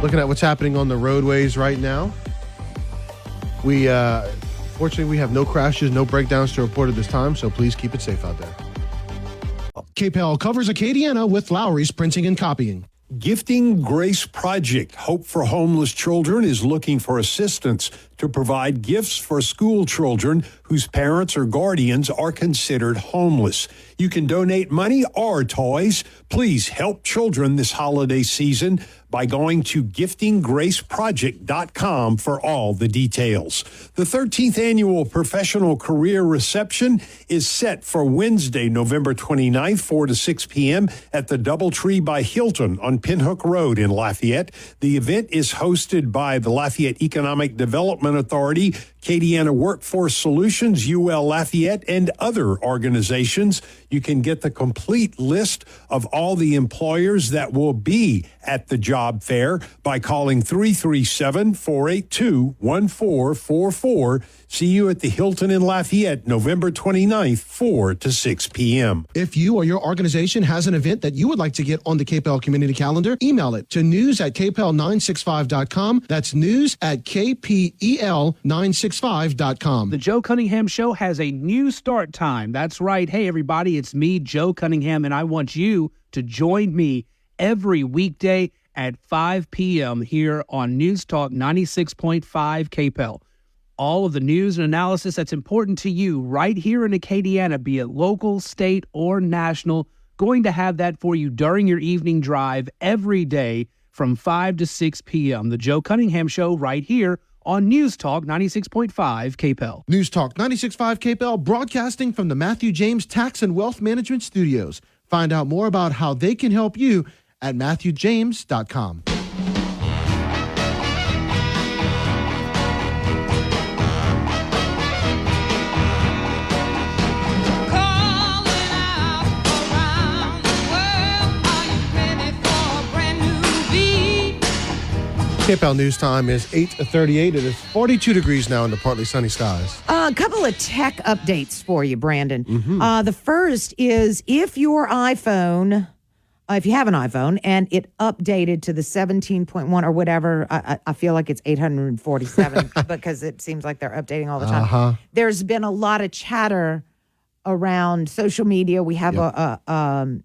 Looking at what's happening on the roadways right now. Fortunately, we have no crashes, no breakdowns to report at this time, so please keep it safe out there. KPEL covers Acadiana with Lowry's Printing and Copying. Gifting Grace Project, Hope for Homeless Children, is looking for assistance to provide gifts for school children whose parents or guardians are considered homeless. You can donate money or toys. Please help children this holiday season by going to giftinggraceproject.com for all the details. The 13th annual Professional Career Reception is set for Wednesday, November 29th, 4 to 6 p.m. at the Doubletree by Hilton on Pinhook Road in Lafayette. The event is hosted by the Lafayette Economic Development Authority, Acadiana Workforce Solutions, UL Lafayette, and other organizations. You can get the complete list of all the employers that will be at the job fair by calling 337-482-1444. See you at the Hilton in Lafayette, November 29th, 4 to 6 p.m. If you or your organization has an event that you would like to get on the KPEL community calendar, email it to news@kpel965.com. That's news@kpel965.com. The Joe Cunningham Show has a new start time. That's right. Hey, everybody, it's me, Joe Cunningham, and I want you to join me every weekday at 5 p.m. here on News Talk 96.5 KPEL. All of the news and analysis that's important to you right here in Acadiana, be it local, state, or national, going to have that for you during your evening drive every day from 5 to 6 p.m. The Joe Cunningham Show right here on News Talk 96.5 KPEL. News Talk 96.5 KPEL, broadcasting from the Matthew James Tax and Wealth Management Studios. Find out more about how they can help you at MatthewJames.com. KPEL News Time is 8:38. It is 42 degrees now in the partly sunny skies. A couple of tech updates for you, Brandon. The first is if your iPhone, if you have an iPhone and it updated to the 17.1 or whatever, I feel like it's 847 because it seems like they're updating all the time. There's been a lot of chatter around social media. We have an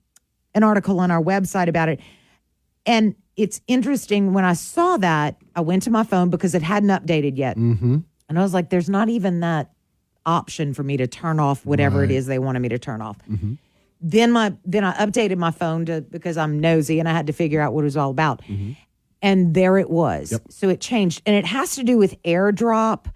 article on our website about it. And it's interesting, when I saw that, I went to my phone because it hadn't updated yet. And I was like, there's not even that option for me to turn off whatever it is they wanted me to turn off. Then I updated my phone because I'm nosy and I had to figure out what it was all about. And there it was. So it changed. And it has to do with AirDrop.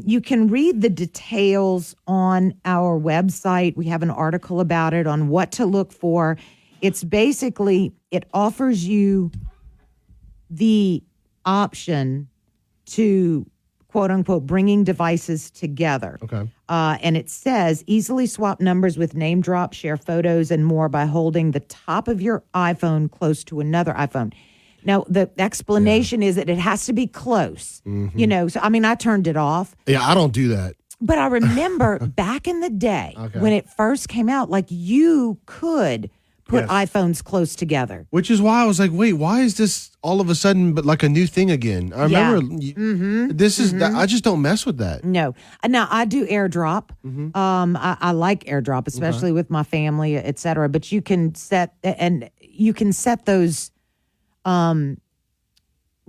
You can read the details on our website. We have an article about it on what to look for. It's basically, it offers you the option to, quote unquote, bringing devices together. And it says easily swap numbers with name drop, share photos and more by holding the top of your iPhone close to another iPhone. Now, the explanation is that it has to be close, you know, so I mean, I turned it off. Yeah, I don't do that. But I remember back in the day when it first came out, like you could put iPhones close together. Which is why I was like, wait, why is this all of a sudden but like a new thing again? I remember this is, I just don't mess with that. No. Now, I do AirDrop. I like AirDrop, especially with my family, et cetera. But you can set those, what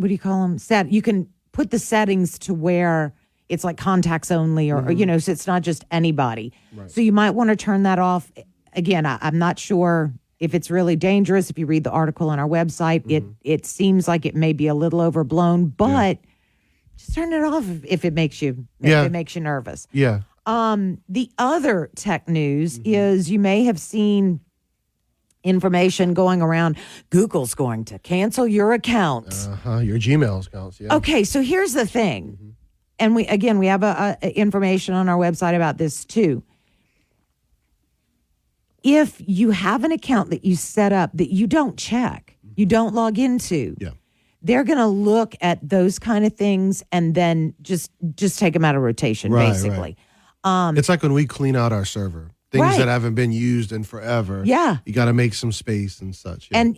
do you call them? You can put the settings to where it's like contacts only or you know, so it's not just anybody. So you might want to turn that off. Again, I'm not sure if it's really dangerous. If you read the article on our website, it seems like it may be a little overblown, but just turn it off if it makes you nervous. The other tech news is you may have seen information going around. Google's going to cancel your accounts. Your Gmail accounts. Okay, so here's the thing. and we have a information on our website about this too. If you have an account that you set up that you don't check, you don't log into, they're going to look at those kind of things and then just take them out of rotation, basically. Right. It's like when we clean out our server. Things that haven't been used in forever. Yeah. You got to make some space and such. Yeah. And,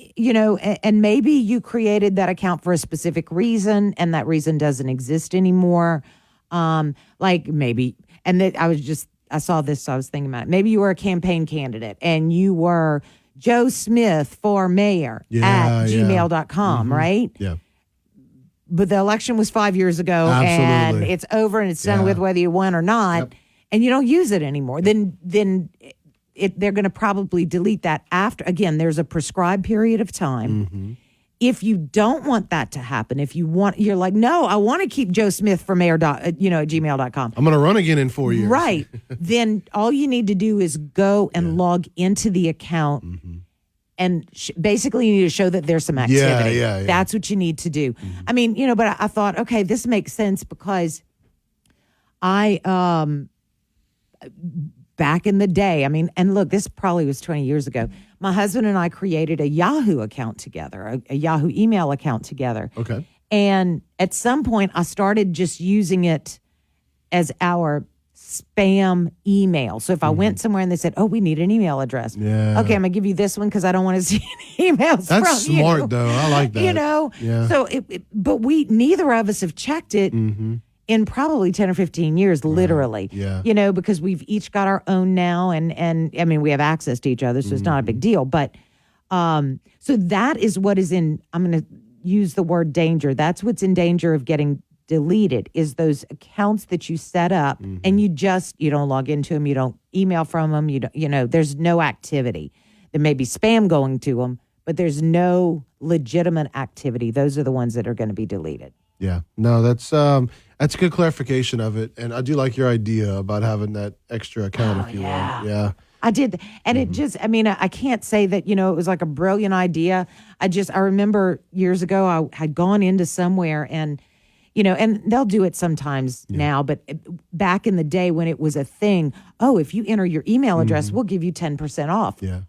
and maybe you created that account for a specific reason and that reason doesn't exist anymore. Like maybe, and I saw this, so I was thinking about it. Maybe you were a campaign candidate and you were Joe Smith for mayor at gmail.com, right? Yeah. But the election was 5 years ago and it's over and it's done with whether you won or not. Yep. And you don't use it anymore, then they're going to probably delete that after. Again, there's a prescribed period of time. Mm-hmm. If you don't want that to happen, you're like, no, I want to keep Joe Smith for mayor, at gmail.com. I'm going to run again in 4 years. Right. Then all you need to do is go and log into the account. Mm-hmm. And basically, you need to show that there's some activity. Yeah. That's what you need to do. Mm-hmm. I mean, but I thought, okay, this makes sense because back in the day, I mean, and look, this probably was 20 years ago. My husband and I created a Yahoo account together, a Yahoo email account together. Okay. And at some point, I started just using it as our spam email. So if I went somewhere and they said, "Oh, we need an email address," okay, I'm gonna give you this one because I don't want to see any emails. That's from smart, you. though. I like that. Yeah. So, but neither of us have checked it. Mm-hmm. In probably 10 or 15 years, literally. Yeah. Because we've each got our own now and I mean, we have access to each other, so it's not a big deal. But so that is what is I'm going to use the word danger. That's what's in danger of getting deleted is those accounts that you set up and you don't log into them, you don't email from them, there's no activity. There may be spam going to them, but there's no legitimate activity. Those are the ones that are going to be deleted. Yeah, no, that's a good clarification of it, and I do like your idea about having that extra account, if you will. Yeah, I did, and it just, I mean, I can't say that it was like a brilliant idea. I remember years ago I had gone into somewhere and and they'll do it sometimes now, but back in the day when it was a thing, if you enter your email address, we'll give you 10% off. Yeah,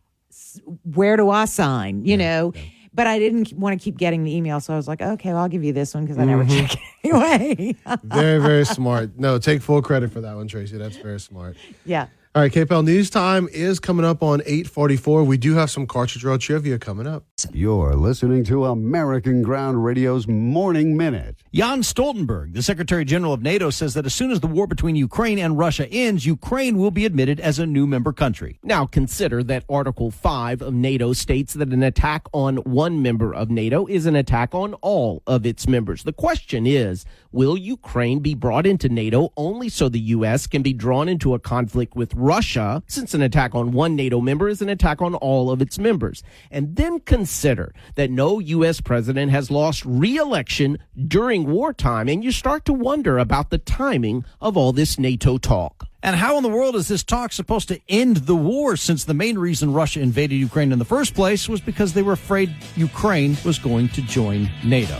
where do I sign? Yeah. But I didn't want to keep getting the email, so I was like, okay, well, I'll give you this one because I never check it anyway. Very, very smart. No, take full credit for that one, Tracy. That's very smart. Yeah. All right, KPEL News Time is coming up on 8:44. We do have some Cartridge Road trivia coming up. You're listening to American Ground Radio's Morning Minute. Jan Stoltenberg, the Secretary General of NATO, says that as soon as the war between Ukraine and Russia ends, Ukraine will be admitted as a new member country. Now consider that Article 5 of NATO states that an attack on one member of NATO is an attack on all of its members. The question is, will Ukraine be brought into NATO only so the U.S. can be drawn into a conflict with Russia, since an attack on one NATO member is an attack on all of its members? And then consider that no U.S. president has lost re-election during wartime, and you start to wonder about the timing of all this NATO talk. And how in the world is this talk supposed to end the war, since the main reason Russia invaded Ukraine in the first place was because they were afraid Ukraine was going to join NATO?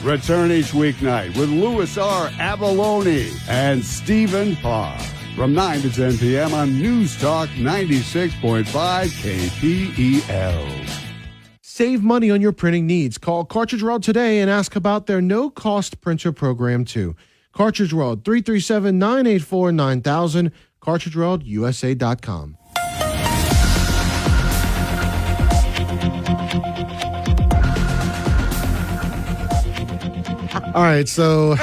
Return each weeknight with Louis R. Avalone and Stephen Parr from 9 to 10 p.m. on News Talk 96.5 KPEL. Save money on your printing needs. Call Cartridge World today and ask about their no-cost printer program, too. Cartridge World, 337-984-9000, cartridgeworldusa.com. All right, so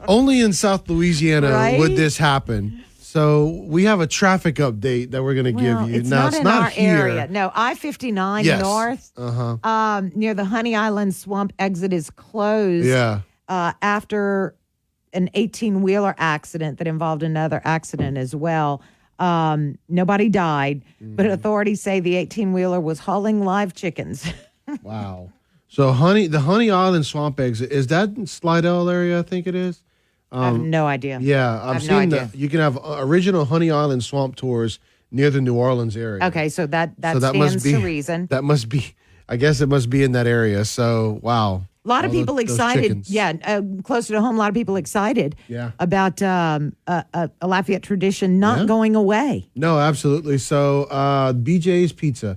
only in South Louisiana would this happen. So we have a traffic update that we're going to give you. It's now, not it's in not our here. area. No, I-59 north, near the Honey Island Swamp exit is closed. Yeah. After an 18-wheeler accident that involved another accident as well. Nobody died, but authorities say the 18-wheeler was hauling live chickens. Wow. So the Honey Island Swamp exit, is that in Slidell area, I think it is? I have no idea. Yeah, I've seen that. You can have original Honey Island Swamp tours near the New Orleans area. Okay, so that stands to reason. That must be, I guess it must be in that area. So, wow. A lot of All people those excited. chickens. Yeah, closer to home, a lot of people excited about a Lafayette tradition not going away. No, absolutely. So BJ's Pizza.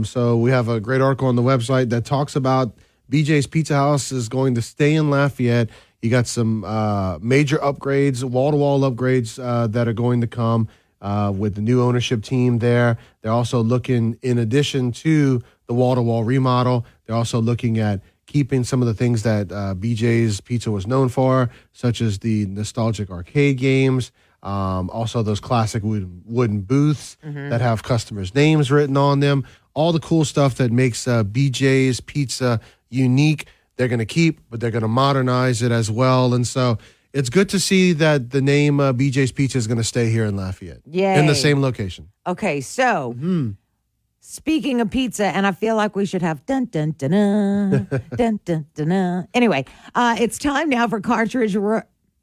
So we have a great article on the website that talks about BJ's Pizza House is going to stay in Lafayette. You got some major upgrades, wall-to-wall upgrades that are going to come with the new ownership team there. They're also looking, in addition to the wall-to-wall remodel, they're also looking at keeping some of the things that BJ's Pizza was known for, such as the nostalgic arcade games, also those classic wooden booths that have customers' names written on them, all the cool stuff that makes BJ's Pizza unique. They're going to keep, but they're going to modernize it as well. And so it's good to see that the name BJ's Pizza is going to stay here in Lafayette. Yay. In the same location. Okay, so speaking of pizza, and I feel like we should have dun dun dun dun dun dun dun dun. Anyway, it's time now for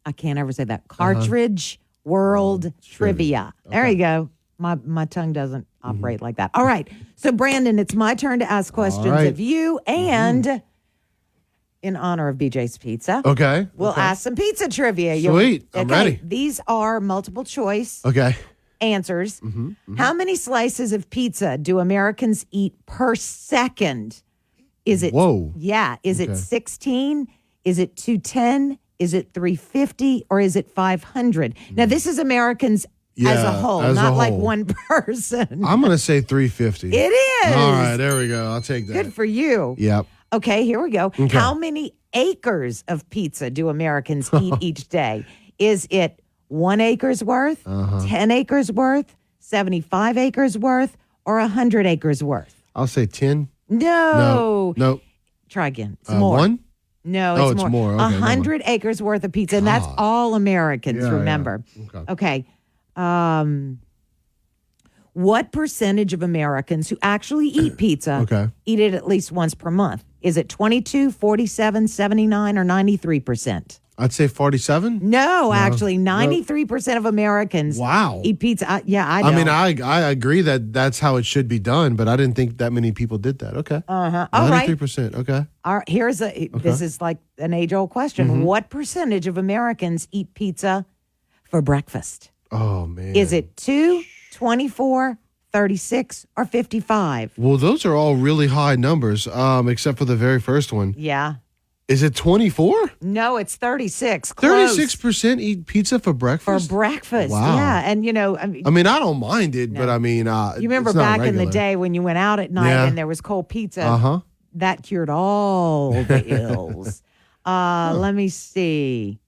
I can't ever say that. Cartridge World Trivia. There you go. My tongue doesn't operate like that. All right. So Brandon, it's my turn to ask questions of you, and in honor of BJ's Pizza, we'll ask some pizza trivia. Sweet. I'm ready. These are multiple choice answers. How many slices of pizza do Americans eat per second? Is it Is it 16? Is it 210? Is it 350 or is it 500? Now this is Americans as a whole, not like one person. I'm going to say 350. It is. All right, there we go. I'll take that. Good for you. Yep. Okay, here we go. Okay. How many acres of pizza do Americans eat each day? Is it 1 acre's worth, 10 acres worth, 75 acres worth, or 100 acres worth? I'll say 10. No. No. Try again. It's more. 1? No, it's more. Okay, 100 acres worth of pizza, and that's all Americans, Yeah, remember. yeah. Okay. What percentage of Americans who actually eat pizza eat it at least once per month? Is it 22, 47, 79, or 93%? I'd say 47. No, actually, 93% of Americans eat pizza. I know. I mean, I agree that that's how it should be done, but I didn't think that many people did that. Okay. All right. 93%. Okay. Here's this is like an age-old question. What percentage of Americans eat pizza for breakfast? Oh, man. Is it 2, 24, 36, or 55? Well, those are all really high numbers, except for the very first one. Yeah. Is it 24? No, it's 36. Close. 36% eat pizza for breakfast? For breakfast. Wow. Yeah. And, I mean, I don't mind it, but I mean, you remember it's not back in the regular. day when you went out at night and there was cold pizza? That cured all the ills. Let me see.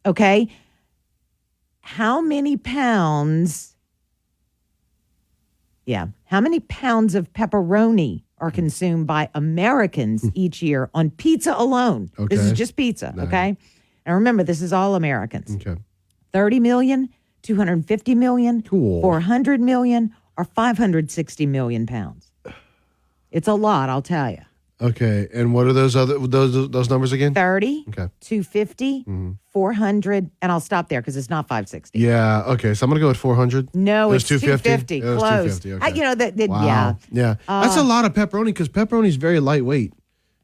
Okay. How many pounds of pepperoni are consumed by Americans each year on pizza alone? This is just pizza, okay? And remember, this is all Americans. Okay. 30 million, 250 million, Cool. 400 million, or 560 million pounds. It's a lot, I'll tell you. Okay. And what are those numbers again? 30, Okay. 250, 400, and I'll stop there because it's not 560. Yeah. Okay. So I'm gonna go with 400. No, It was it's 250. It was Close. 250. Okay. You know, Wow. yeah. Yeah. That's a lot of pepperoni because pepperoni is very lightweight.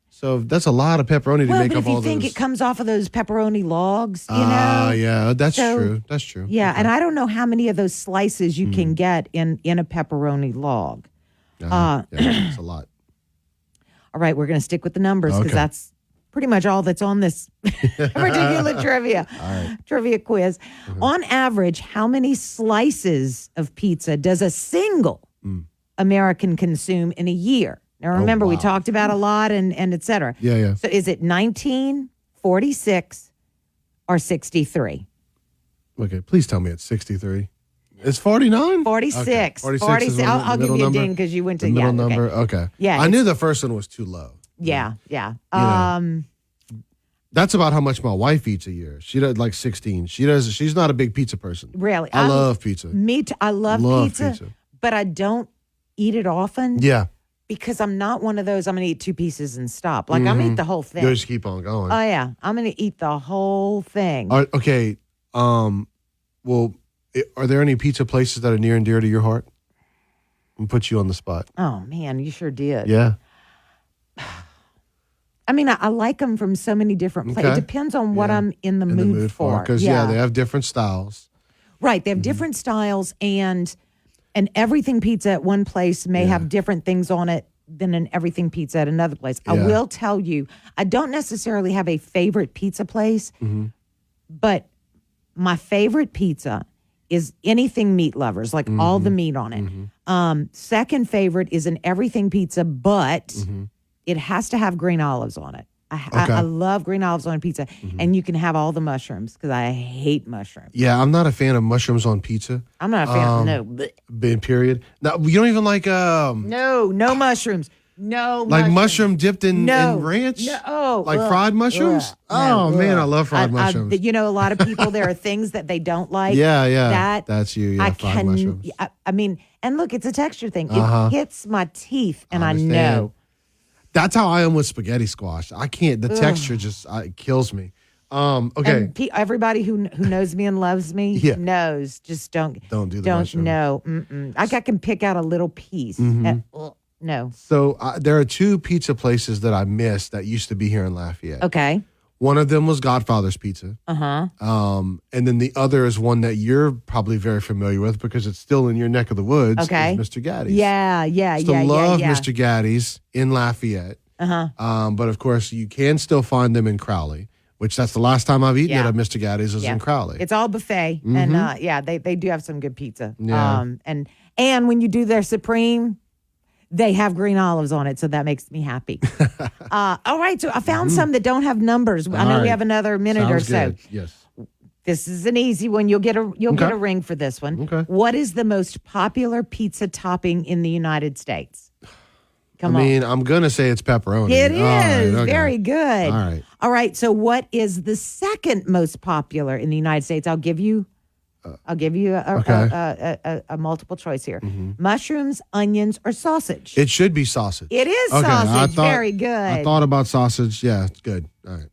So that's a lot of pepperoni to Well, make but up if you all think those. it comes off of those pepperoni logs, you know? Yeah. That's So- true. That's true. Yeah, and I don't know how many of those slices you can get in a pepperoni log. Yeah, it's a lot. All right, we're going to stick with the numbers because Okay. that's pretty much all that's on this particular trivia quiz. On average, how many slices of pizza does a single American consume in a year? Now, remember, we talked about a lot and et cetera. Yeah. So is it 19, 46, or 63? Okay. Please tell me it's 63. It's 49? 46. Okay. 46 is 46. the I'll give middle you a number? ding because you went to The middle okay. number. Okay. Yeah, I knew it's- the first one was too low. Yeah. know. That's about how much my wife eats a year. She does like 16. She's not a big pizza person. Really? I love pizza. Me too. I love pizza, but I don't eat it often. Yeah. Because I'm not one of those, I'm going to eat 2 pieces and stop. Like, I'm going to eat the whole thing. You just keep on going. Oh, yeah. I'm going to eat the whole thing. Okay. Well, are there any pizza places that are near and dear to your heart? I'm put you on the spot. Oh, man, you sure did. Yeah. I mean, I like them from so many different places. Okay. It depends on what I'm in the mood for. Because, they have different styles. Right. They have different styles, and everything pizza at one place may have different things on it than an everything pizza at another place. I will tell you, I don't necessarily have a favorite pizza place, but my favorite pizza is anything meat lovers, like all the meat on it. Second favorite is an everything pizza, but it has to have green olives on it. I love green olives on pizza, and you can have all the mushrooms because I hate mushrooms. Yeah, I'm not a fan of mushrooms on pizza. I'm not a fan of Period. Now, you don't even like no mushrooms. No, like mushroom dipped in ranch? No. Like fried mushrooms? Man, I love fried mushrooms. A lot of people, there are things that they don't like. Yeah. That's you. Yeah, fried mushrooms. I mean, and look, it's a texture thing. It hits my teeth, and I know. That's how I am with spaghetti squash. I can't. The texture just it kills me. Okay. And everybody who knows me and loves me knows. Just don't do the mushroom. No. I can pick out a little piece. No. So there are two pizza places that I missed that used to be here in Lafayette. Okay. One of them was Godfather's Pizza. And then the other is one that you're probably very familiar with because it's still in your neck of the woods. Okay. Is Mr. Gaddy's. Yeah. Love Mr. Gaddy's in Lafayette. But of course, you can still find them in Crowley, which that's the last time I've eaten at Mr. Gaddy's is in Crowley. It's all buffet, and they do have some good pizza. Yeah. And when you do their Supreme, they have green olives on it, so that makes me happy. All right, so I found some that don't have numbers. I know we have another minute or so. Good. Yes. This is an easy one. You'll get a ring for this one. Okay. What is the most popular pizza topping in the United States? Come I on. mean, I'm gonna say it's pepperoni. It is. Right, okay. Very good. All right. All right. So, what is the second most popular in the United States? I'll give you a multiple choice here. Mushrooms, onions, or sausage? It should be sausage. It is sausage. Very good. I thought about sausage. Yeah, it's good. All right.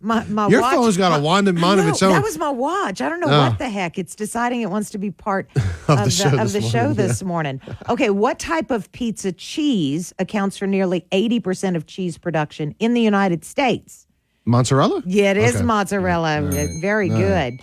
My Your watch, phone's got a mind of its own. That was my watch. I don't know what the heck. It's deciding it wants to be part of the show this morning. Okay, what type of pizza cheese accounts for nearly 80% of cheese production in the United States? Mozzarella? Yeah, it is Okay. mozzarella. All right. Very All good.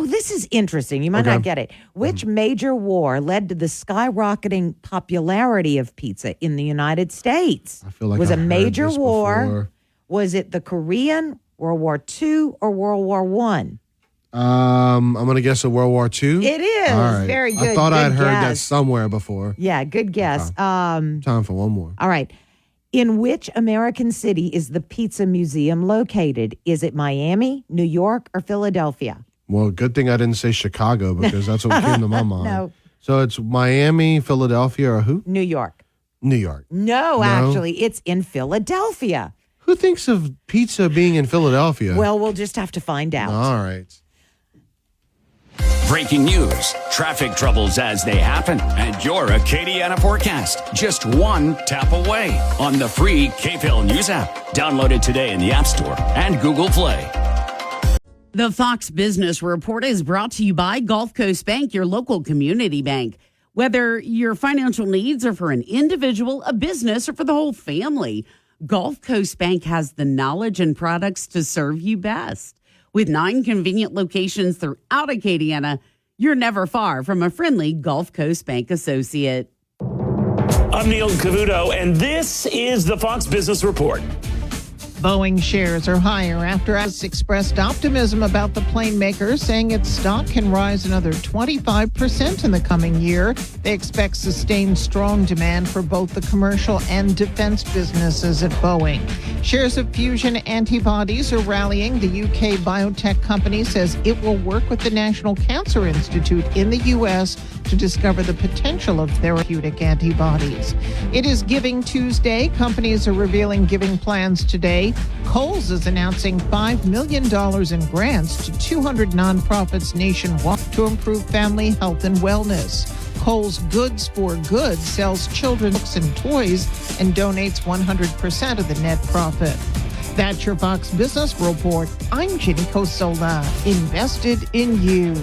This is interesting. You might not get it. Which major war led to the skyrocketing popularity of pizza in the United States? I feel like was I've a heard major this war. before. Was it the Korean, World War II, or World War I? I'm gonna guess a World War II. It is. All right. Very good. I thought Good I'd heard that guess. somewhere before. Yeah, good guess. Time for one more. All right. In which American city is the Pizza Museum located? Is it Miami, New York, or Philadelphia? Well, good thing I didn't say Chicago because that's what came to my mind. No. So it's Miami, Philadelphia, or who? New York. New York. No, actually, it's in Philadelphia. Who thinks of pizza being in Philadelphia? Well, we'll just have to find out. All right. Breaking news, traffic troubles as they happen, and your Acadiana forecast. Just one tap away on the free KPEL News app. Download it today in the App Store and Google Play. The Fox Business Report is brought to you by Gulf Coast Bank, your local community bank. Whether your financial needs are for an individual, a business, or for the whole family, Gulf Coast Bank has the knowledge and products to serve you best. With 9 convenient locations throughout Acadiana, you're never far from a friendly Gulf Coast Bank associate. I'm Neil Cavuto, and this is the Fox Business Report. Boeing shares are higher after Airbus expressed optimism about the plane maker, saying its stock can rise another 25% in the coming year. They expect sustained strong demand for both the commercial and defense businesses at Boeing. Shares of Fusion Antibodies are rallying. The UK biotech company says it will work with the National Cancer Institute in the U.S. to discover the potential of therapeutic antibodies. It is Giving Tuesday. Companies are revealing giving plans today. Kohl's is announcing $5 million in grants to 200 nonprofits nationwide to improve family health and wellness. Kohl's Goods for Good sells children's books and toys and donates 100% of the net profit. That's your Fox Business Report. I'm Ginny Cosola, invested in you.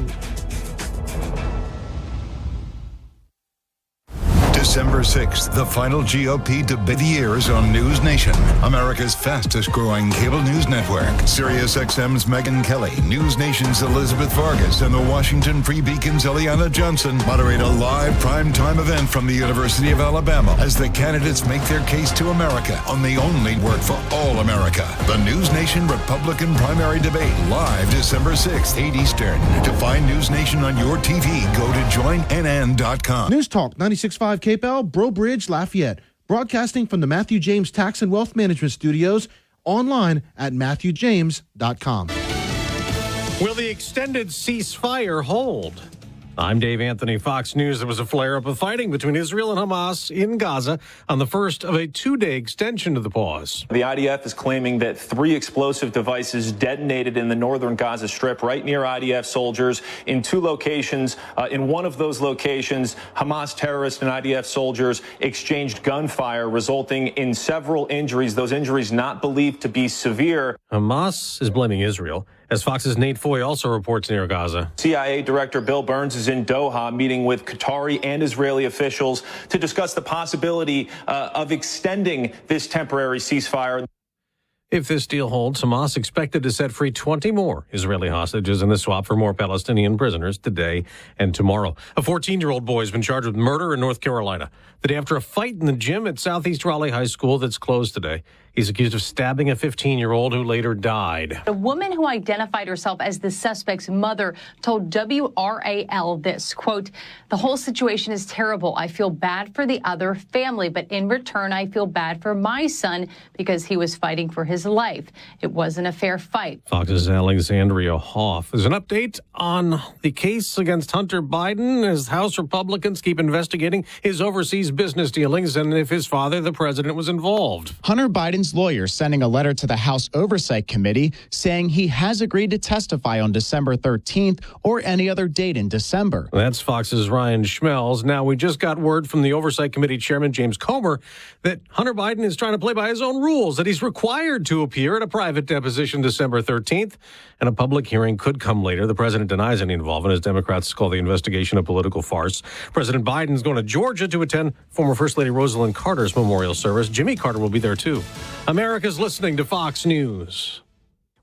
December 6th, the final GOP debate of the year is on News Nation, America's fastest growing cable news network. SiriusXM's Megyn Kelly, News Nation's Elizabeth Vargas, and the Washington Free Beacon's Eliana Johnson moderate a live primetime event from the University of Alabama as the candidates make their case to America on the only work for all America. The News Nation Republican primary debate live December 6th, 8 Eastern. To find News Nation on your TV, go to joinnn.com. News Talk 96.5 KPEL, Breaux Bridge, Lafayette. Broadcasting from the Matthew James Tax and Wealth Management Studios, online at matthewjames.com. Will the extended ceasefire hold? I'm Dave Anthony, Fox News. There was a flare-up of fighting between Israel and Hamas in Gaza on the first of a two-day extension to the pause. The IDF is claiming that 3 explosive devices detonated in the northern Gaza Strip right near IDF soldiers in 2 locations. In one of those locations, Hamas terrorists and IDF soldiers exchanged gunfire, resulting in several injuries, those injuries not believed to be severe. Hamas is blaming Israel, as Fox's Nate Foy also reports near Gaza. CIA Director Bill Burns is in Doha meeting with Qatari and Israeli officials to discuss the possibility of extending this temporary ceasefire. If this deal holds, Hamas expected to set free 20 more Israeli hostages in the swap for more Palestinian prisoners today and tomorrow. A 14-year-old boy has been charged with murder in North Carolina the day after a fight in the gym at Southeast Raleigh High School that's closed today. He's accused of stabbing a 15-year-old who later died. A woman who identified herself as the suspect's mother told WRAL this, quote, "The whole situation is terrible. I feel bad for the other family, but in return, I feel bad for my son because he was fighting for his life. It wasn't a fair fight." Fox's Alexandria Hoff. There's an update on the case against Hunter Biden as House Republicans keep investigating his overseas business dealings and if his father, the president, was involved. Hunter Biden's lawyer sending a letter to the House Oversight Committee saying he has agreed to testify on December 13th or any other date in December. That's Fox's Ryan Schmelz. Now, we just got word from the Oversight Committee Chairman James Comer that Hunter Biden is trying to play by his own rules, that he's required to appear at a private deposition December 13th, and a public hearing could come later. The president denies any involvement, as Democrats call the investigation a political farce. President Biden's going to Georgia to attend former First Lady Rosalind Carter's memorial service. Jimmy Carter will be there, too. America's listening to Fox News.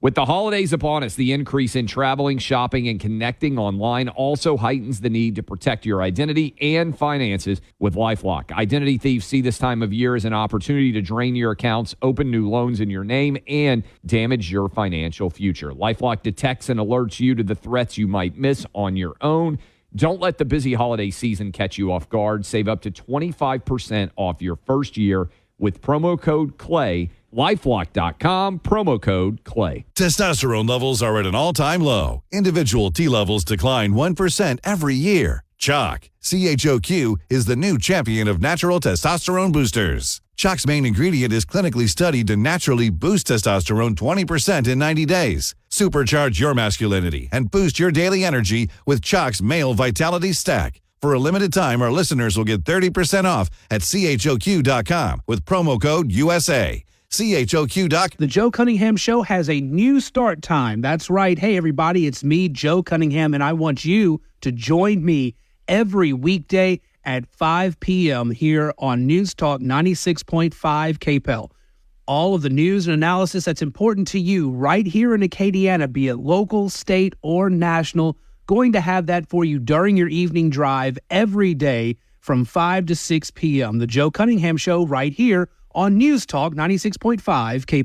With the holidays upon us, the increase in traveling, shopping, and connecting online also heightens the need to protect your identity and finances with LifeLock. Identity thieves see this time of year as an opportunity to drain your accounts, open new loans in your name, and damage your financial future. LifeLock detects and alerts you to the threats you might miss on your own. Don't let the busy holiday season catch you off guard. Save up to 25% off your first year with promo code CLAY. LifeLock.com, promo code CLAY. Testosterone levels are at an all-time low. Individual T levels decline 1% every year. Choq, CHOQ, is the new champion of natural testosterone boosters. Choq's main ingredient is clinically studied to naturally boost testosterone 20% in 90 days. Supercharge your masculinity and boost your daily energy with Choq's Male Vitality Stack. For a limited time, our listeners will get 30% off at CHOQ.com with promo code USA. CHOQ.com. The Joe Cunningham Show has a new start time. That's right. Hey, everybody, it's me, Joe Cunningham, and I want you to join me every weekday at 5 p.m. here on News Talk 96.5 KPEL. All of the news and analysis that's important to you right here in Acadiana, be it local, state, or national, going to have that for you during your evening drive every day from 5 to 6 p.m. The Joe Cunningham Show right here on News Talk 96.5 KPEL.